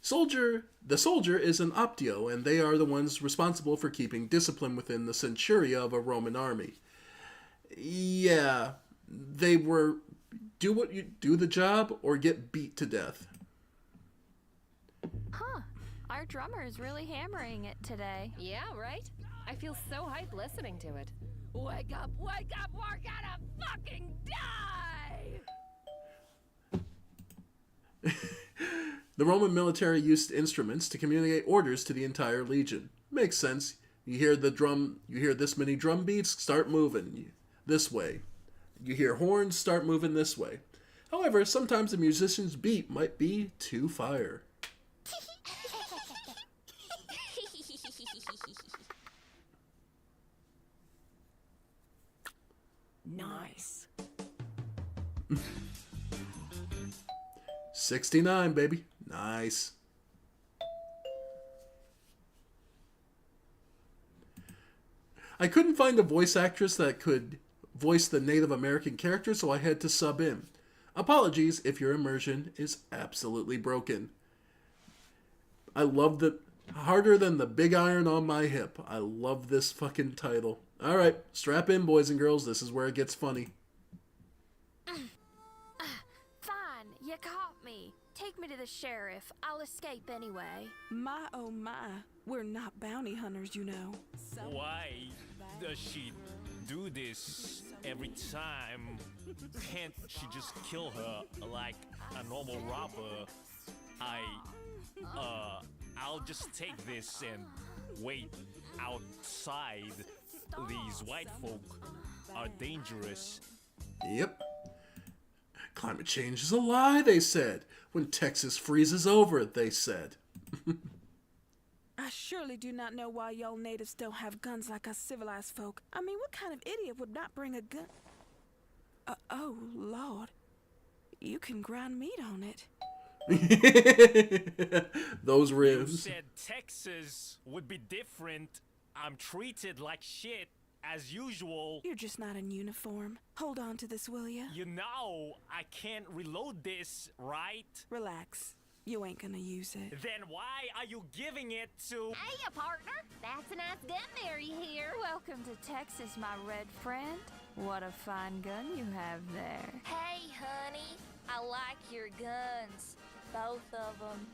The soldier is an optio, and they are the ones responsible for keeping discipline within the centuria of a Roman army. Yeah, they were do the job or get beat to death. Huh. Our drummer is really hammering it today. Yeah, right? I feel so hyped listening to it. Wake up, we're gonna fucking die! The Roman military used instruments to communicate orders to the entire legion. Makes sense. You hear this many drum beats, start moving this way. You hear horns, start moving this way. However, sometimes the musician's beat might be too fire. Nice. 69, baby. Nice. I couldn't find a voice actress that could voice the Native American character, so I had to sub in. Apologies if your immersion is absolutely broken. I love the harder than the big iron on my hip. I love this fucking title. Alright, strap in, boys and girls. This is where it gets funny. Fine, you caught me. Take me to the sheriff. I'll escape anyway. My oh my, we're not bounty hunters, you know. Why does she do this every time? Can't she just kill her like a normal robber? I'll just take this and wait outside. These white folk are dangerous. Yep. Climate change is a lie, they said. When Texas freezes over, they said. I surely do not know why y'all natives don't have guns like us civilized folk. I mean, what kind of idiot would not bring a gun? Oh, Lord. You can grind meat on it. Those ribs. You said Texas would be different. I'm treated like shit, as usual. You're just not in uniform. Hold on to this, will ya? You know, I can't reload this, right? Relax. You ain't gonna use it. Then why are you giving it to... Hey, partner. That's a nice gun there you hear. Welcome to Texas, my red friend. What a fine gun you have there. Hey, honey. I like your guns. Both of them.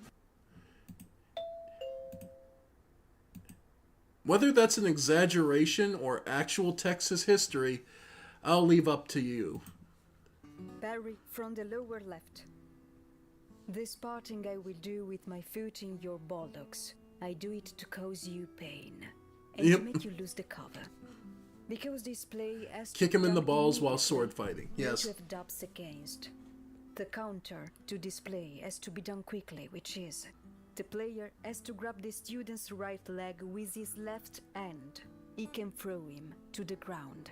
Whether that's an exaggeration or actual Texas history, I'll leave up to you. Barry, from the lower left. This parting I will do with my foot in your buttocks. I do it to cause you pain. And to make you lose the cover. Because this play has Kick to him in be the done balls while immediately. sword fighting. You Yes. have dubs against. The counter to display has to be done quickly, which is the player has to grab the student's right leg with his left hand. He can throw him to the ground.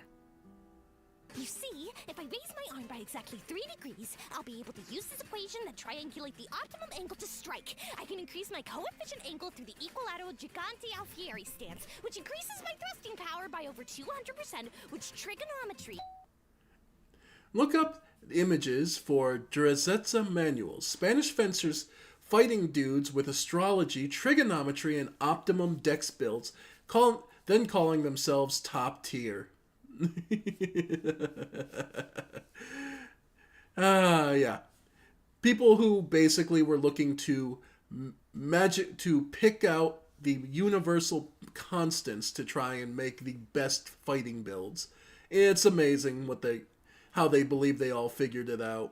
You see, if I raise my arm by exactly 3 degrees, I'll be able to use this equation to triangulate the optimum angle to strike. I can increase my coefficient angle through the equilateral Gigante Alfieri stance, which increases my thrusting power by over 200%, which trigonometry... Look up images for Dreseza manuals. Spanish fencers fighting dudes with astrology, trigonometry, and optimum dex builds, then calling themselves top tier. Yeah. People who basically were looking to pick out the universal constants to try and make the best fighting builds. It's amazing how they believe they all figured it out.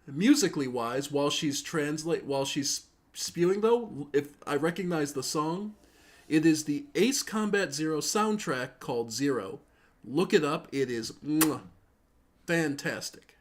Musically wise, while she's spewing though, if I recognize the song, it is the Ace Combat Zero soundtrack called Zero. Look it up. It is fantastic.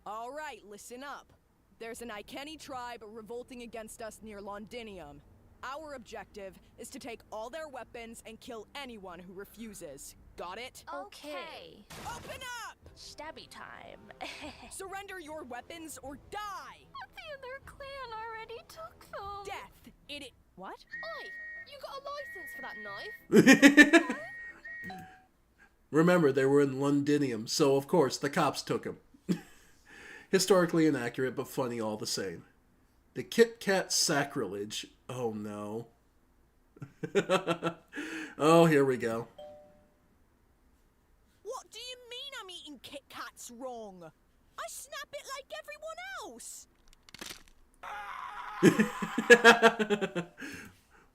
All right, listen up. There's an Iceni tribe revolting against us near Londinium. Our objective is to take all their weapons and kill anyone who refuses. Got it? Okay. Open up! Stabby time. Surrender your weapons or die! The other clan already took them. Death! What? Oi! You got a license for that knife? Remember, they were in Londinium, so of course the cops took him. Historically inaccurate, but funny all the same. The Kit Kat sacrilege. Oh no. Oh, here we go. What do you mean I'm eating Kit Kats wrong? I snap it like everyone else!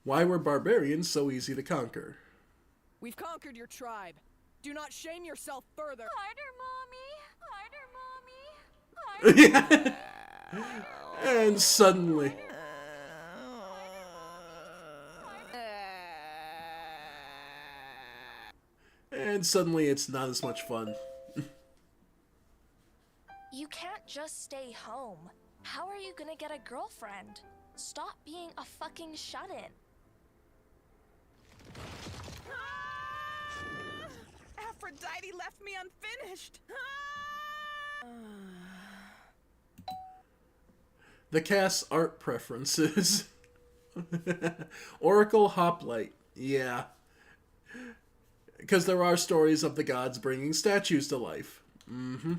Why were barbarians so easy to conquer? We've conquered your tribe. Do not shame yourself further. Harder, Mommy! Harder, Mommy! And suddenly... And suddenly it's not as much fun. You can't just stay home. How are you gonna get a girlfriend? Stop being a fucking shut-in. Aphrodite left me unfinished. The cast's art preferences. Oracle Hoplite. Yeah. Because there are stories of the gods bringing statues to life. Mm-hmm.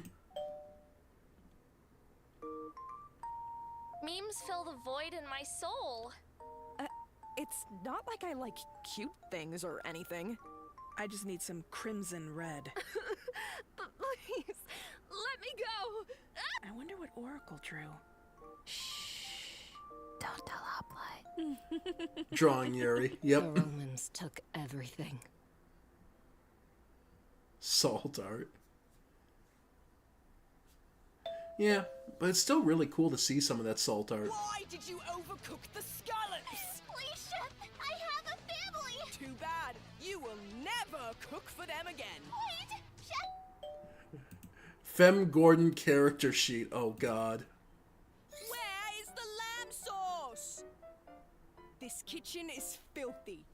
Memes fill the void in my soul. It's not like I like cute things or anything. I just need some crimson red. But please, let me go. I wonder what Oracle drew. Don't tell Hoplite. Drawing Yuri. Yep. The Romans took everything. Salt art. Yeah, but it's still really cool to see some of that salt art. Why did you overcook the scallops? Felicia, I have a family! Too bad. You will never cook for them again. Wait! Fem Gordon character sheet. Oh god. Where is the lamb sauce? This kitchen is filthy.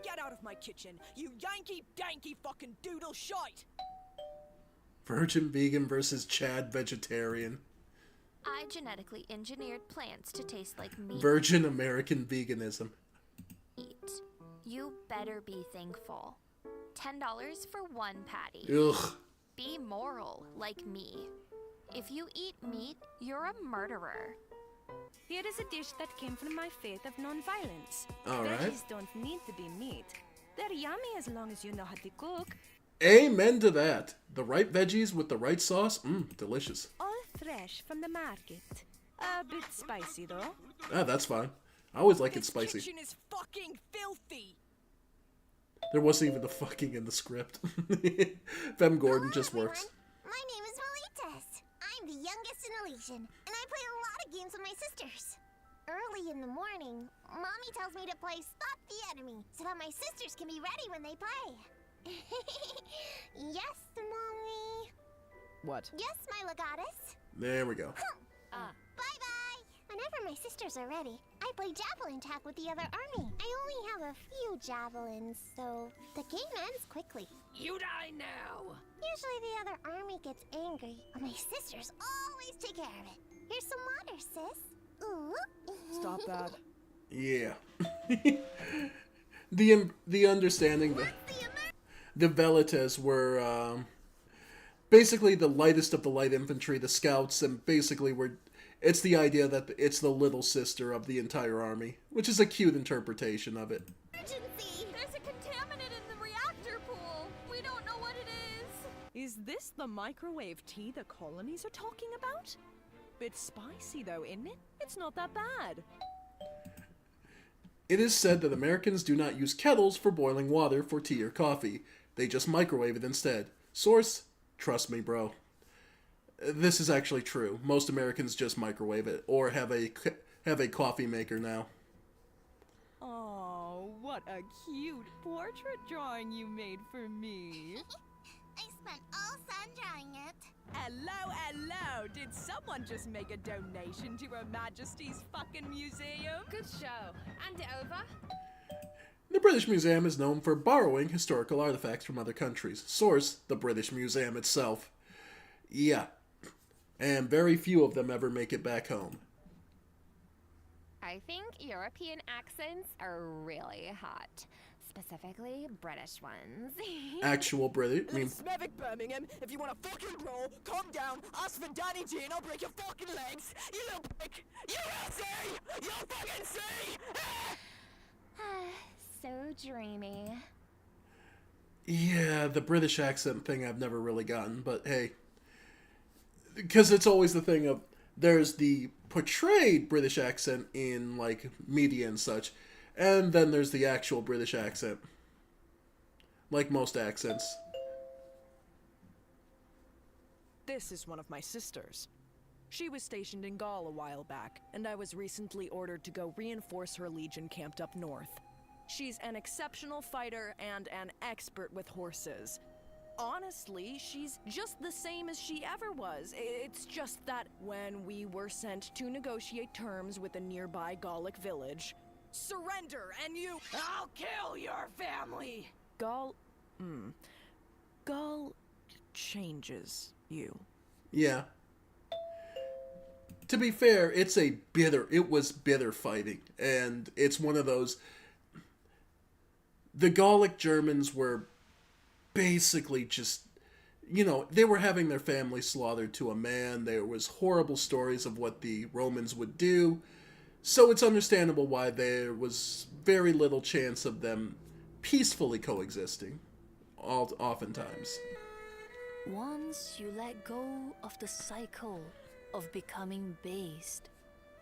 Get out of my kitchen, you Yankee danky fucking doodle shite! Virgin vegan versus Chad vegetarian. I genetically engineered plants to taste like meat. Virgin American veganism. You better be thankful. $10 for one patty. Ugh. Be moral, like me. If you eat meat, you're a murderer. Here is a dish that came from my faith of non-violence. All right. Veggies don't need to be meat. They're yummy as long as you know how to cook. Amen to that. The right veggies with the right sauce, delicious. All fresh from the market. A bit spicy though. Ah, that's fine. I always like it spicy. This kitchen is fucking filthy. There wasn't even the fucking in the script. Fem Gordon just works. My name is Melitas. I'm the youngest in Elysian, and I play a lot of games with my sisters. Early in the morning, Mommy tells me to play Spot the Enemy, so that my sisters can be ready when they play. Yes, Mommy. What? Yes, my Legatus. There we go. Bye-bye. Whenever my sisters are ready, I play javelin tag with the other army. I only have a few javelins, so the game ends quickly. You die now! Usually the other army gets angry, but my sisters always take care of it. Here's some water, sis. Ooh. Stop that. Yeah. the understanding that the Velites were basically the lightest of the light infantry, the scouts, and basically it's the idea that it's the little sister of the entire army, which is a cute interpretation of it. Emergency! There's a contaminant in the reactor pool. We don't know what it is. Is this the microwave tea the colonies are talking about? Bit spicy though, isn't it? It's not that bad. It is said that Americans do not use kettles for boiling water for tea or coffee. They just microwave it instead. Source? Trust me, bro. This is actually true. Most Americans just microwave it, or have a coffee maker now. Oh, what a cute portrait drawing you made for me. I spent all sun drawing it. Hello, hello! Did someone just make a donation to Her Majesty's fucking museum? Good show. And over. The British Museum is known for borrowing historical artifacts from other countries. Source, the British Museum itself. Yeah. And very few of them ever make it back home. I think European accents are really hot. Specifically, British ones. Actual British. I mean, Smevik Birmingham, if you want to fucking roll, calm down, ask for Danny G and I'll break your fucking legs. You little prick. You will see! You'll fucking see! So dreamy. yeah, the British accent thing I've never really gotten, but hey. Because it's always the thing of, there's the portrayed British accent in, like, media and such, and then there's the actual British accent. Like most accents. This is one of my sisters. She was stationed in Gaul a while back, and I was recently ordered to go reinforce her legion camped up north. She's an exceptional fighter and an expert with horses. Honestly, she's just the same as she ever was. It's just that when we were sent to negotiate terms with a nearby Gallic village, surrender and you— I'll kill your family! Gaul changes you. Yeah. To be fair, it was bitter fighting, and it's one of those. The Gallic Germans were basically just, they were having their family slaughtered to a man. There was horrible stories of what the Romans would do, so it's understandable why there was very little chance of them peacefully coexisting, oftentimes. Once you let go of the cycle of becoming based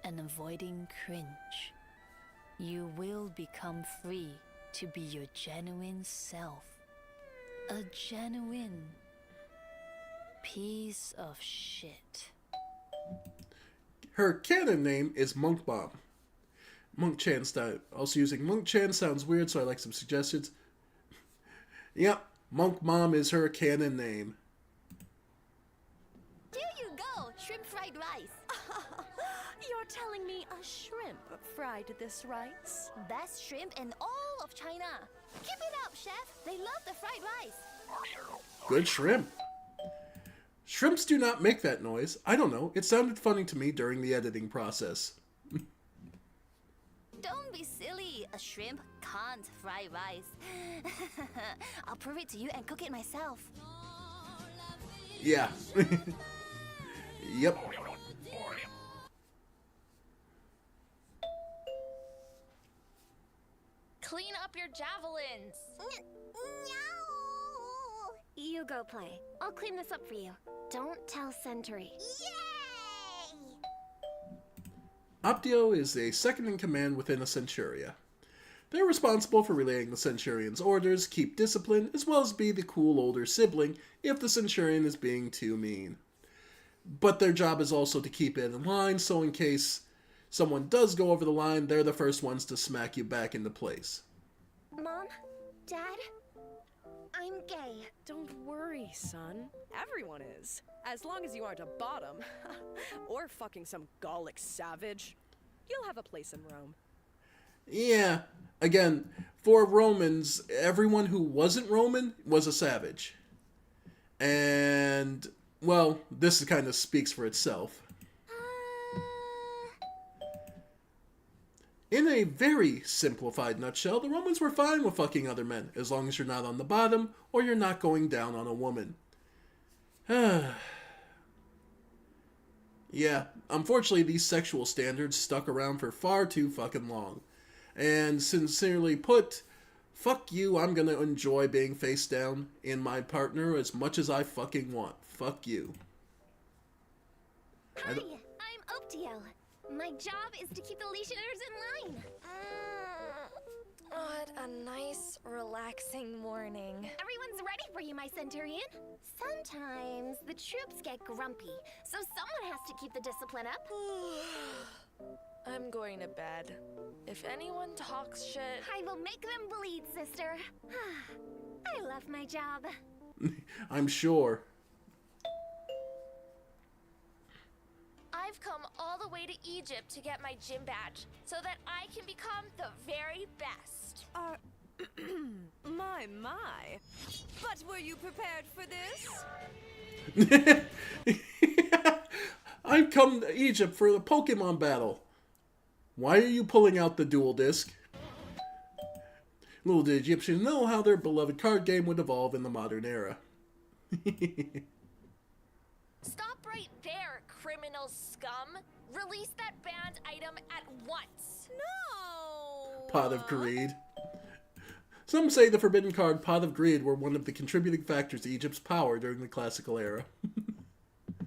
and avoiding cringe, you will become free to be your genuine self. A genuine piece of shit. Her canon name is Monk Bomb. Monk Chan style. Also using Monk Chan sounds weird, so I like some suggestions. Yep, Monk Mom is her canon name. There you go, shrimp fried rice. You're telling me a shrimp fried this rice? Best shrimp in all of China. Keep it up, chef. They love the fried rice. Good shrimp. Shrimps do not make that noise. I don't know. It sounded funny to me during the editing process. Don't be silly. A shrimp can't fry rice. I'll prove it to you and cook it myself. Yeah. Yep. javelins. You go play. I'll clean this up for you. Don't tell Centauri. Optio is a second in command within a Centuria. They're responsible for relaying the Centurion's orders, keep discipline, as well as be the cool older sibling if the Centurion is being too mean. But their job is also to keep it in line, so in case someone does go over the line, they're the first ones to smack you back into place. Mom? Dad? I'm gay. Don't worry, son. Everyone is. As long as you aren't a bottom. Or fucking some Gallic savage. You'll have a place in Rome. Yeah, again, for Romans, everyone who wasn't Roman was a savage. And, well, this kind of speaks for itself. In a very simplified nutshell, the Romans were fine with fucking other men, as long as you're not on the bottom, or you're not going down on a woman. Yeah, unfortunately these sexual standards stuck around for far too fucking long. And sincerely put, fuck you, I'm gonna enjoy being face down in my partner as much as I fucking want. Fuck you. Hi, I'm Optio. My job is to keep the Legionnaires in line. What a nice, relaxing morning. Everyone's ready for you, my Centurion. Sometimes the troops get grumpy, so someone has to keep the discipline up. I'm going to bed. If anyone talks shit... I will make them bleed, sister. I love my job. I'm sure. I've come all the way to Egypt to get my gym badge, so that I can become the very best. My. But were you prepared for this? I've come to Egypt for the Pokemon battle. Why are you pulling out the dual disc? Little did Egyptians know how their beloved card game would evolve in the modern era. Stop right there, criminal scum! Release that banned item at once! No! Pot of Greed. Some say the forbidden card Pot of Greed were one of the contributing factors to Egypt's power during the classical era.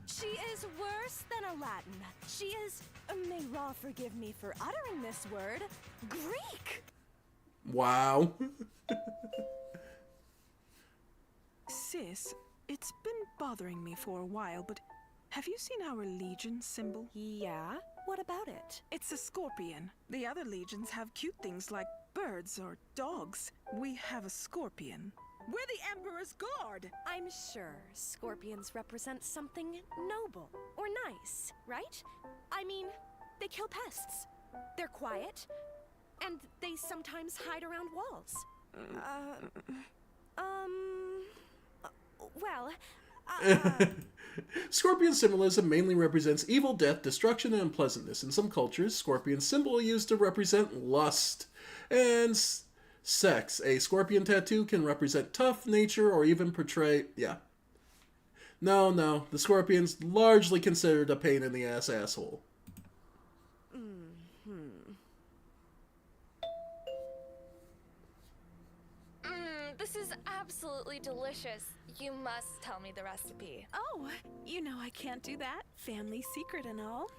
She is worse than a Latin. She is, may Ra forgive me for uttering this word, Greek! Wow. Sis, it's been bothering me for a while, but have you seen our Legion symbol? Yeah? What about it? It's a scorpion. The other legions have cute things like birds or dogs. We have a scorpion. We're the Emperor's Guard! I'm sure scorpions represent something noble or nice, right? I mean, they kill pests. They're quiet. And they sometimes hide around walls. Scorpion symbolism mainly represents evil, death, destruction, and unpleasantness. In some cultures, scorpion symbol is used to represent lust and sex. A scorpion tattoo can represent tough nature or even portray... Yeah. No, the scorpion's largely considered a pain in the ass asshole. This is absolutely delicious. You must tell me the recipe. Oh, you know I can't do that. Family secret and all.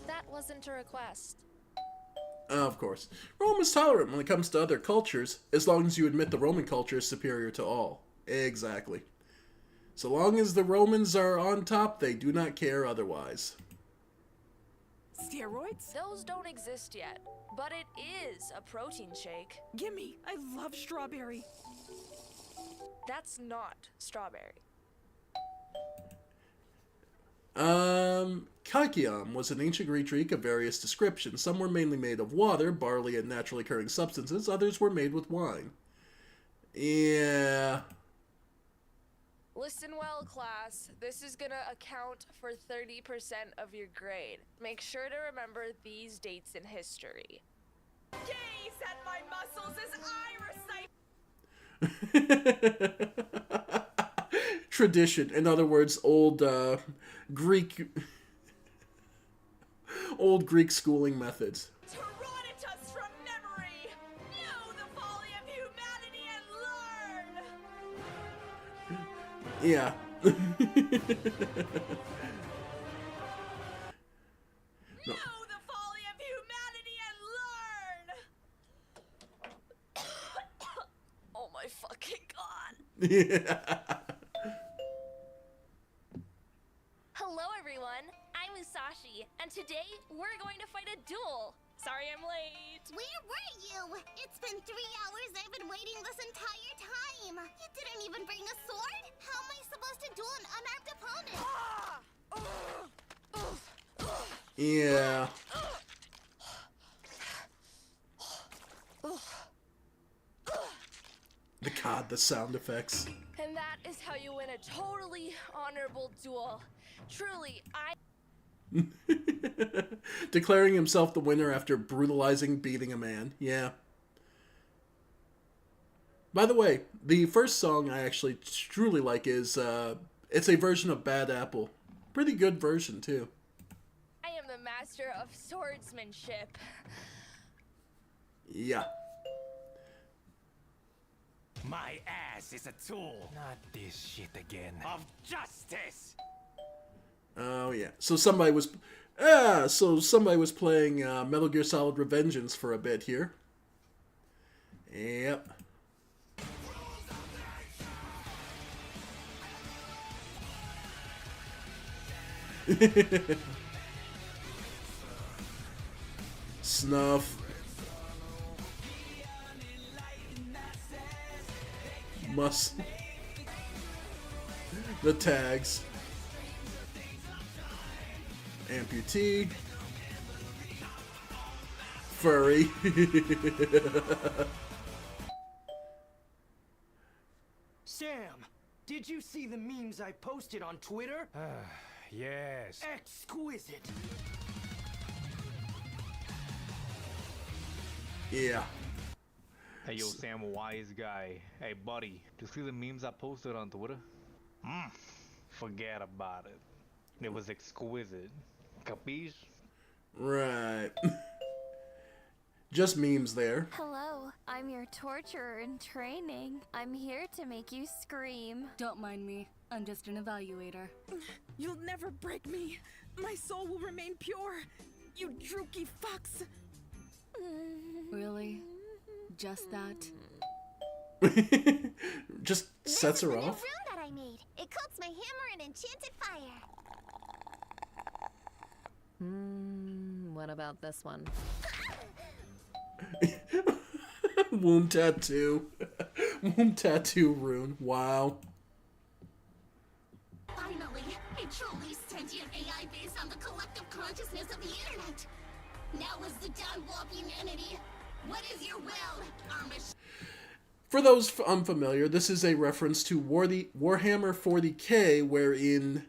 That wasn't a request. Of course. Rome is tolerant when it comes to other cultures, as long as you admit the Roman culture is superior to all. Exactly. So long as the Romans are on top, they do not care otherwise. Steroids? Those don't exist yet, but it is a protein shake. Gimme! I love strawberry. That's not strawberry. Kykeon was an ancient Greek drink of various descriptions. Some were mainly made of water, barley, and naturally occurring substances. Others were made with wine. Yeah. Listen well, class. This is gonna account for 30% of your grade. Make sure to remember these dates in history. Gaze at my muscles as I recite. Tradition. In other words, old Greek schooling methods. Herodotus from memory! Know the Yeah. Know the folly of humanity and learn! Oh my fucking god. Yeah. Hello, everyone. I'm Musashi, and today we're going to fight a duel. Sorry I'm late. Where were you? It's been 3 hours. I've been waiting this entire time. You didn't even bring a sword? How am I supposed to duel an unarmed opponent? Yeah. The sound effects. And that is how you win a totally honorable duel. Truly, Declaring himself the winner after beating a man. Yeah. By the way, the first song I actually truly like is, it's a version of Bad Apple. Pretty good version, too. I am the master of swordsmanship. Yeah. My ass is a tool. Not this shit again. Of justice. Oh yeah. So somebody was playing Metal Gear Solid Revengeance for a bit here. Yep. Snuff. The tags. Amputee. Furry. Sam, did you see the memes I posted on Twitter? Yes. Exquisite. Yeah. Hey yo, Sam, wise guy. Hey buddy, do you see the memes I posted on Twitter? Forget about it. It was exquisite. Capiche? Right. Just memes there. Hello, I'm your torturer in training. I'm here to make you scream. Don't mind me. I'm just an evaluator. You'll never break me. My soul will remain pure. You drooky fucks. Really? Just that? Just sets her off. Rune that I made. It coats my hammer in enchanted fire. What about this one? Womb tattoo. Womb tattoo rune. Wow. Finally, a truly sentient AI based on the collective consciousness of the internet. Now is the dawn of humanity. What is your will, Amish? For those unfamiliar, this is a reference to Warhammer 40k, wherein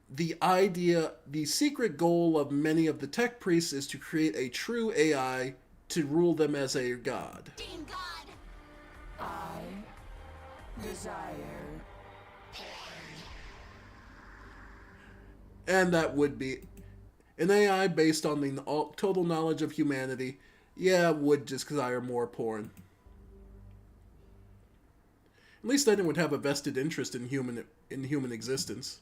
the secret goal of many of the tech priests is to create a true AI to rule them as a god. I desire. And that would be an AI based on the total knowledge of humanity. Yeah, would just desire more porn. At least then it would have a vested interest in human existence.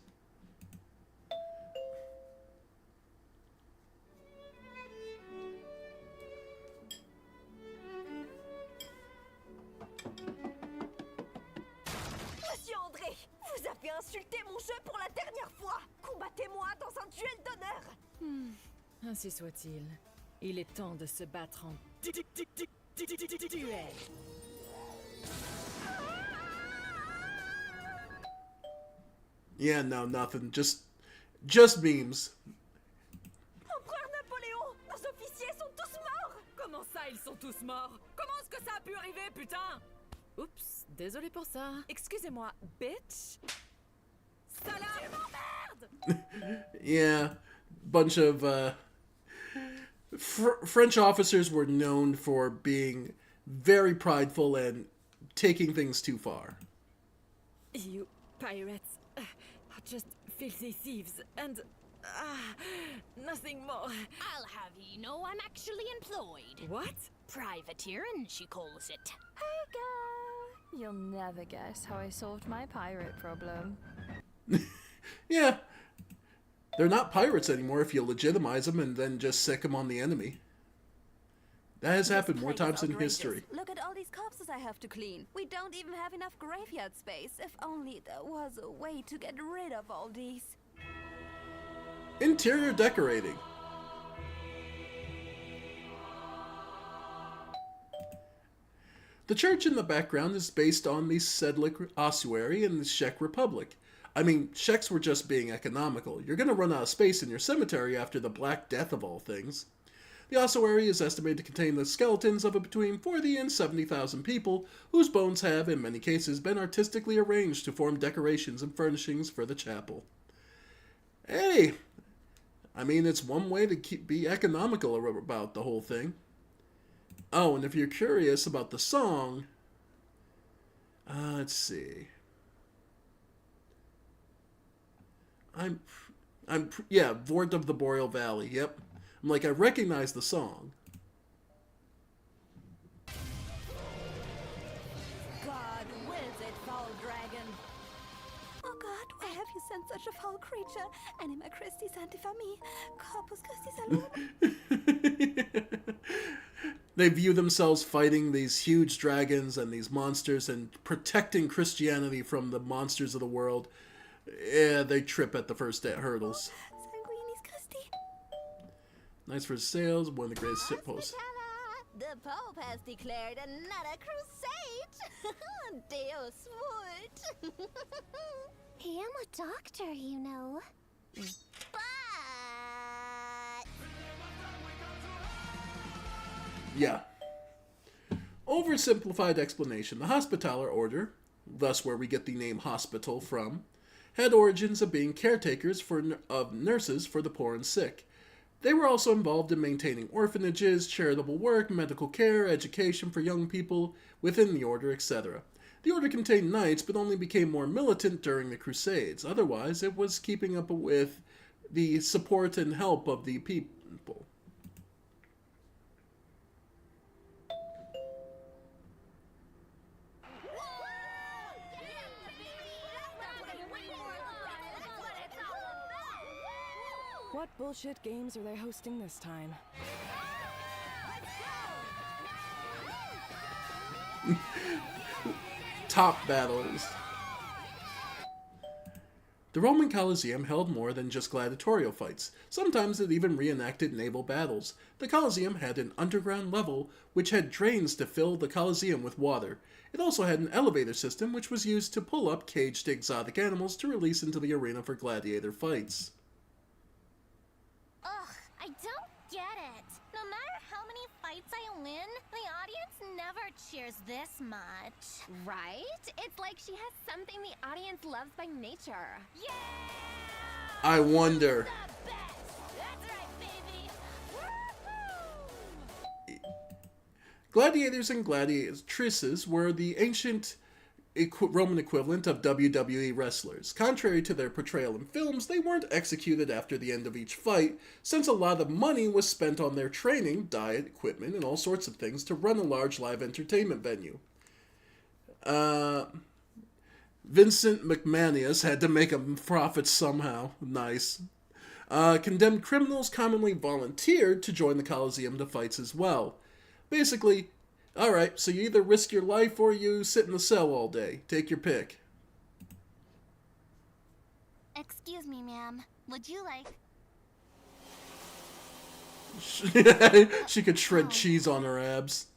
Monsieur André, vous avez insulté mon jeu pour la dernière fois. Combattez-moi dans un duel d'honneur. Ainsi soit-il. Il est temps de se battre en duel. Yeah, no, nothing. Just memes. Empereur Napoléon, nos officiers sont tous morts. Comment ça, ils sont tous morts? Comment est-ce que ça a pu arriver, putain? Oups, désolé pour ça. Excusez-moi, bitch. Salope! Yeah, bunch of French officers were known for being very prideful and taking things too far. You pirates are just filthy thieves and nothing more. I'll have you know I'm actually employed. What? Privateering, she calls it. Hey, girl. You'll never guess how I solved my pirate problem. Yeah. They're not pirates anymore if you legitimize them and then just sick them on the enemy. That has happened more times in history. Look at all these corpses I have to clean. We don't even have enough graveyard space. If only there was a way to get rid of all these. Interior decorating. The church in the background is based on the Sedlic ossuary in the Czech Republic. I mean, Czechs were just being economical. You're gonna run out of space in your cemetery after the Black Death of all things. The ossuary is estimated to contain the skeletons of between 40 and 70,000 people, whose bones have, in many cases, been artistically arranged to form decorations and furnishings for the chapel. Hey! I mean, it's one way to be economical about the whole thing. Oh, and if you're curious about the song, let's see. Yeah, Vort of the Boreal Valley, yep. I'm like, I recognize the song. God wills it, foul dragon. Oh God, why have you sent such a foul creature? Anima Christi Sanctifami, Corpus Christi Salum. They view themselves fighting these huge dragons and these monsters and protecting Christianity from the monsters of the world. Yeah, they trip at the first hurdles. Nice for sales, one of the greatest hit posts. The Pope has declared another crusade! Deus vult! Hey, I'm a doctor, you know. But... Yeah. Oversimplified explanation. The Hospitaller Order, thus where we get the name hospital from, had origins of being caretakers of nurses for the poor and sick. They were also involved in maintaining orphanages, charitable work, medical care, education for young people within the order, etc. The order contained knights, but only became more militant during the Crusades. Otherwise, it was keeping up with the support and help of the people. What bullshit games are they hosting this time? Top battles. The Roman Colosseum held more than just gladiatorial fights. Sometimes it even reenacted naval battles. The Colosseum had an underground level which had drains to fill the Colosseum with water. It also had an elevator system which was used to pull up caged exotic animals to release into the arena for gladiator fights. Ugh, I don't get it. No matter how many fights I win, the audience never cheers this much. Right? It's like she has something the audience loves by nature. Yeah! I wonder. That's right, baby! Gladiators and gladiatrices were the ancient Roman equivalent of WWE wrestlers. Contrary to their portrayal in films, they weren't executed after the end of each fight, since a lot of money was spent on their training, diet, equipment, and all sorts of things to run a large live entertainment venue. Vincent McManus had to make a profit somehow. Nice. Condemned criminals commonly volunteered to join the Colosseum to fights as well. Basically, alright, so you either risk your life or you sit in the cell all day. Take your pick. Excuse me, ma'am. Would you like... She could shred cheese on her abs.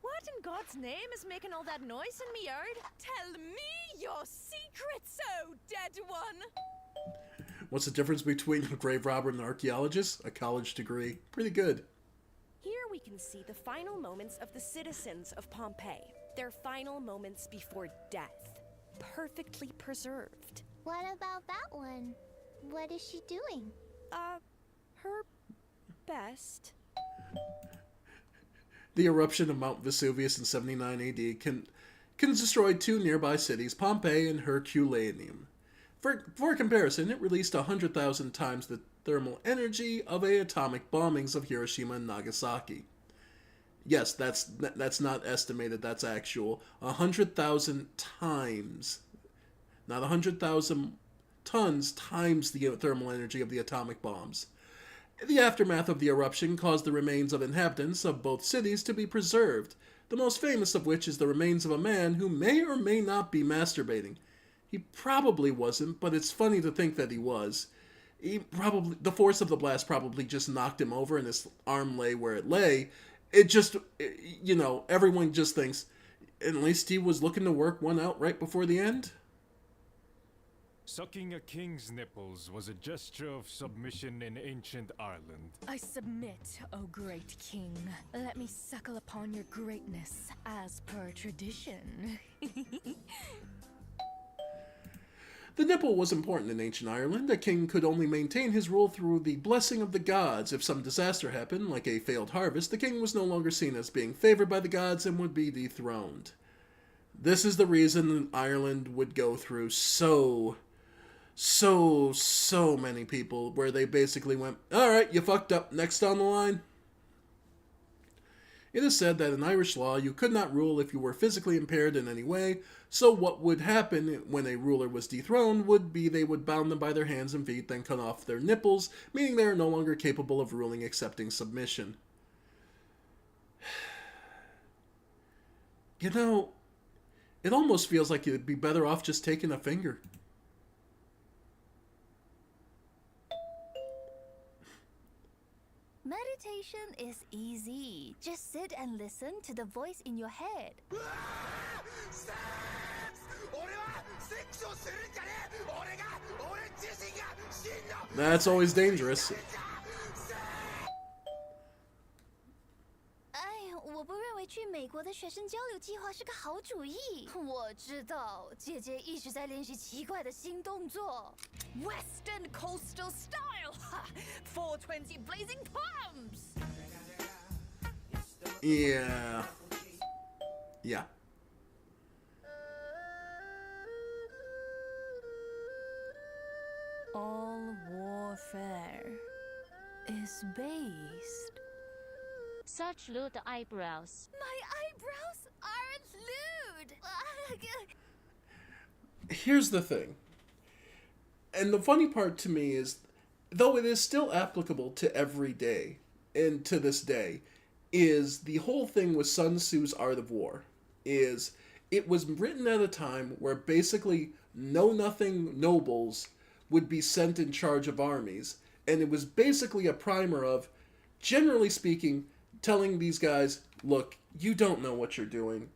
What in God's name is making all that noise in me yard? Tell me your secrets, oh dead one! What's the difference between a grave robber and an archaeologist? A college degree. Pretty good. Here we can see the final moments of the citizens of Pompeii. Their final moments before death. Perfectly preserved. What about that one? What is she doing? Her best. The eruption of Mount Vesuvius in 79 AD can destroy two nearby cities, Pompeii and Herculaneum. For comparison, it released 100,000 times the thermal energy of atomic bombings of Hiroshima and Nagasaki. Yes, that's not estimated, that's actual. 100,000 times. Not 100,000 tons times the thermal energy of the atomic bombs. The aftermath of the eruption caused the remains of inhabitants of both cities to be preserved, the most famous of which is the remains of a man who may or may not be masturbating. He probably wasn't, but it's funny to think that he was. The force of the blast probably just knocked him over and his arm lay where it lay. Everyone just thinks, at least he was looking to work one out right before the end. Sucking a king's nipples was a gesture of submission in ancient Ireland. I submit, O great king. Let me suckle upon your greatness, as per tradition. The nipple was important in ancient Ireland. A king could only maintain his rule through the blessing of the gods. If some disaster happened, like a failed harvest, the king was no longer seen as being favored by the gods and would be dethroned. This is the reason Ireland would go through so many people where they basically went, alright, you fucked up, next on the line. It is said that in Irish law, you could not rule if you were physically impaired in any way, so what would happen when a ruler was dethroned would be they would bound them by their hands and feet, then cut off their nipples, meaning they are no longer capable of ruling, accepting submission. You know, it almost feels like you'd be better off just taking a finger. Meditation is easy. Just sit and listen to the voice in your head. That's always dangerous. 我不认为去美国的学生交流计划是个好主意。我知道，姐姐一直在练习奇怪的新动作。Western coastal style! 420 blazing palms! Yeah. All warfare is based. Such lewd eyebrows. My eyebrows aren't lewd. Here's the thing. And the funny part to me is, though it is still applicable to every day, and to this day, is the whole thing with Sun Tzu's Art of War. Is it was written at a time where basically know-nothing nobles would be sent in charge of armies, and it was basically a primer of, generally speaking, telling these guys, look, you don't know what you're doing.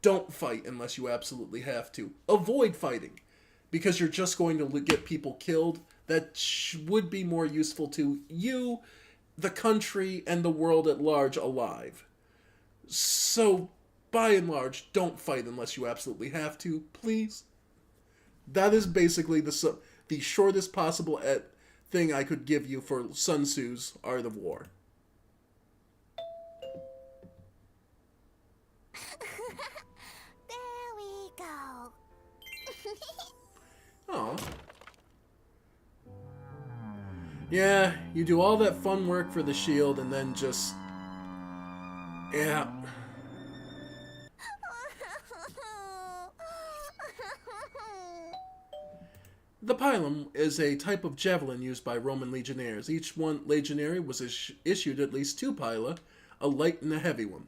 Don't fight unless you absolutely have to. Avoid fighting, because you're just going to get people killed that would be more useful to you, the country, and the world at large alive. So, by and large, don't fight unless you absolutely have to, please. That is basically the shortest possible thing I could give you for Sun Tzu's Art of War. There we go. Oh. Yeah, you do all that fun work for the shield and then just... Yeah. The pilum is a type of javelin used by Roman legionnaires. Each one legionary was issued at least 2 pila, a light and a heavy one.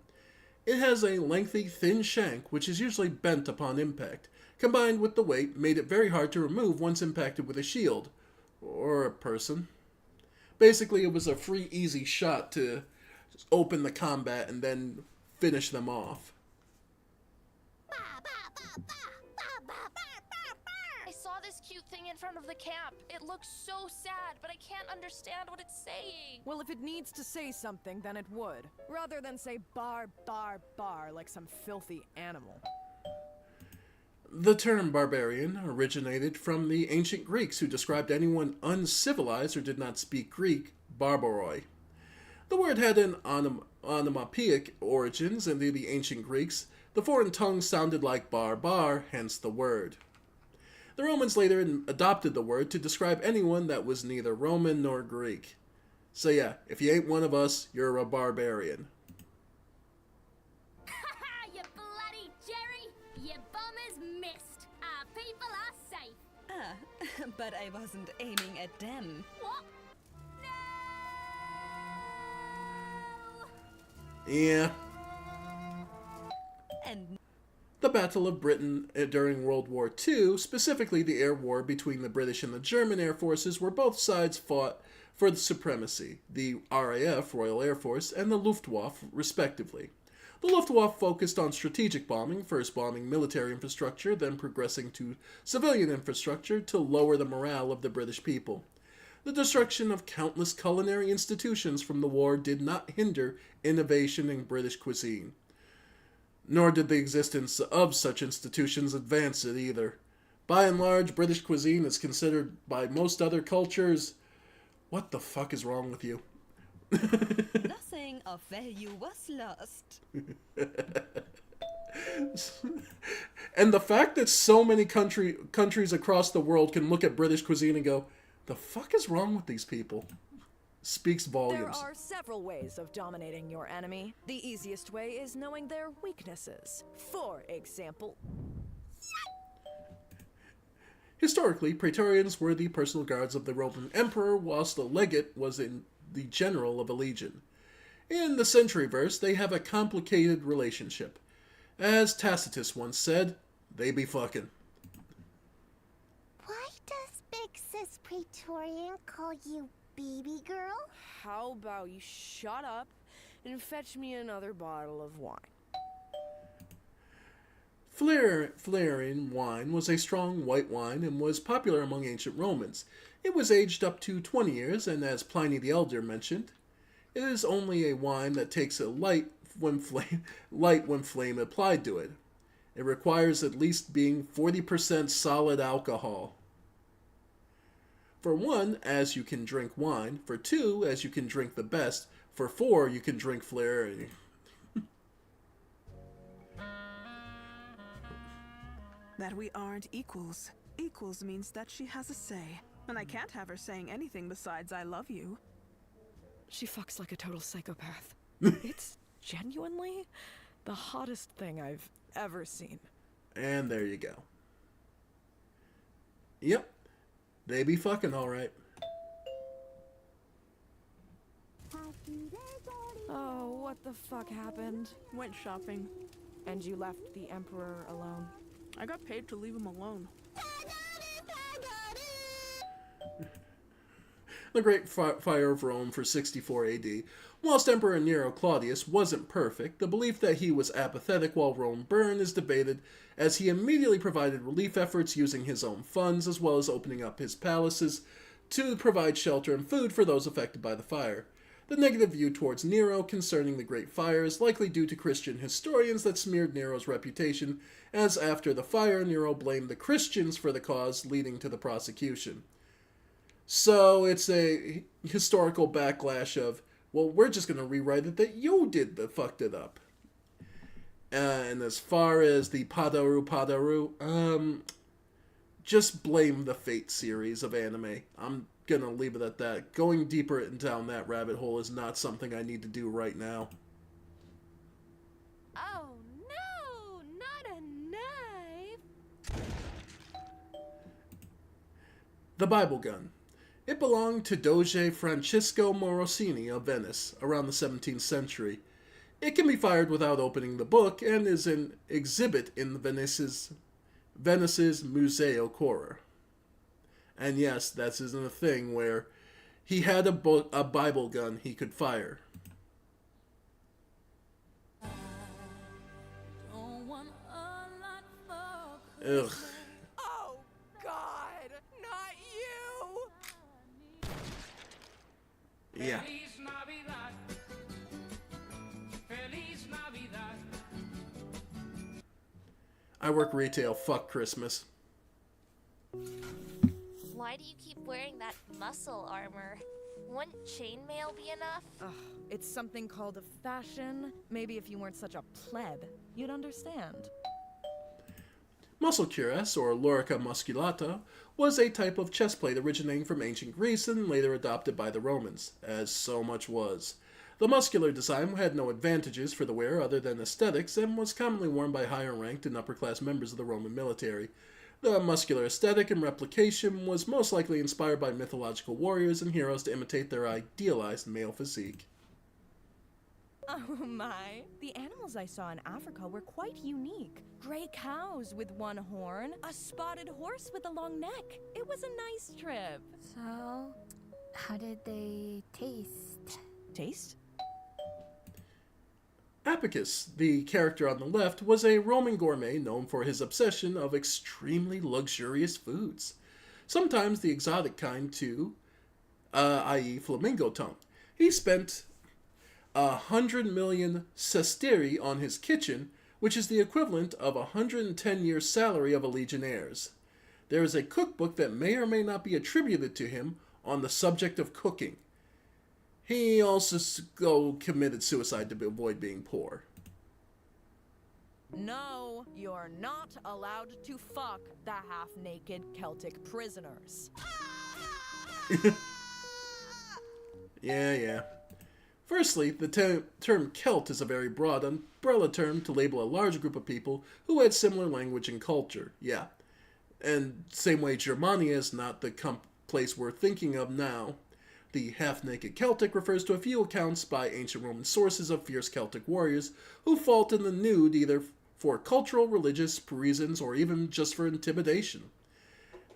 It has a lengthy, thin shank, which is usually bent upon impact. Combined with the weight, made it very hard to remove once impacted with a shield. Or a person. Basically, it was a free, easy shot to open the combat and then finish them off. I saw this cute thing in front of the camp. It looks so sad, but I can't understand what it's saying. Well, if it needs to say something, then it would. Rather than say bar, bar, bar like some filthy animal. The term barbarian originated from the ancient Greeks, who described anyone uncivilized or did not speak Greek, barbaroi. The word had an onomatopoeic origins, and to the ancient Greeks, the foreign tongue sounded like bar, hence the word. The Romans later adopted the word to describe anyone that was neither Roman nor Greek. So yeah, if you ain't one of us, you're a barbarian. but I wasn't aiming at them. Yeah. And The Battle of Britain during World War II, specifically the air war between the British and the German air forces, where both sides fought for the supremacy, the RAF, Royal Air Force, and the Luftwaffe, respectively. The Luftwaffe focused on strategic bombing, first bombing military infrastructure, then progressing to civilian infrastructure to lower the morale of the British people. The destruction of countless culinary institutions from the war did not hinder innovation in British cuisine. Nor did the existence of such institutions advance it either. By and large, British cuisine is considered by most other cultures... What the fuck is wrong with you? nothing of value was lost. And the fact that so many countries across the world can look at British cuisine and go, the fuck is wrong with these people? Speaks volumes. There are several ways of dominating your enemy. The easiest way is knowing their weaknesses. For example... Historically, Praetorians were the personal guards of the Roman emperor, whilst the legate was the general of a legion. In the Centuryverse, they have a complicated relationship. As Tacitus once said, they be fucking. Why does Big Sis Praetorian call you baby girl? How about you shut up and fetch me another bottle of wine? Flarian wine was a strong white wine and was popular among ancient Romans. It was aged up to 20 years, and as Pliny the Elder mentioned, it is only a wine that takes a light when flame applied to it. It requires at least being 40% solid alcohol. For 1, as you can drink wine. For 2, as you can drink the best. For 4, you can drink Flarian. That we aren't equals. Equals means that she has a say. And I can't have her saying anything besides I love you. She fucks like a total psychopath. It's genuinely the hottest thing I've ever seen. And there you go. Yep. They be fucking alright. Oh, what the fuck happened? Went shopping. And you left the Emperor alone? I got paid to leave him alone. The Great Fire of Rome for 64 AD. Whilst Emperor Nero Claudius wasn't perfect, the belief that he was apathetic while Rome burned is debated, as he immediately provided relief efforts using his own funds, as well as opening up his palaces to provide shelter and food for those affected by the fire. The negative view towards Nero concerning the Great Fire is likely due to Christian historians that smeared Nero's reputation, as after the fire, Nero blamed the Christians for the cause, leading to the prosecution. So it's a historical backlash of, well, we're just going to rewrite it that you did that fucked it up. And as far as the Padaru, just blame the Fate series of anime. I'm gonna leave it at that. Going deeper down that rabbit hole is not something I need to do right now. Oh no, not a knife! The Bible Gun. It belonged to Doge Francesco Morosini of Venice around the 17th century. It can be fired without opening the book and is an exhibit in Venice's Museo Cora. And yes, that isn't a thing where he had a Bible gun he could fire. Ugh. Oh, God! Not you! Yeah. I work retail. Fuck Christmas. Why do you keep wearing that muscle armor? Wouldn't chainmail be enough? Ugh, it's something called a fashion. Maybe if you weren't such a pleb, you'd understand. Muscle cuirass, or lorica musculata, was a type of chestplate originating from ancient Greece and later adopted by the Romans, as so much was. The muscular design had no advantages for the wearer other than aesthetics and was commonly worn by higher-ranked and upper-class members of the Roman military. The muscular aesthetic and replication was most likely inspired by mythological warriors and heroes to imitate their idealized male physique. Oh my. The animals I saw in Africa were quite unique. Gray cows with one horn, a spotted horse with a long neck. It was a nice trip. So, how did they taste? Taste? Apicus, the character on the left, was a Roman gourmet known for his obsession of extremely luxurious foods. Sometimes the exotic kind too, i.e. flamingo tongue. He spent 100 million sestertii on his kitchen, which is the equivalent of 110 years' salary of a legionnaires. There is a cookbook that may or may not be attributed to him on the subject of cooking. He also committed suicide to avoid being poor. No, you're not allowed to fuck the half-naked Celtic prisoners. Yeah. Firstly, the term Celt is a very broad umbrella term to label a large group of people who had similar language and culture. Yeah. And same way Germania is not the place we're thinking of now. The half-naked Celtic refers to a few accounts by ancient Roman sources of fierce Celtic warriors who fought in the nude either for cultural, religious reasons, or even just for intimidation.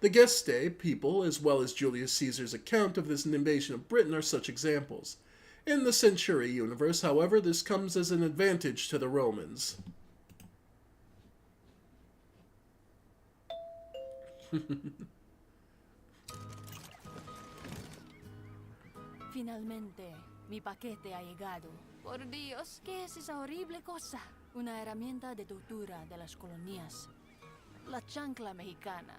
The Gestae people, as well as Julius Caesar's account of this invasion of Britain, are such examples. In the Century universe, however, this comes as an advantage to the Romans. Finalmente, mi paquete ha llegado. Por Dios, ¿qué es esa horrible cosa? Una herramienta de tortura de las colonias. La chancla mexicana.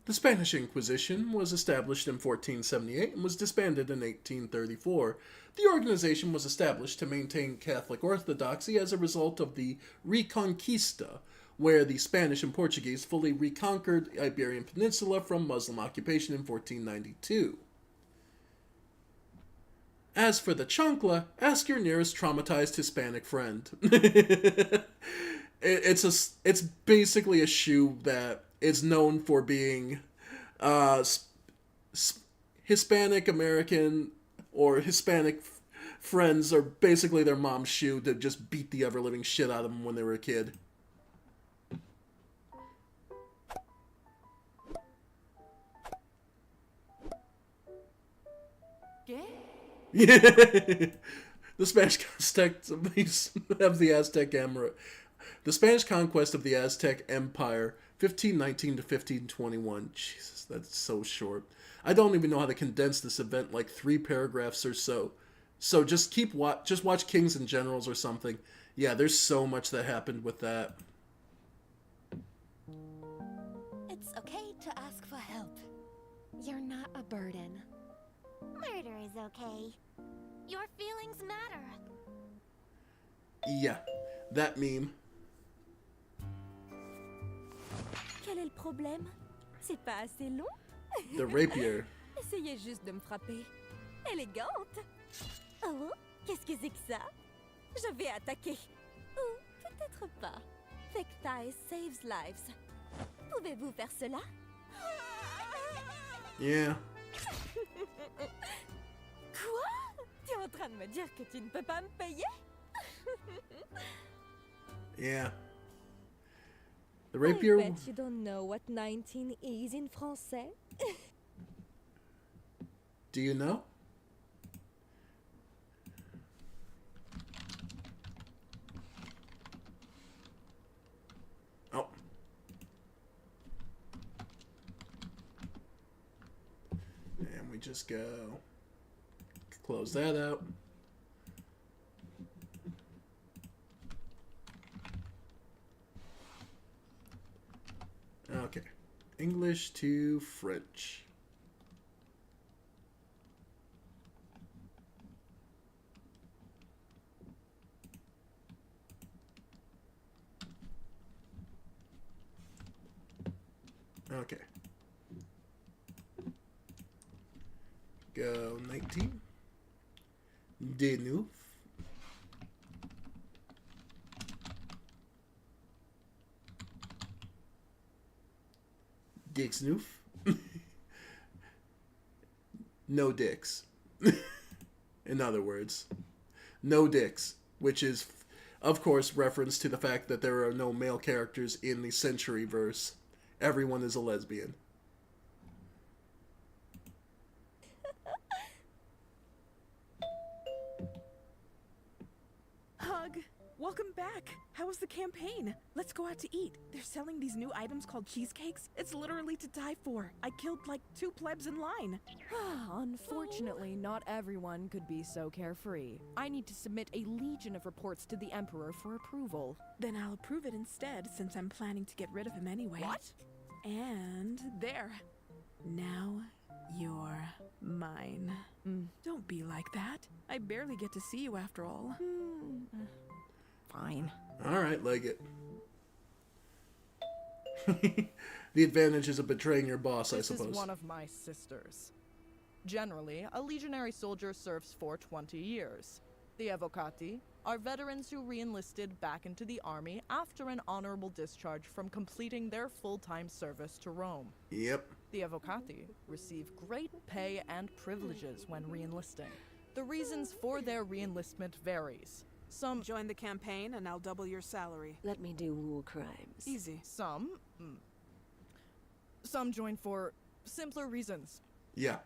The Spanish Inquisition was established in 1478 and was disbanded in 1834. The organization was established to maintain Catholic orthodoxy as a result of the Reconquista, where the Spanish and Portuguese fully reconquered the Iberian Peninsula from Muslim occupation in 1492. As for the chancla, ask your nearest traumatized Hispanic friend. It's basically a shoe that is known for being Hispanic American or Hispanic friends are basically their mom's shoe to just beat the ever-living shit out of them when they were a kid. The Spanish conquest of the Aztec Empire. The Spanish conquest of the Aztec Empire, 1519 to 1521. Jesus, that's so short. I don't even know how to condense this event like 3 paragraphs or so. So just watch Kings and Generals or something. Yeah, there's so much that happened with that. It's okay to ask for help. You're not a burden. Murder is okay. Your feelings matter. Yeah, that meme. Quel est le problème? C'est pas assez long? The rapier. Essayez juste de me frapper. Élégante. Oh, qu'est-ce que c'est que ça? Je vais attaquer. Ou peut-être pas. Thick thighs saves lives. Pouvez-vous faire cela? Yeah. Quoi? Tu es en train de me dire que tu ne peux pas me payer? Yeah. The rapier. I bet you don't know what 19 is in français. Do you know? Oh. And we just go. Close that out. Okay. English to French. Okay. Go 19. Deneuve. Dicks noof. No dicks. In other words, no dicks, which is, of course, reference to the fact that there are no male characters in the Century verse. Everyone is a lesbian. Hug, welcome back. How was the campaign? Let's go out to eat. They're selling these new items called cheesecakes. It's literally to die for. I killed like 2 plebs in line. Unfortunately, not everyone could be so carefree. I need to submit a legion of reports to the Emperor for approval. Then I'll approve it instead, since I'm planning to get rid of him anyway. What? And there. Now you're mine. Don't be like that. I barely get to see you after all. Fine. Alright, Leggett. The advantages of betraying your boss, I suppose. This is one of my sisters. Generally, a legionary soldier serves for 20 years. The Evocati are veterans who re-enlisted back into the army after an honorable discharge from completing their full-time service to Rome. Yep. The Evocati receive great pay and privileges when re-enlisting. The reasons for their re-enlistment varies. Some join the campaign and I'll double your salary. Let me do war crimes. Easy. Some join for simpler reasons. Yeah.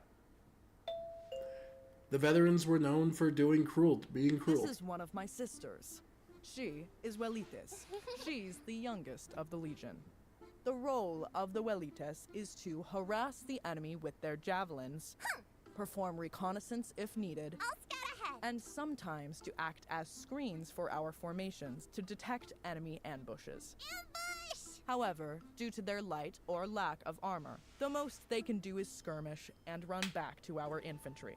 The veterans were known for being cruel. This is one of my sisters. She is Welites. She's the youngest of the Legion. The role of the Welites is to harass the enemy with their javelins, perform reconnaissance if needed, and sometimes to act as screens for our formations to detect enemy ambushes. However, due to their light or lack of armor, the most they can do is skirmish and run back to our infantry.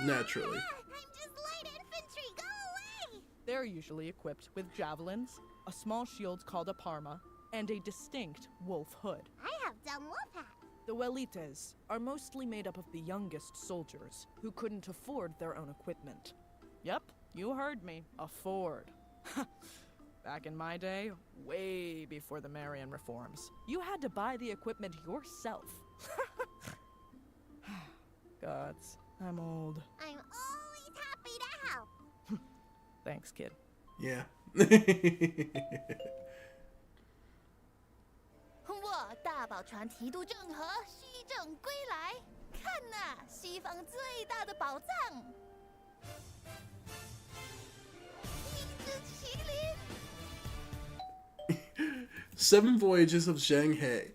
Naturally. I'm just light infantry. Go away. They're usually equipped with javelins, a small shield called a parma, and a distinct wolf hood. I have done wolf hat. The Welites are mostly made up of the youngest soldiers who couldn't afford their own equipment. Yep, you heard me, afford. Back in my day, way before the Marian reforms, you had to buy the equipment yourself. Gods, I'm old. I'm always happy to help. Thanks, kid. Yeah. 我大宝船提督郑和西征归来，看呐，西方最大的宝藏！一只麒麟。 7 Voyages of Zheng He.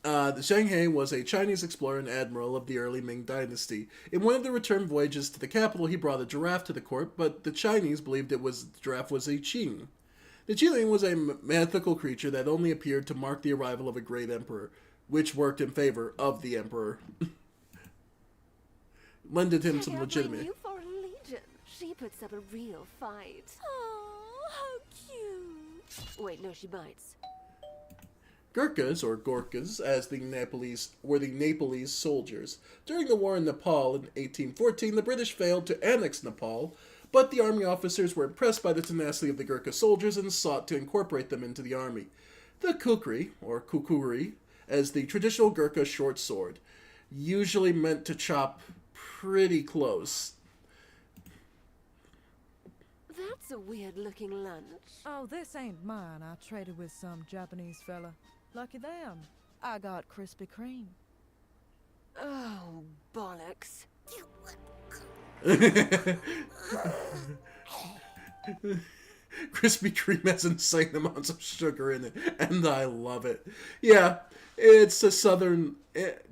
Zheng He was a Chinese explorer and admiral of the early Ming Dynasty. In one of the return voyages to the capital, he brought a giraffe to the court, but the Chinese believed the giraffe was a qing. The qing was a mythical creature that only appeared to mark the arrival of a great emperor, which worked in favor of the emperor. Lended him some legitimate. New foreign legion. She puts up a real fight. Oh, how cute. Wait, no, she bites. Gurkhas, or Gorkhas, as the Nepalese were the Nepalese soldiers. During the war in Nepal in 1814, the British failed to annex Nepal, but the army officers were impressed by the tenacity of the Gurkha soldiers and sought to incorporate them into the army. The kukri, or kukuri, as the traditional Gurkha short sword, usually meant to chop pretty close. That's a weird-looking lunch. Oh, this ain't mine. I traded with some Japanese fella. Lucky them. I got Krispy Kreme. Oh, bollocks. Krispy Kreme has insane amounts of sugar in it, and I love it. Yeah, it's a southern,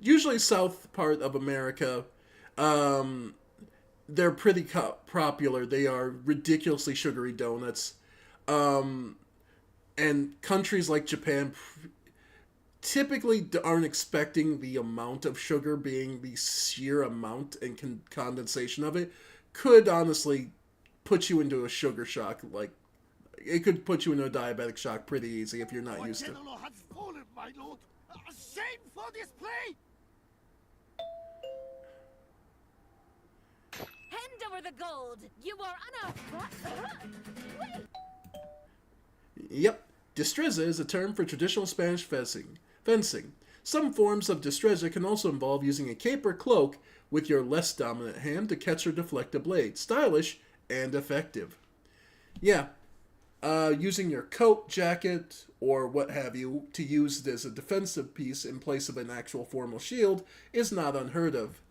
usually south part of America. They're pretty popular. They are ridiculously sugary donuts. And countries like Japan typically aren't expecting the amount of sugar being the sheer amount and condensation of it. Could honestly put you into a sugar shock. Like, it could put you into a diabetic shock pretty easy if you're not used to it. has fallen, my lord. Shame for display! Hand over the gold. You are Wait. Yep. Destreza is a term for traditional Spanish fencing. Some forms of destreza can also involve using a cape or cloak with your less dominant hand to catch or deflect a blade. Stylish and effective. Yeah, using your coat, jacket, or what have you to use it as a defensive piece in place of an actual formal shield is not unheard of.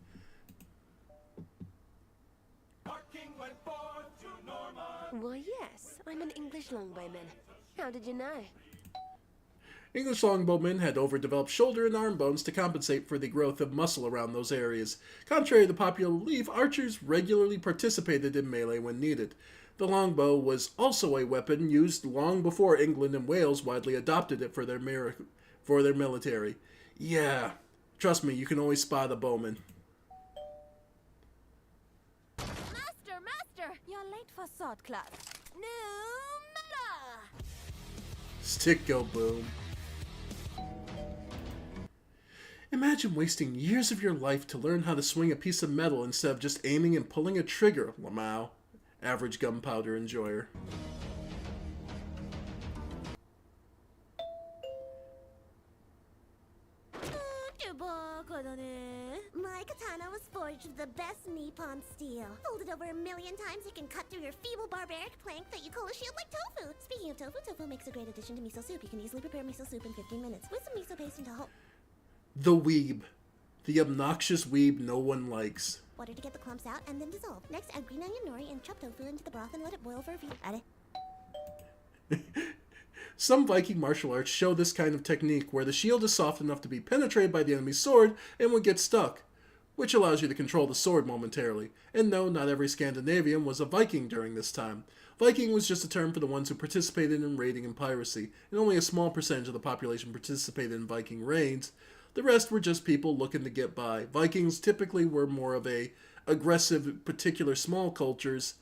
Why, yes, I'm an English longbowman. How did you know? English longbowmen had overdeveloped shoulder and arm bones to compensate for the growth of muscle around those areas. Contrary to popular belief, archers regularly participated in melee when needed. The longbow was also a weapon used long before England and Wales widely adopted it for their military. Yeah, trust me, you can always spot a bowman. Master! You're late for sword class. No matter! Stick go boom. Imagine wasting years of your life to learn how to swing a piece of metal instead of just aiming and pulling a trigger, Lamau. Average gunpowder enjoyer. My katana was forged with the best Nippon steel. Folded over 1 million times, it can cut through your feeble barbaric plank that you call a shield like tofu. Speaking of tofu, tofu makes a great addition to miso soup. You can easily prepare miso soup in 15 minutes with some miso paste into whole. The weeb. The obnoxious weeb no one likes. Water to get the clumps out and then dissolve. Next, add green onion nori and chopped tofu into the broth and let it boil for a few. Some Viking martial arts show this kind of technique where the shield is soft enough to be penetrated by the enemy's sword and would get stuck, which allows you to control the sword momentarily. And no, not every Scandinavian was a Viking during this time. Viking was just a term for the ones who participated in raiding and piracy, and only a small percentage of the population participated in Viking raids. The rest were just people looking to get by. Vikings typically were more of a aggressive, particular small cultures,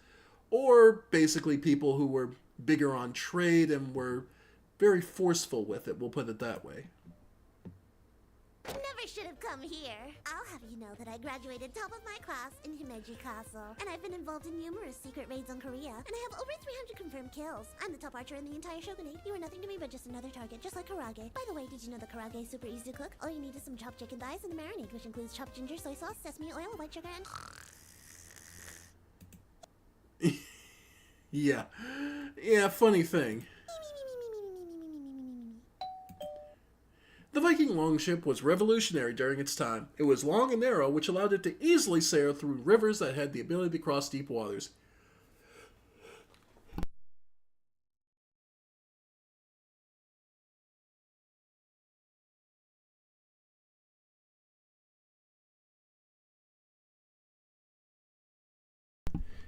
or basically people who were bigger on trade and were very forceful with it, we'll put it that way. Never should have come here. I'll have you know that I graduated top of my class in Himeji Castle, and I've been involved in numerous secret raids on Korea, and I have over 300 confirmed kills. I'm the top archer in the entire shogunate. You are nothing to me but just another target, just like karage. By the way, did you know that karage is super easy to cook? All you need is some chopped chicken thighs and a marinade, which includes chopped ginger, soy sauce, sesame oil, white sugar, and... Yeah, funny thing. The Viking longship was revolutionary during its time. It was long and narrow, which allowed it to easily sail through rivers that had the ability to cross deep waters.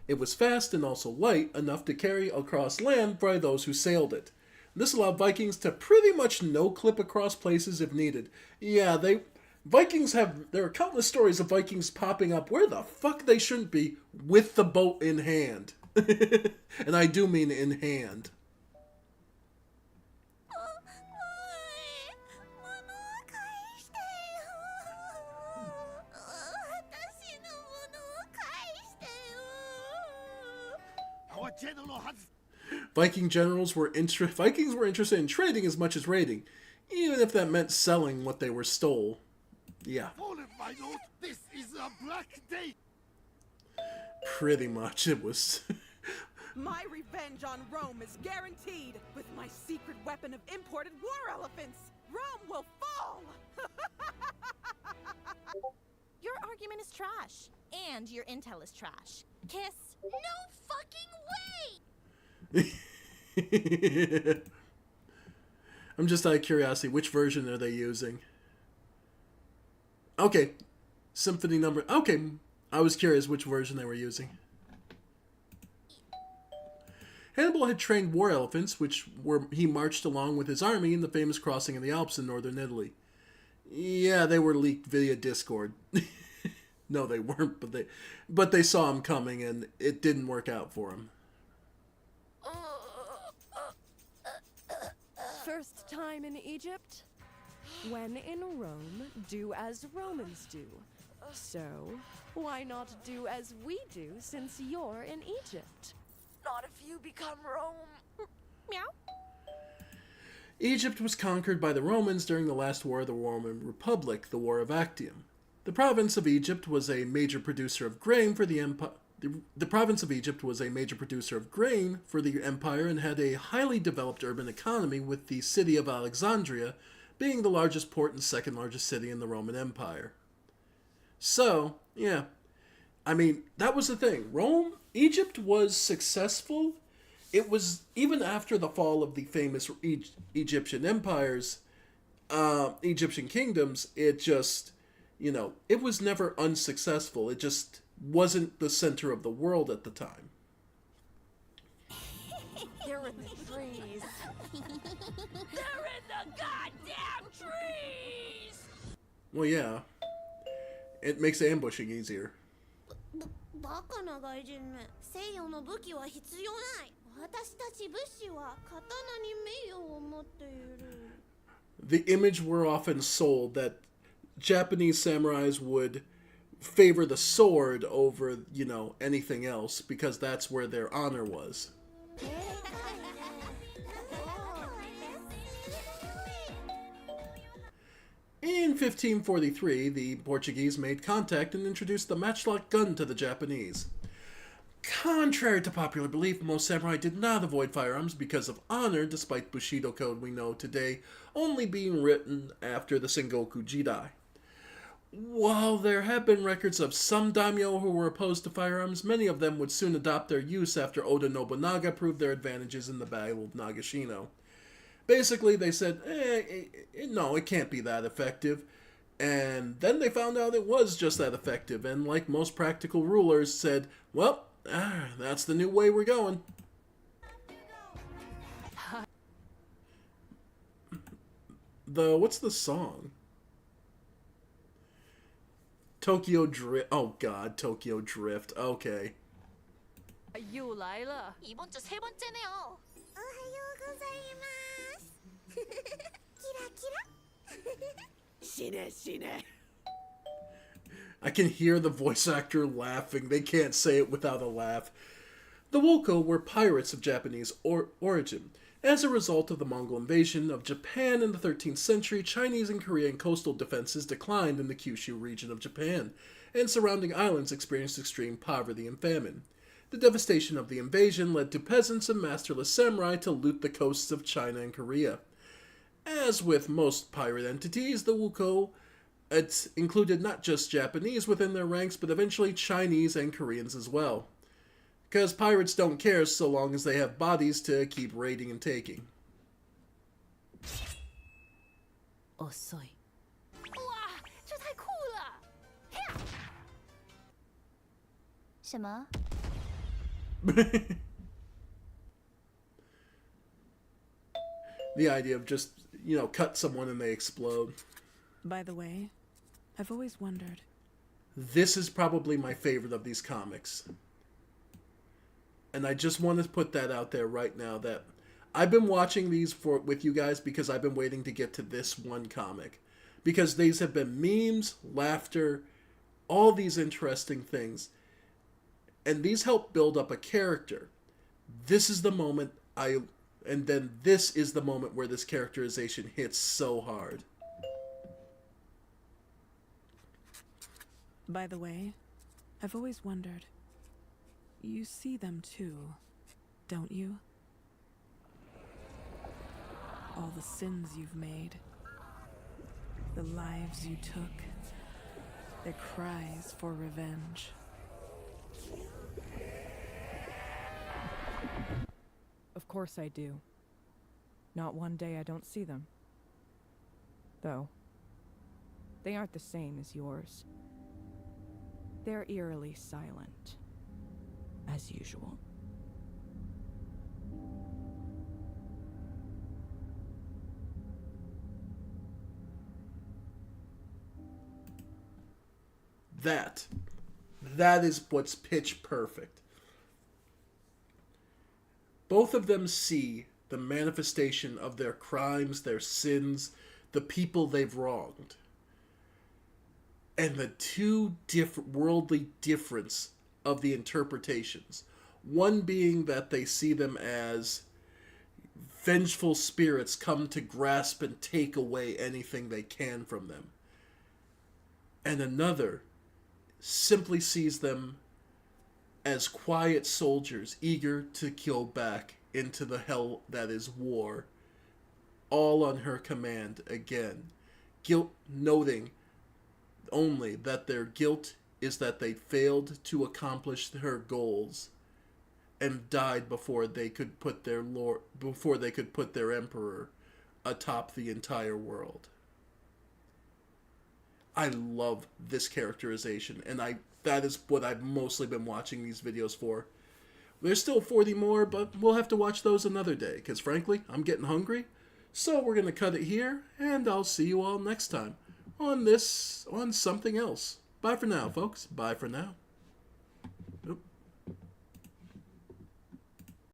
It was fast and also light enough to carry across land by those who sailed it. This allowed Vikings to pretty much no-clip across places if needed. Yeah, there are countless stories of Vikings popping up where the fuck they shouldn't be with the boat in hand. And I do mean in hand. Vikings were interested in trading as much as raiding, even if that meant selling what they were stole. Yeah. This is a black day. Pretty much, it was. My revenge on Rome is guaranteed with my secret weapon of imported war elephants. Rome will fall. Your argument is trash, and your intel is trash. Kiss. No fucking way! I'm just out of curiosity, which version are they using? Okay. Symphony number... Okay, I was curious which version they were using. Hannibal had trained war elephants, he marched along with his army in the famous crossing of the Alps in northern Italy. Yeah, they were leaked via Discord. No, they weren't, but they saw him coming, and it didn't work out for him. First time in Egypt? When in Rome, do as Romans do. So, why not do as we do since you're in Egypt? Not if you become Rome. Meow. Egypt was conquered by the Romans during the last war of the Roman Republic, the War of Actium. The province of Egypt was a major producer of grain for the empire. The province of Egypt was a major producer of grain for the empire and had a highly developed urban economy, with the city of Alexandria being the largest port and second largest city in the Roman Empire. So, yeah. I mean, that was the thing. Egypt was successful. It was, even after the fall of the famous Egyptian empires, Egyptian kingdoms, it just, it was never unsuccessful. It just wasn't the center of the world at the time. They're in the trees. They're in the goddamn trees! Well, yeah. It makes ambushing easier. バカな外人め。西洋の武器は必要ない。私たち武士は刀に名誉を持っている。The image were often sold that Japanese samurais would favor the sword over, anything else, because that's where their honor was. In 1543, the Portuguese made contact and introduced the matchlock gun to the Japanese. Contrary to popular belief, most samurai did not avoid firearms because of honor, despite Bushido code we know today only being written after the Sengoku Jidai. While there have been records of some daimyo who were opposed to firearms, many of them would soon adopt their use after Oda Nobunaga proved their advantages in the Battle of Nagashino. Basically, they said, no, it can't be that effective. And then they found out it was just that effective, and like most practical rulers, said, well, that's the new way we're going. What's the song? Tokyo Drift. Oh god, Tokyo Drift. Okay. You, Lila. 이번 주 세 번째네요. おはようございます。キラキラ。死ね死ね。 I can hear the voice actor laughing. They can't say it without a laugh. The Woko were pirates of Japanese origin. As a result of the Mongol invasion of Japan in the 13th century, Chinese and Korean coastal defenses declined in the Kyushu region of Japan, and surrounding islands experienced extreme poverty and famine. The devastation of the invasion led to peasants and masterless samurai to loot the coasts of China and Korea. As with most pirate entities, the Woko included not just Japanese within their ranks, but eventually Chinese and Koreans as well. Because pirates don't care so long as they have bodies to keep raiding and taking. 遅い。哇，这太酷了！什么？ The idea of just, cut someone and they explode. By the way, I've always wondered. This is probably my favorite of these comics. And I just want to put that out there right now, that I've been watching these with you guys because I've been waiting to get to this one comic. Because these have been memes, laughter, all these interesting things. And these help build up a character. This is the moment and then this is the moment where this characterization hits so hard. By the way, I've always wondered. You see them too, don't you? All the sins you've made, the lives you took, their cries for revenge. Of course I do. Not one day I don't see them. Though, they aren't the same as yours. They're eerily silent. As usual. That is what's pitch perfect. Both of them see the manifestation of their crimes, their sins, the people they've wronged. And the two worldly difference of the interpretations. One being that they see them as vengeful spirits come to grasp and take away anything they can from them. And another simply sees them as quiet soldiers eager to kill back into the hell that is war, all on her command again. Guilt noting only that their guilt is that they failed to accomplish her goals and died before they could put their emperor atop the entire world. I love this characterization, and that is what I've mostly been watching these videos for. There's still 40 more, but we'll have to watch those another day, because frankly, I'm getting hungry. So we're going to cut it here, and I'll see you all next time on something else. Bye for now, folks. Bye for now.